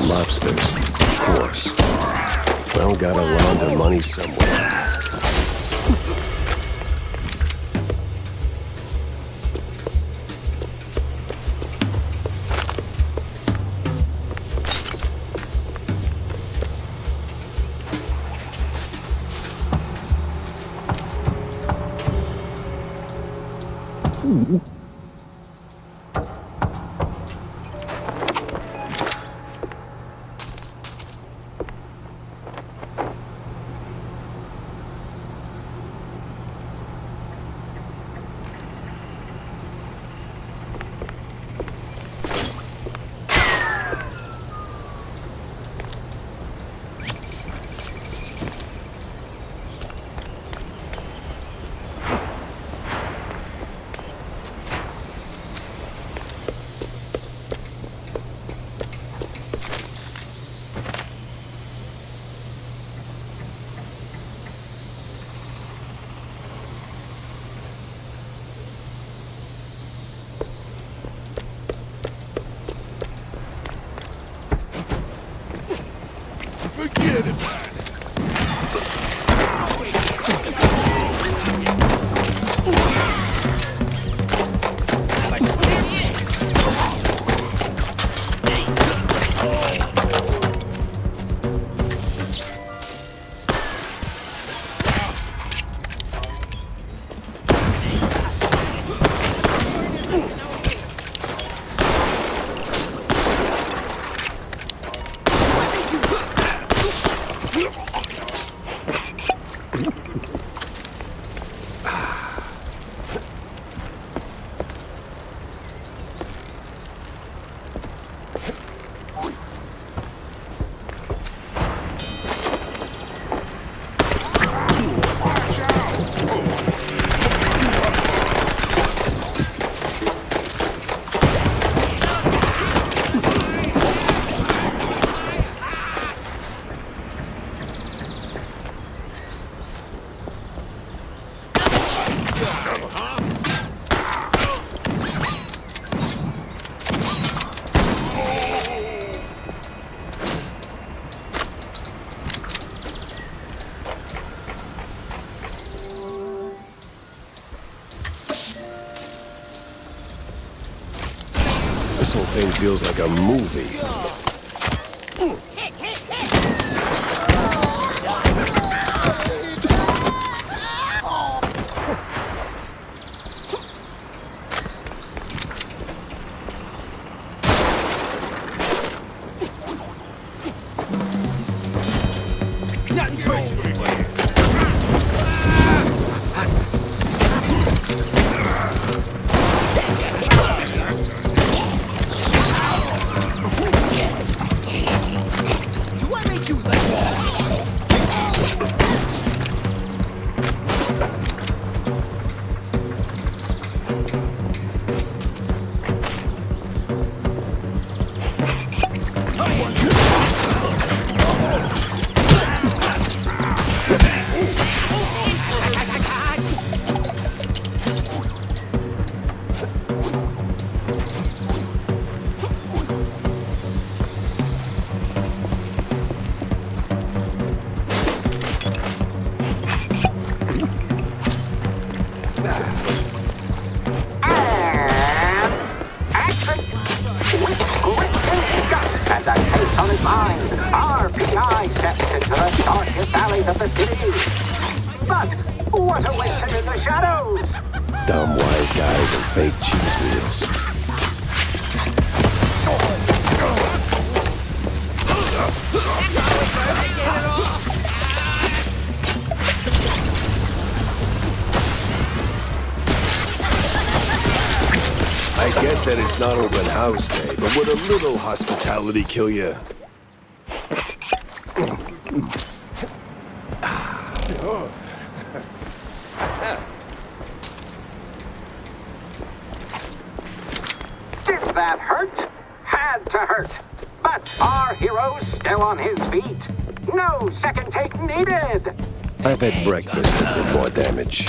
Lobsters, of course. Well, gotta launder money somewhere. Forget it, man. This whole thing feels like a movie. P.I. steps into the darkest alleys of the city. But what awaits him in the shadows? Dumb wise guys and fake cheese wheels. I get that it's not open house day, but would a little hospitality kill you? Did that hurt? Had to hurt. But our hero's still on his feet. No second take needed. I've had breakfast that did more damage.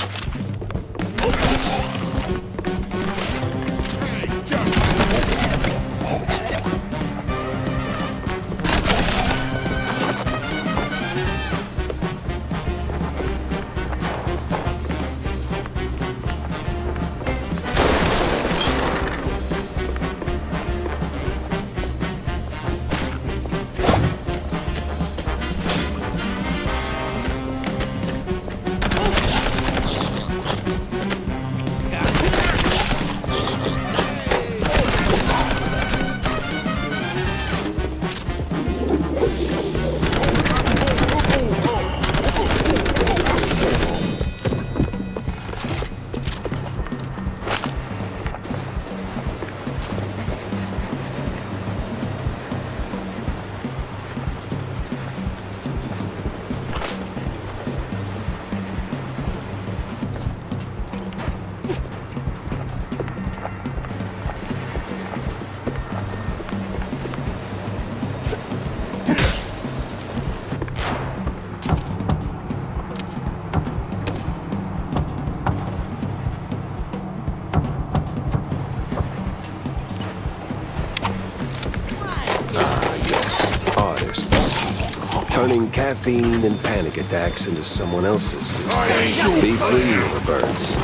turning caffeine and panic attacks into someone else's success. Be free, little birds.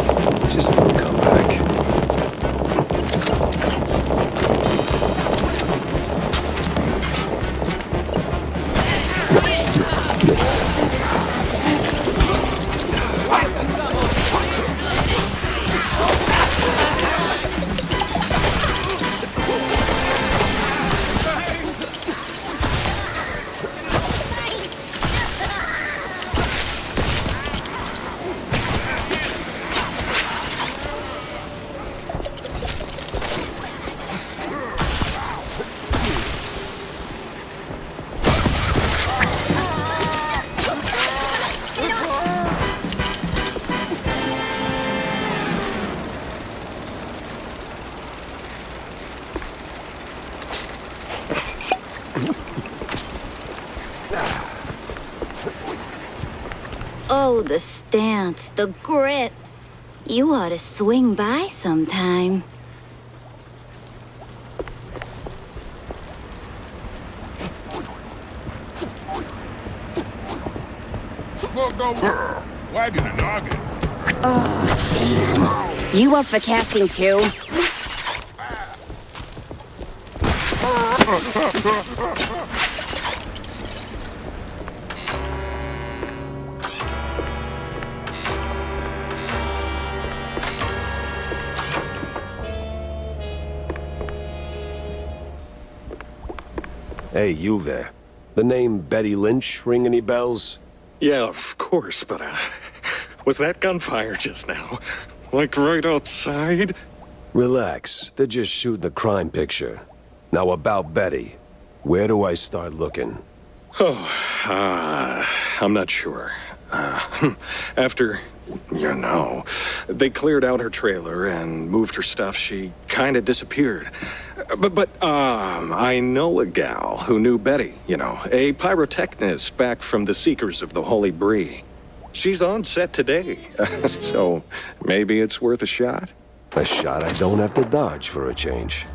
Just don't come back. Oh, the stance, the grit. You ought to swing by sometime. Look over. Wagging a noggin. Oh, damn. You up for casting too? Hey, you there. The name Betty Lynch ring any bells? Yeah, of course, but, was that gunfire just now? Like right outside? Relax. They're just shooting a crime picture. Now about Betty. Where do I start looking? Oh, I'm not sure. After, you know, they cleared out her trailer and moved her stuff, she kind of disappeared. But I know a gal who knew Betty, you know, a pyrotechnist back from the Seekers of the Holy Brie. She's on set today, so maybe it's worth a shot. A shot I don't have to dodge for a change.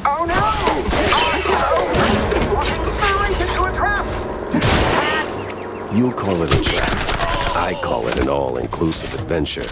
Oh no! Walking straight into a trap! You call it a trap. I call it an all-inclusive adventure.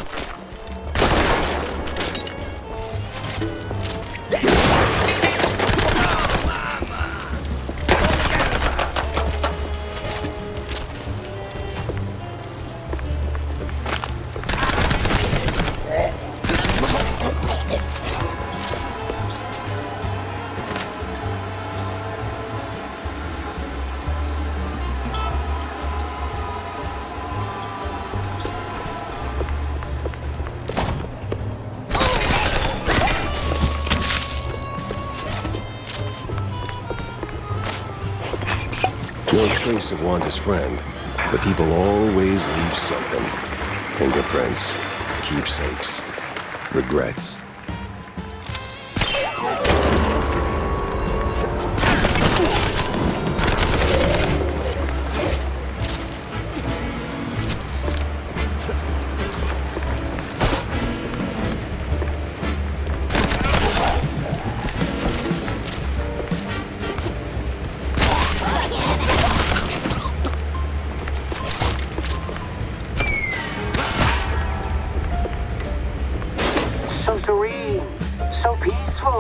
No trace of Wanda's friend, but people always leave something. Fingerprints, keepsakes, regrets.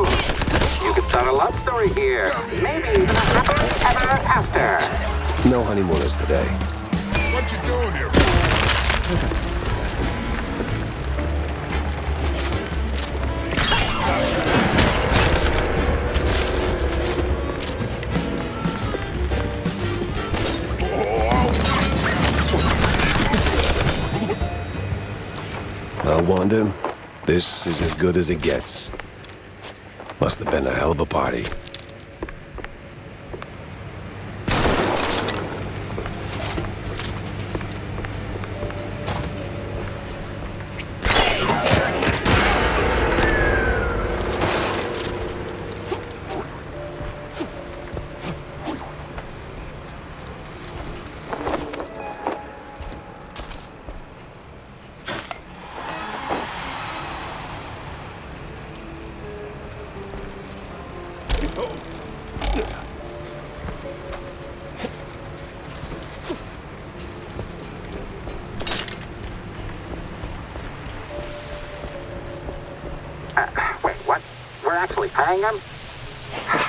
smooth. You could start a love story here. Maybe even a happily ever after. No honeymooners today. What you doing here? Well, Wanda, this is as good as it gets. Must have been a hell of a party. Wait, what? We're actually paying him?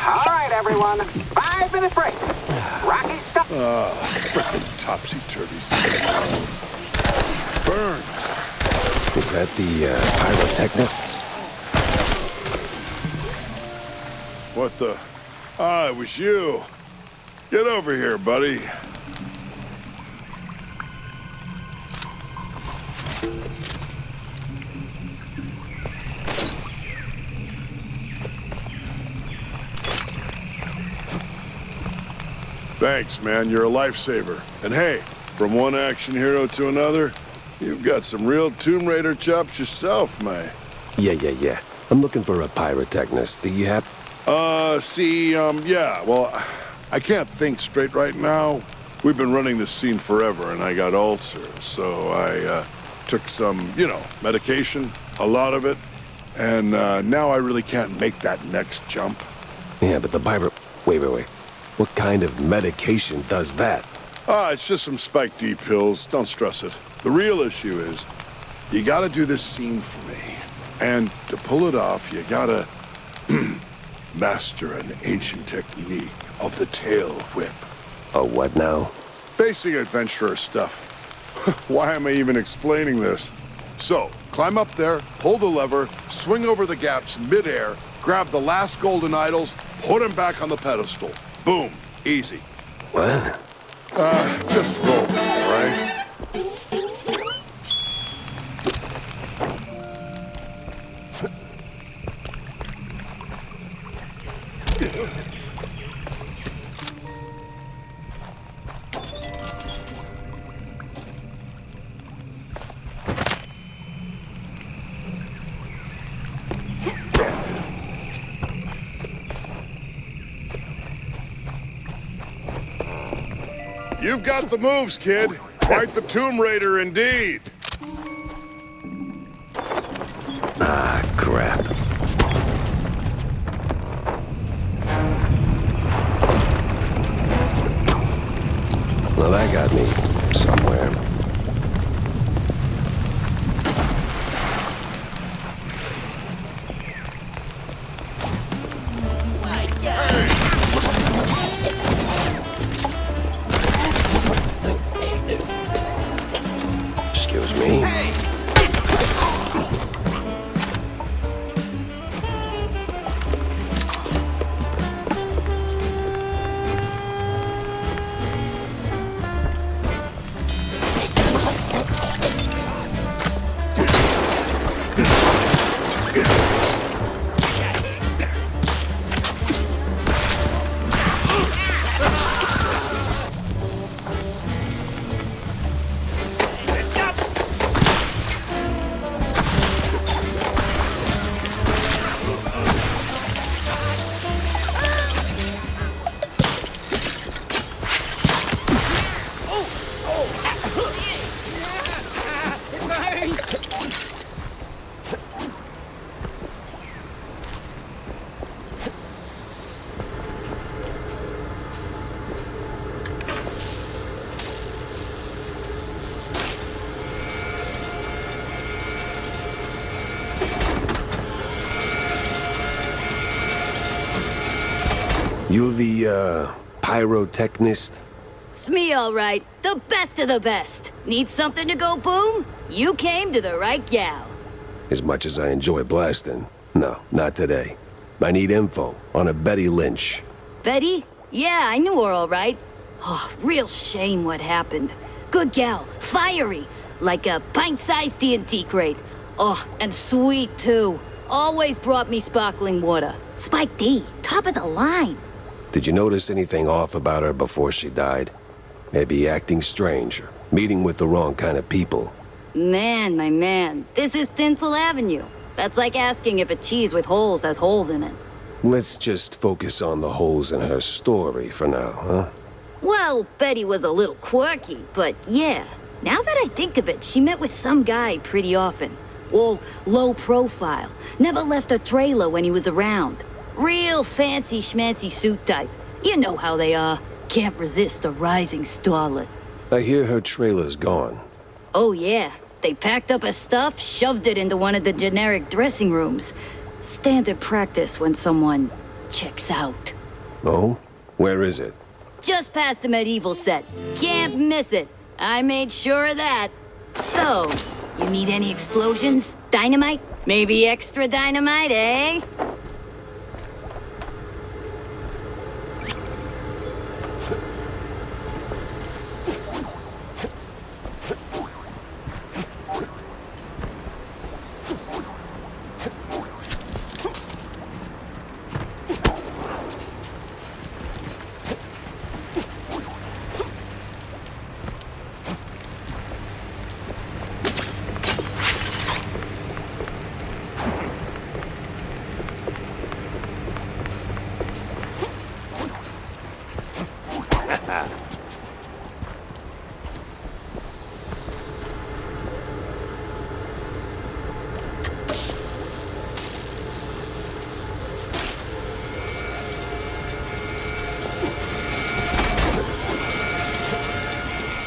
All right, everyone. 5-minute break. Rocky stuff. Frickin' topsy-turvy. Burns. Is that the pyrotechnist? What the? Ah, it was you. Get over here, buddy. Thanks, man. You're a lifesaver. And hey, from one action hero to another, you've got some real Tomb Raider chops yourself, man. Yeah. I'm looking for a pyrotechnist. Do you have... yeah, well, I can't think straight right now. We've been running this scene forever, and I got ulcers, so I, took some, medication, a lot of it, and, now I really can't make that next jump. Yeah, but the pyro... Wait. What kind of medication does that? It's just some Spike D pills. Don't stress it. The real issue is, you gotta do this scene for me. And to pull it off, you gotta master an ancient technique of the tail whip. A what now? Basic adventurer stuff. Why am I even explaining this? So, climb up there, pull the lever, swing over the gaps mid-air, grab the last golden idols, put them back on the pedestal. Boom. Easy. What? Just roll, all right? You've got the moves, kid. Quite the Tomb Raider indeed. Ah, crap. Well, that got me somewhere. Excuse me. You the, pyrotechnist? It's me, all right. The best of the best. Need something to go boom? You came to the right gal. As much as I enjoy blasting, no, not today. I need info on a Betty Lynch. Betty? Yeah, I knew her all right. Oh, real shame what happened. Good gal, fiery, like a pint-sized TNT crate. Oh, and sweet, too. Always brought me sparkling water. Spike D, top of the line. Did you notice anything off about her before she died? Maybe acting strange, or meeting with the wrong kind of people. Man, my man, this is Tinsel Avenue. That's like asking if a cheese with holes has holes in it. Let's just focus on the holes in her story for now, huh? Well, Betty was a little quirky, but yeah. Now that I think of it, she met with some guy pretty often. All low profile. Never left a trailer when he was around. Real fancy schmancy suit type. You know how they are. Can't resist a rising starlet. I hear her trailer's gone. Oh yeah. They packed up her stuff, shoved it into one of the generic dressing rooms. Standard practice when someone checks out. Oh? Where is it? Just past the medieval set. Can't miss it. I made sure of that. So, you need any explosions? Dynamite? Maybe extra dynamite, eh?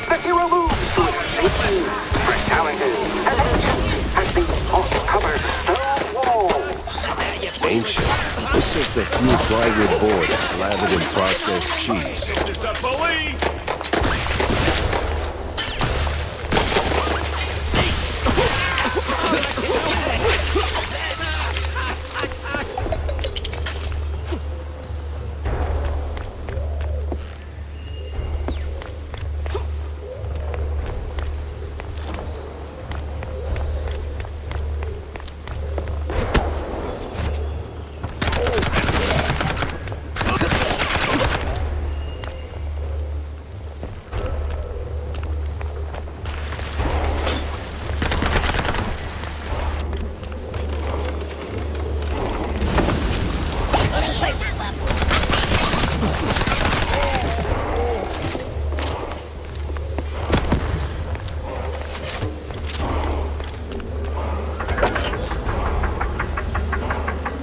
The hero moves to its safety. Fatality and ancient as these moss-covered stone walls. Ancient? It's just a few plywood boards slathered in processed cheese. This is the police!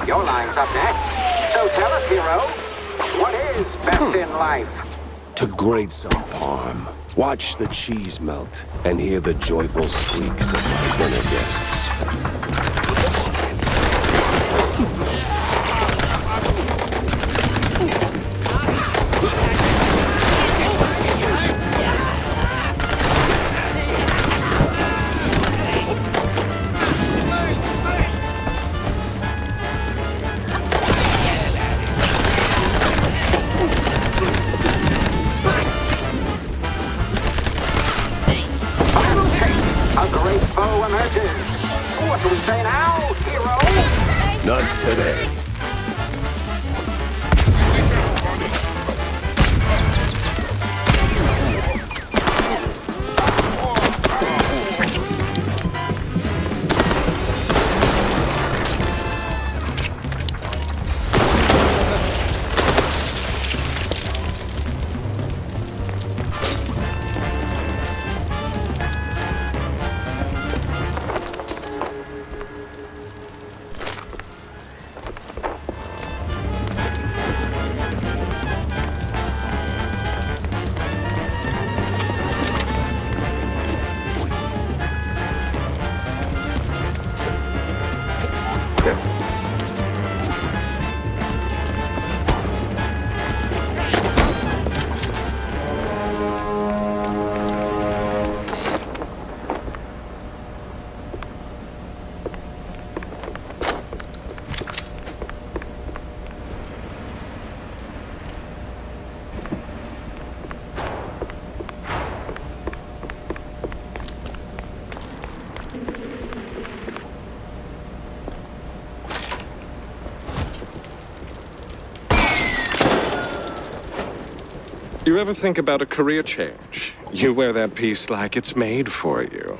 Your line's up next. So tell us, hero, what is best in life? To grate some parm, watch the cheese melt, and hear the joyful squeaks of my dinner guests. A great foe emerges. What do we You ever think about a career change? You wear that piece like it's made for you.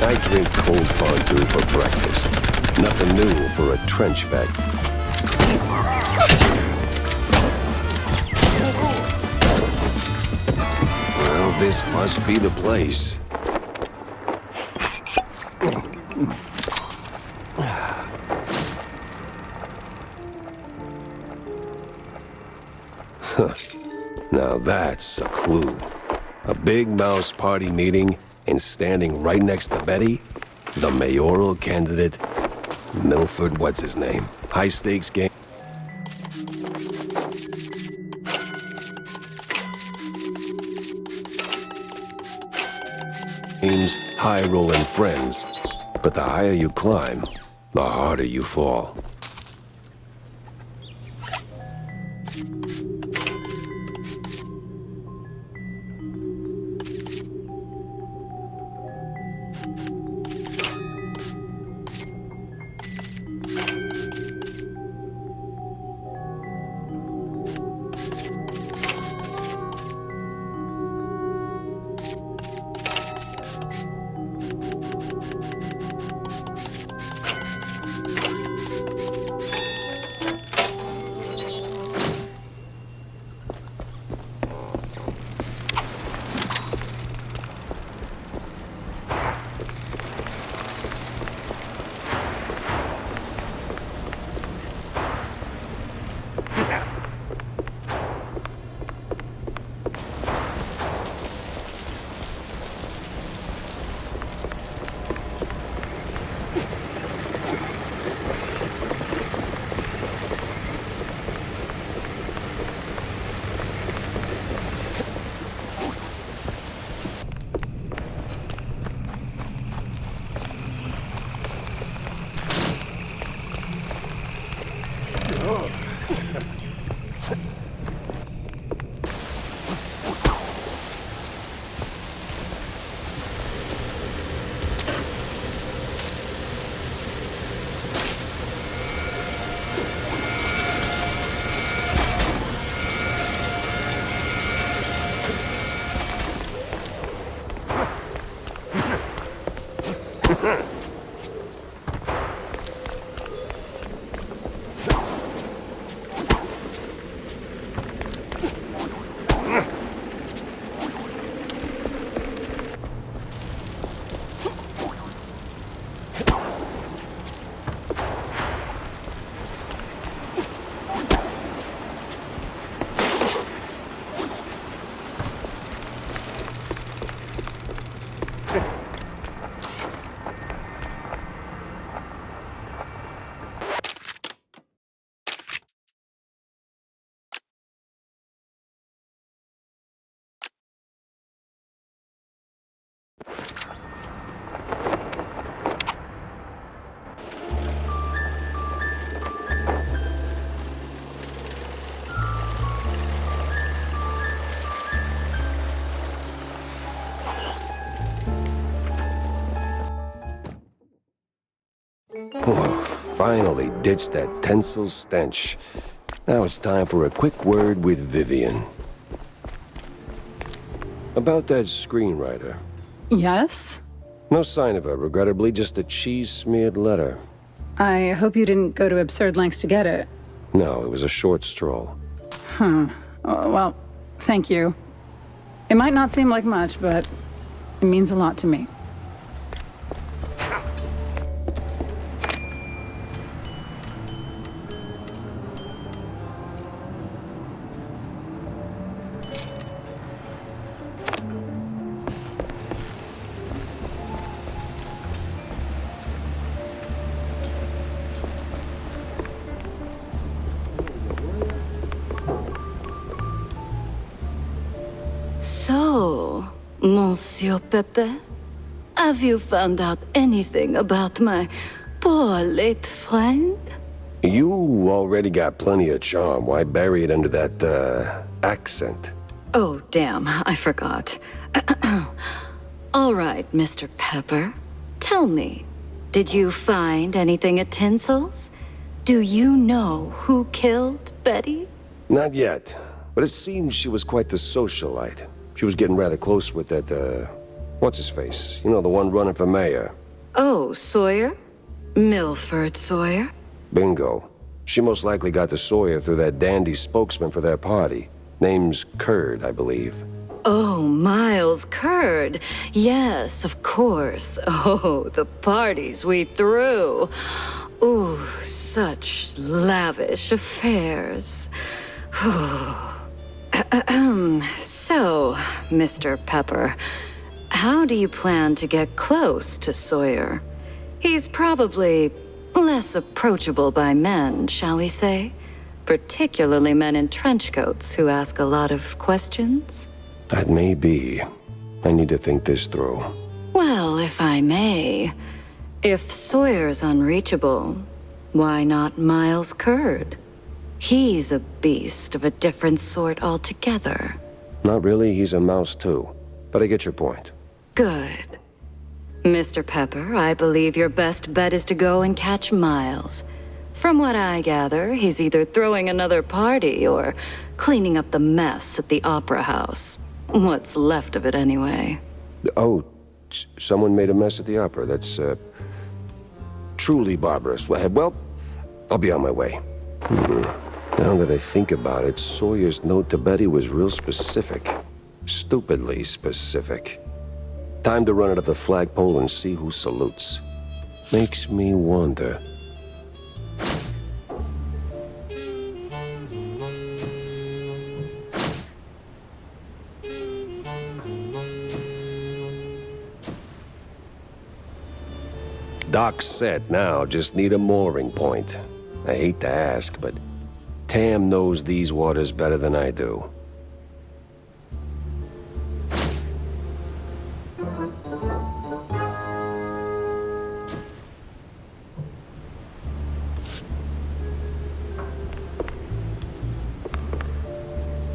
I drink cold fondue for breakfast. Nothing new for a trench vet. Well, this must be the place. Now that's a clue. A big mouse party meeting, and standing right next to Betty, the mayoral candidate, Milford, what's his name? High stakes game. Games, high rolling friends. But the higher you climb, the harder you fall. Oh, finally ditched that tinsel stench. Now it's time for a quick word with Vivian. About that screenwriter. Yes? No sign of her, regrettably, just a cheese-smeared letter. I hope you didn't go to absurd lengths to get it. No, it was a short stroll. Huh. Well, thank you. It might not seem like much, but it means a lot to me. So, Monsieur Pepe, have you found out anything about my poor late friend? You already got plenty of charm. Why bury it under that, accent? Oh, damn, I forgot. All right, Mr. Pepper. Tell me, did you find anything at Tinsel's? Do you know who killed Betty? Not yet, but it seems she was quite the socialite. She was getting rather close with that, what's-his-face? You know, the one running for mayor. Oh, Sawyer? Milford Sawyer? Bingo. She most likely got to Sawyer through that dandy spokesman for their party. Name's Curd, I believe. Oh, Miles Curd. Yes, of course. Oh, the parties we threw. Ooh, such lavish affairs. So, Mr. Pepper, how do you plan to get close to Sawyer? He's probably less approachable by men, shall we say? Particularly men in trench coats who ask a lot of questions? That may be. I need to think this through. Well, if I may, if Sawyer's unreachable, why not Miles Curd? He's a beast of a different sort altogether. Not really, he's a mouse too. But I get your point. Good. Mr. Pepper, I believe your best bet is to go and catch Miles. From what I gather, he's either throwing another party or cleaning up the mess at the Opera House. What's left of it, anyway. Oh, someone made a mess at the opera. That's, truly barbarous. Well, I'll be on my way. Now that I think about it, Sawyer's note to Betty was real specific. Stupidly specific. Time to run it up the flagpole and see who salutes. Makes me wonder. Dock's set now, just need a mooring point. I hate to ask, but Tam knows these waters better than I do.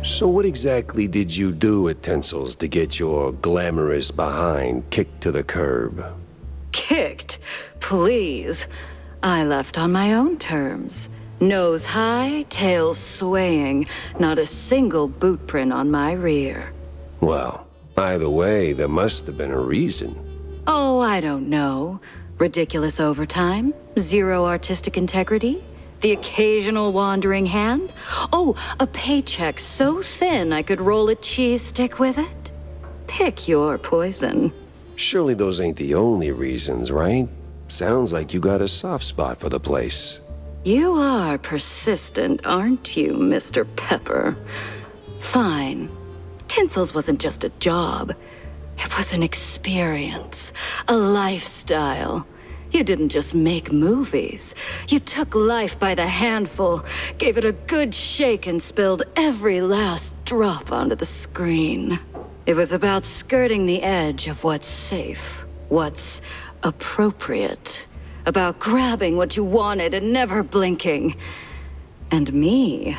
So what exactly did you do at Tinsel's to get your glamorous behind kicked to the curb? Kicked? Please. I left on my own terms. Nose high, tail swaying, not a single boot print on my rear. Well, either way, there must have been a reason. Oh, I don't know. Ridiculous overtime? Zero artistic integrity? The occasional wandering hand? Oh, a paycheck so thin I could roll a cheese stick with it? Pick your poison. Surely those ain't the only reasons, right? Sounds like you got a soft spot for the place. You are persistent, aren't you, Mr. Pepper? Fine. Tinsel's wasn't just a job. It was an experience, a lifestyle. You didn't just make movies. You took life by the handful, gave it a good shake, and spilled every last drop onto the screen. It was about skirting the edge of what's safe, what's appropriate, about grabbing what you wanted and never blinking. And me,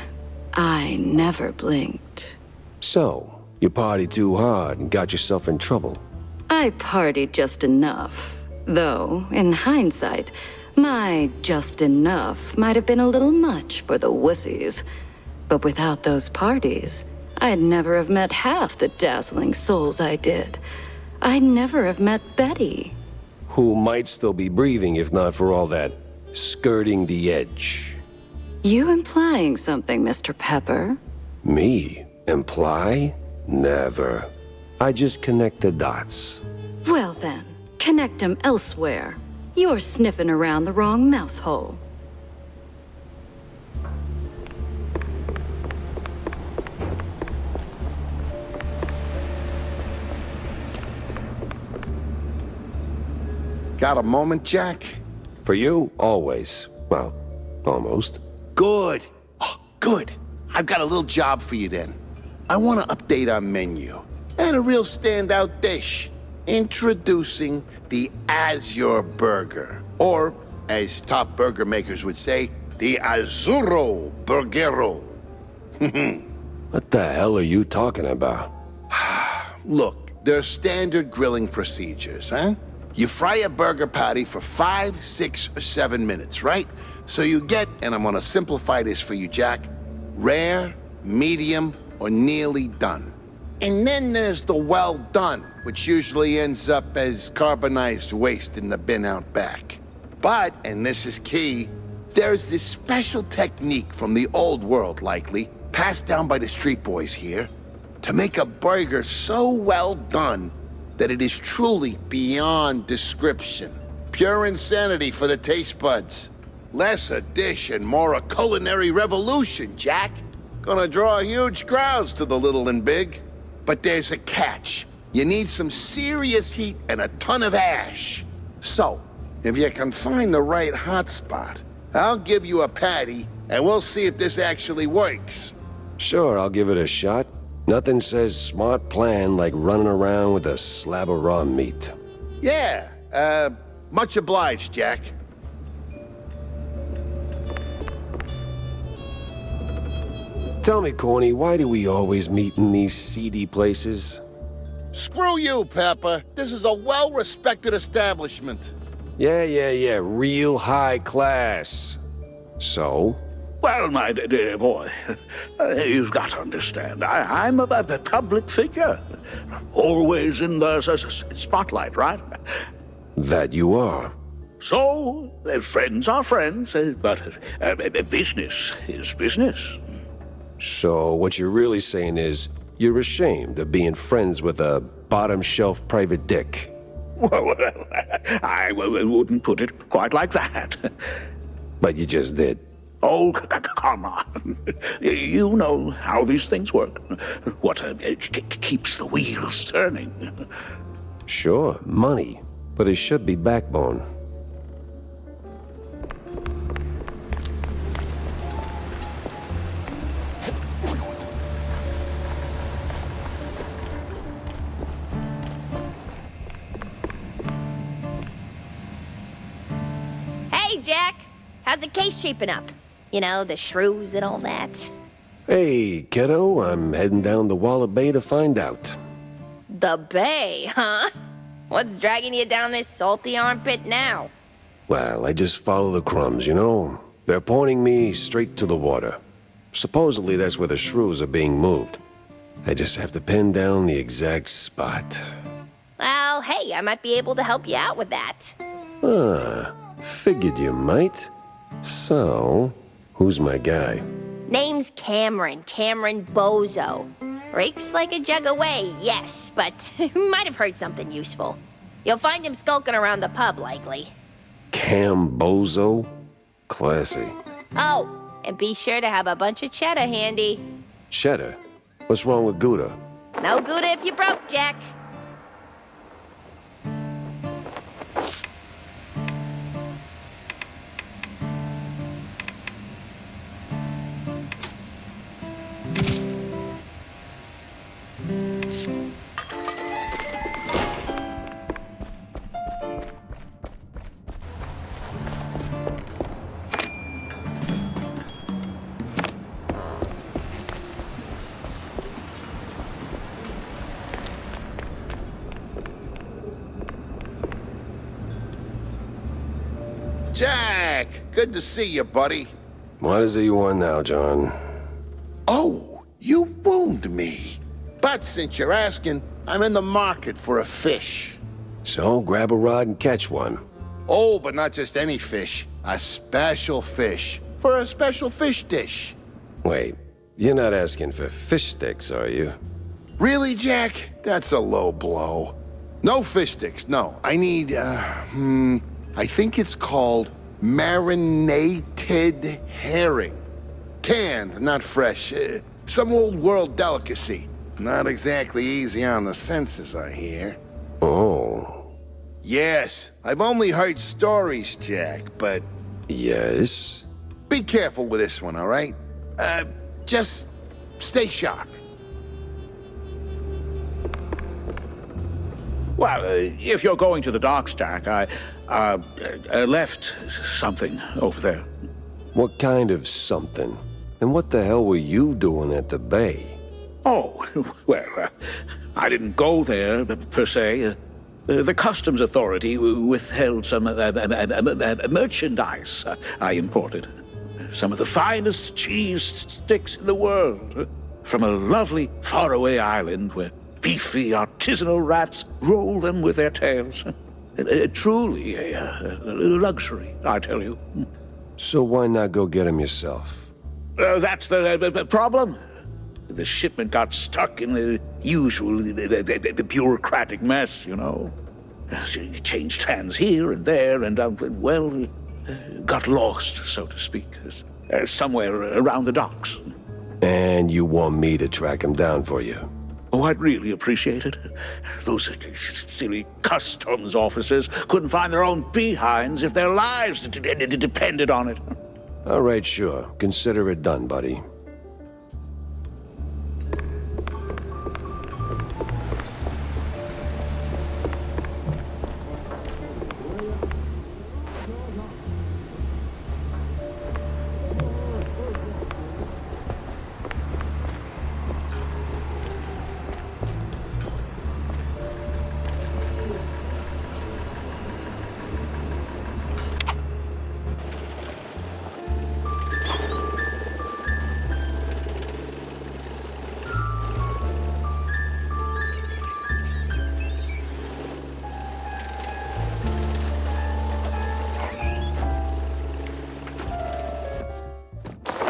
I never blinked. So, you partied too hard and got yourself in trouble. I partied just enough. Though, in hindsight, My just enough might have been a little much for the wussies. But without those parties, I'd never have met half the dazzling souls I did. I'd never have met Betty. Who might still be breathing if not for all that skirting the edge. You implying something, Mr. Pepper? Me? Imply? Never. I just connect the dots. Well then, connect them elsewhere. You're sniffing around the wrong mouse hole. Got a moment, Jack? For you, always. Well, almost. Good. Oh, good. I've got a little job for you then. I want to update our menu. And a real standout dish. Introducing the Azure Burger. Or, as top burger makers would say, the Azzurro Burgero. What the hell are you talking about? Look, there's standard grilling procedures, huh? You fry a burger patty for 5, 6, or 7 minutes, right? So you get, and I'm gonna simplify this for you, Jack, rare, medium, or nearly done. And then there's the well done, which usually ends up as carbonized waste in the bin out back. But, and this is key, there's this special technique from the old world, likely, passed down by the street boys here, to make a burger so well done that it is truly beyond description. Pure insanity for the taste buds. Less a dish and more a culinary revolution, Jack. Gonna draw huge crowds to the little and big. But there's a catch. You need some serious heat and a ton of ash. So, if you can find the right hotspot, I'll give you a patty and we'll see if this actually works. Sure, I'll give it a shot. Nothing says smart plan like running around with a slab of raw meat. Yeah, much obliged, Jack. Tell me, Corny, why do we always meet in these seedy places? Screw you, Pepper. This is a well-respected establishment. Yeah, real high class. So? Well, my dear boy, you've got to understand, I'm a public figure. Always in the spotlight, right? That you are. So, friends are friends, but business is business. So what you're really saying is, you're ashamed of being friends with a bottom-shelf private dick. Well, I wouldn't put it quite like that. But you just did. Oh, come on. You know how these things work. What keeps the wheels turning. Sure, money. But it should be backbone. Hey, Jack. How's the case shaping up? You know, the shrews and all that. Hey, kiddo, I'm heading down the Walla Bay to find out. The bay, huh? What's dragging you down this salty armpit now? Well, I just follow the crumbs, you know? They're pointing me straight to the water. Supposedly that's where the shrews are being moved. I just have to pin down the exact spot. Well, hey, I might be able to help you out with that. Figured you might. So, who's my guy? Name's Cameron Bozo. Rakes like a jug away, yes, but might have heard something useful. You'll find him skulking around the pub, likely. Bozo? Classy. Oh, and be sure to have a bunch of cheddar handy. Cheddar? What's wrong with Gouda? No Gouda if you broke, Jack. Jack! Good to see you, buddy. What is it you want now, John? Oh, you wound me. But since you're asking, I'm in the market for a fish. So grab a rod and catch one. Oh, but not just any fish. A special fish. For a special fish dish. Wait, you're not asking for fish sticks, are you? Really, Jack? That's a low blow. No fish sticks, no. I need, I think it's called marinated herring. Canned, not fresh. Some old world delicacy. Not exactly easy on the senses, I hear. Oh. Yes, I've only heard stories, Jack, but... Yes? Be careful with this one, all right? Just stay sharp. Well, if you're going to the docks, Jack, I left something over there. What kind of something? And what the hell were you doing at the bay? Oh, well, I didn't go there, per se. The customs authority withheld some merchandise I imported. Some of the finest cheese sticks in the world. From a lovely faraway island where beefy artisanal rats roll them with their tails. Truly a luxury, I tell you. So why not go get them yourself? That's the problem. The shipment got stuck in the usual the bureaucratic mess, you know. It changed hands here and there, and, got lost, so to speak, somewhere around the docks. And you want me to track him down for you? Oh, I'd really appreciate it. Those silly customs officers couldn't find their own behinds if their lives depended on it. All right, sure. Consider it done, buddy.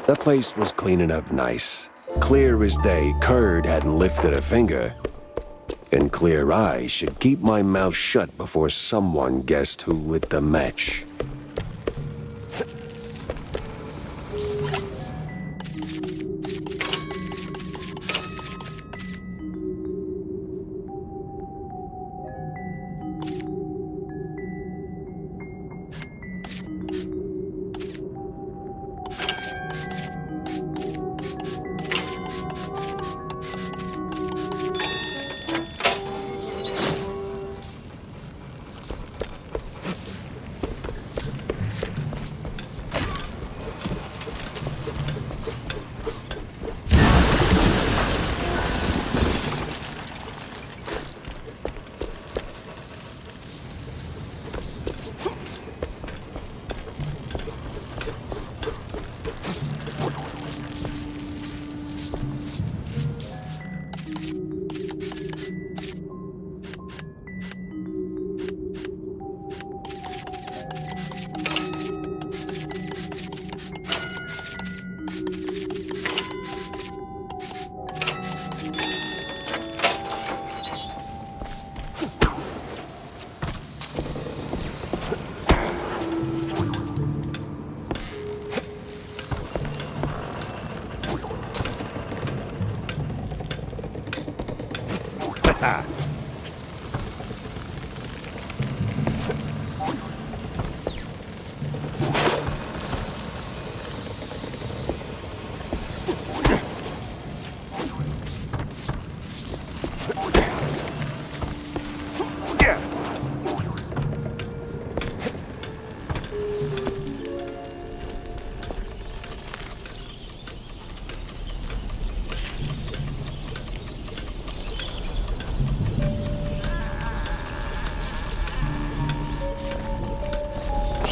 The place was cleaning up nice. Clear as day, Curd hadn't lifted a finger. And clear eyes should keep my mouth shut before someone guessed who lit the match.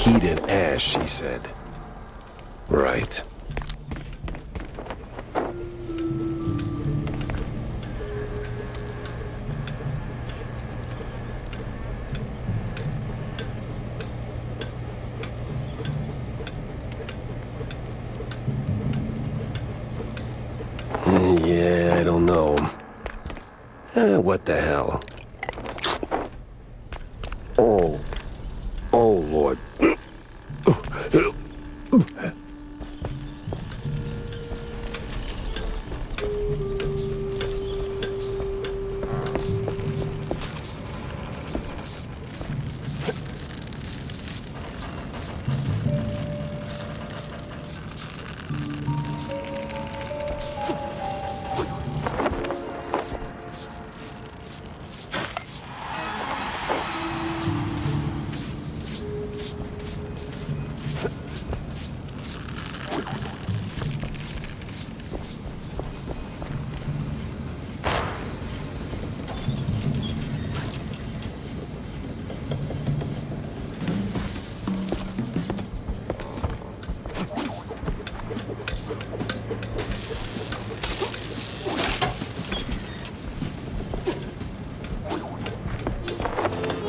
heat and ash, he said. Right. Yeah, I don't know. What the hell? Oh. Oh, Lord.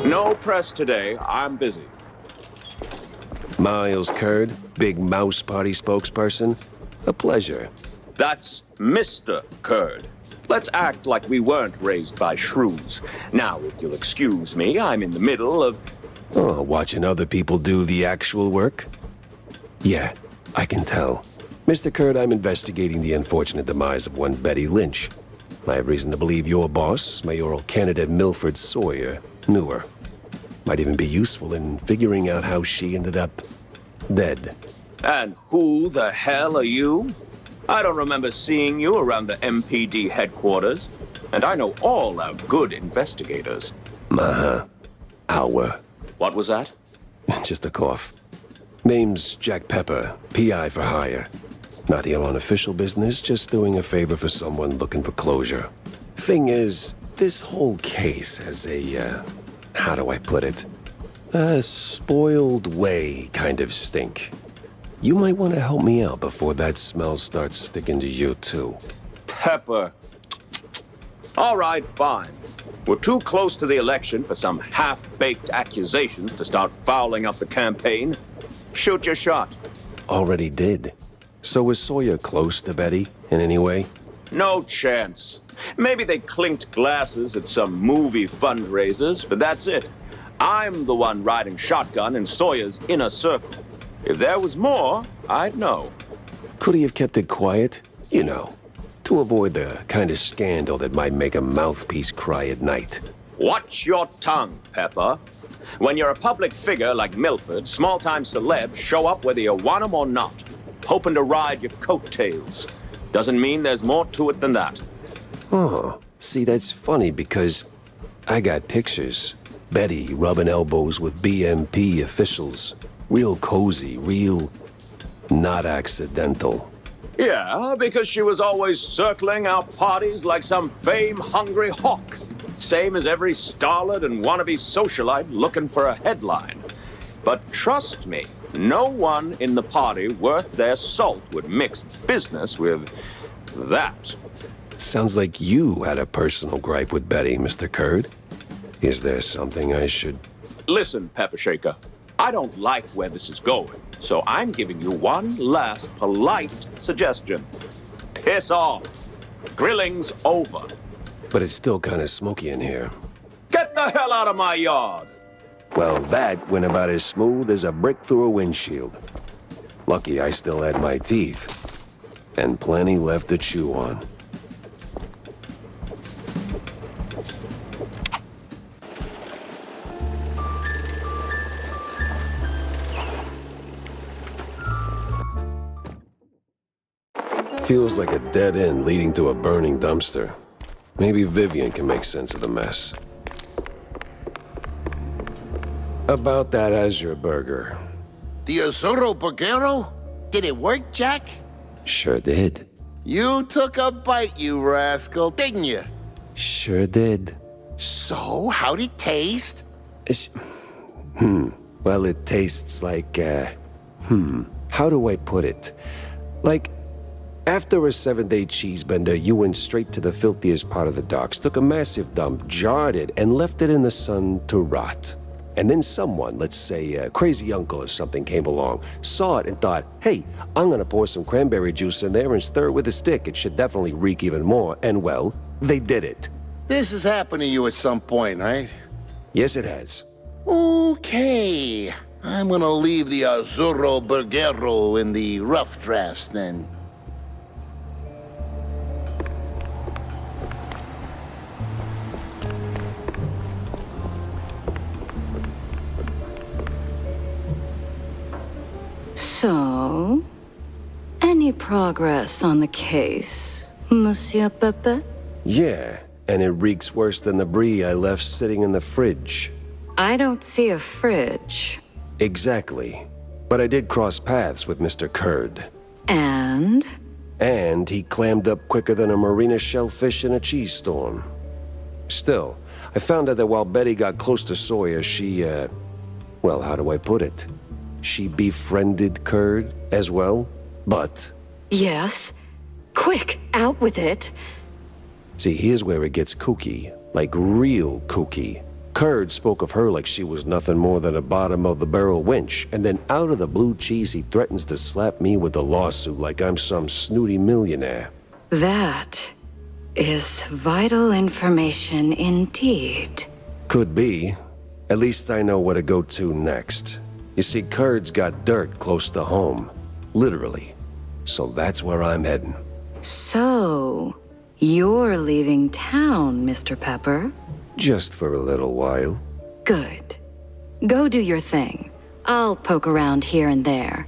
No press today. I'm busy. Miles Curd, big Mouse Party spokesperson. A pleasure. That's Mr. Curd. Let's act like we weren't raised by shrews. Now, if you'll excuse me, I'm in the middle of... Oh, watching other people do the actual work? Yeah, I can tell. Mr. Curd, I'm investigating the unfortunate demise of one Betty Lynch. I have reason to believe your boss, mayoral candidate Milford Sawyer, knew her. Might even be useful in figuring out how she ended up dead. And who the hell are you? I don't remember seeing you around the MPD headquarters. And I know all our good investigators. Uh-huh. Our. What was that? Just a cough. Name's Jack Pepper, P.I. for hire. Not here on official business, just doing a favor for someone looking for closure. Thing is, this whole case has a, how do I put it? A spoiled way kind of stink. You might want to help me out before that smell starts sticking to you, too. Pepper. All right, fine. We're too close to the election for some half-baked accusations to start fouling up the campaign. Shoot your shot. Already did. So was Sawyer close to Betty in any way? No chance. Maybe they clinked glasses at some movie fundraisers, but that's it. I'm the one riding shotgun in Sawyer's inner circle. If there was more, I'd know. Could he have kept it quiet? You know, to avoid the kind of scandal that might make a mouthpiece cry at night. Watch your tongue, Pepper. When you're a public figure like Milford, small-time celebs show up whether you want them or not, hoping to ride your coattails. Doesn't mean there's more to it than that. Oh, see, that's funny because I got pictures. Betty rubbing elbows with BMP officials. Real cozy, real not accidental. Yeah, because she was always circling our parties like some fame-hungry hawk. Same as every starlet and wannabe socialite looking for a headline. But trust me, no one in the party worth their salt would mix business with that. Sounds like you had a personal gripe with Betty, Mr. Curd. Is there something I should... Listen, Pepper Shaker, I don't like where this is going, so I'm giving you one last polite suggestion. Piss off. Grilling's over. But it's still kind of smoky in here. Get the hell out of my yard! Well, that went about as smooth as a brick through a windshield. Lucky I still had my teeth. And plenty left to chew on. Feels like a dead end leading to a burning dumpster. Maybe Vivian can make sense of the mess. About that Azure burger. The Azuro Burgero? Did it work, Jack? Sure did. You took a bite, you rascal, didn't you? Sure did. So, how'd it taste? Well, it tastes like, how do I put it? Like, after a 7-day cheese bender, you went straight to the filthiest part of the docks, took a massive dump, jarred it, and left it in the sun to rot. And then someone, let's say a crazy uncle or something, came along, saw it and thought, hey, I'm gonna pour some cranberry juice in there and stir it with a stick. It should definitely reek even more. And well, they did it. This has happened to you at some point, right? Yes, it has. Okay. I'm gonna leave the Azzurro Bergero in the rough drafts then. So, any progress on the case, Monsieur Pepe? Yeah, and it reeks worse than the brie I left sitting in the fridge. I don't see a fridge. Exactly. But I did cross paths with Mr. Curd. And? And he clammed up quicker than a marina shellfish in a cheese storm. Still, I found out that while Betty got close to Sawyer, she, well, how do I put it? She befriended Curd as well, but... Yes. Quick, out with it. See, here's where it gets kooky. Like real kooky. Curd spoke of her like she was nothing more than a bottom-of-the-barrel wench, and then out of the blue cheese he threatens to slap me with a lawsuit like I'm some snooty millionaire. That is vital information indeed. Could be. At least I know where to go to next. You see, Curd's got dirt close to home. Literally. So that's where I'm heading. So, you're leaving town, Mr. Pepper? Just for a little while. Good. Go do your thing. I'll poke around here and there.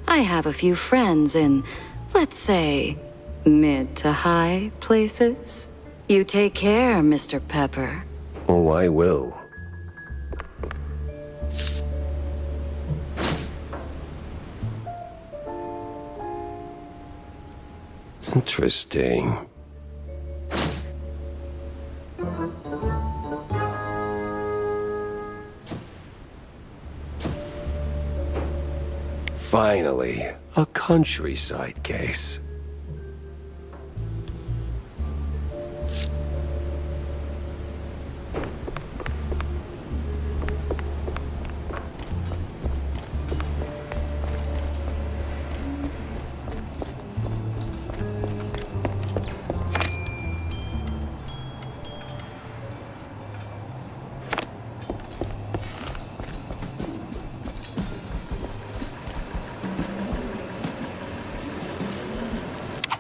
I have a few friends in, let's say, mid to high places. You take care, Mr. Pepper. Oh, I will. Interesting. Finally, a countryside case.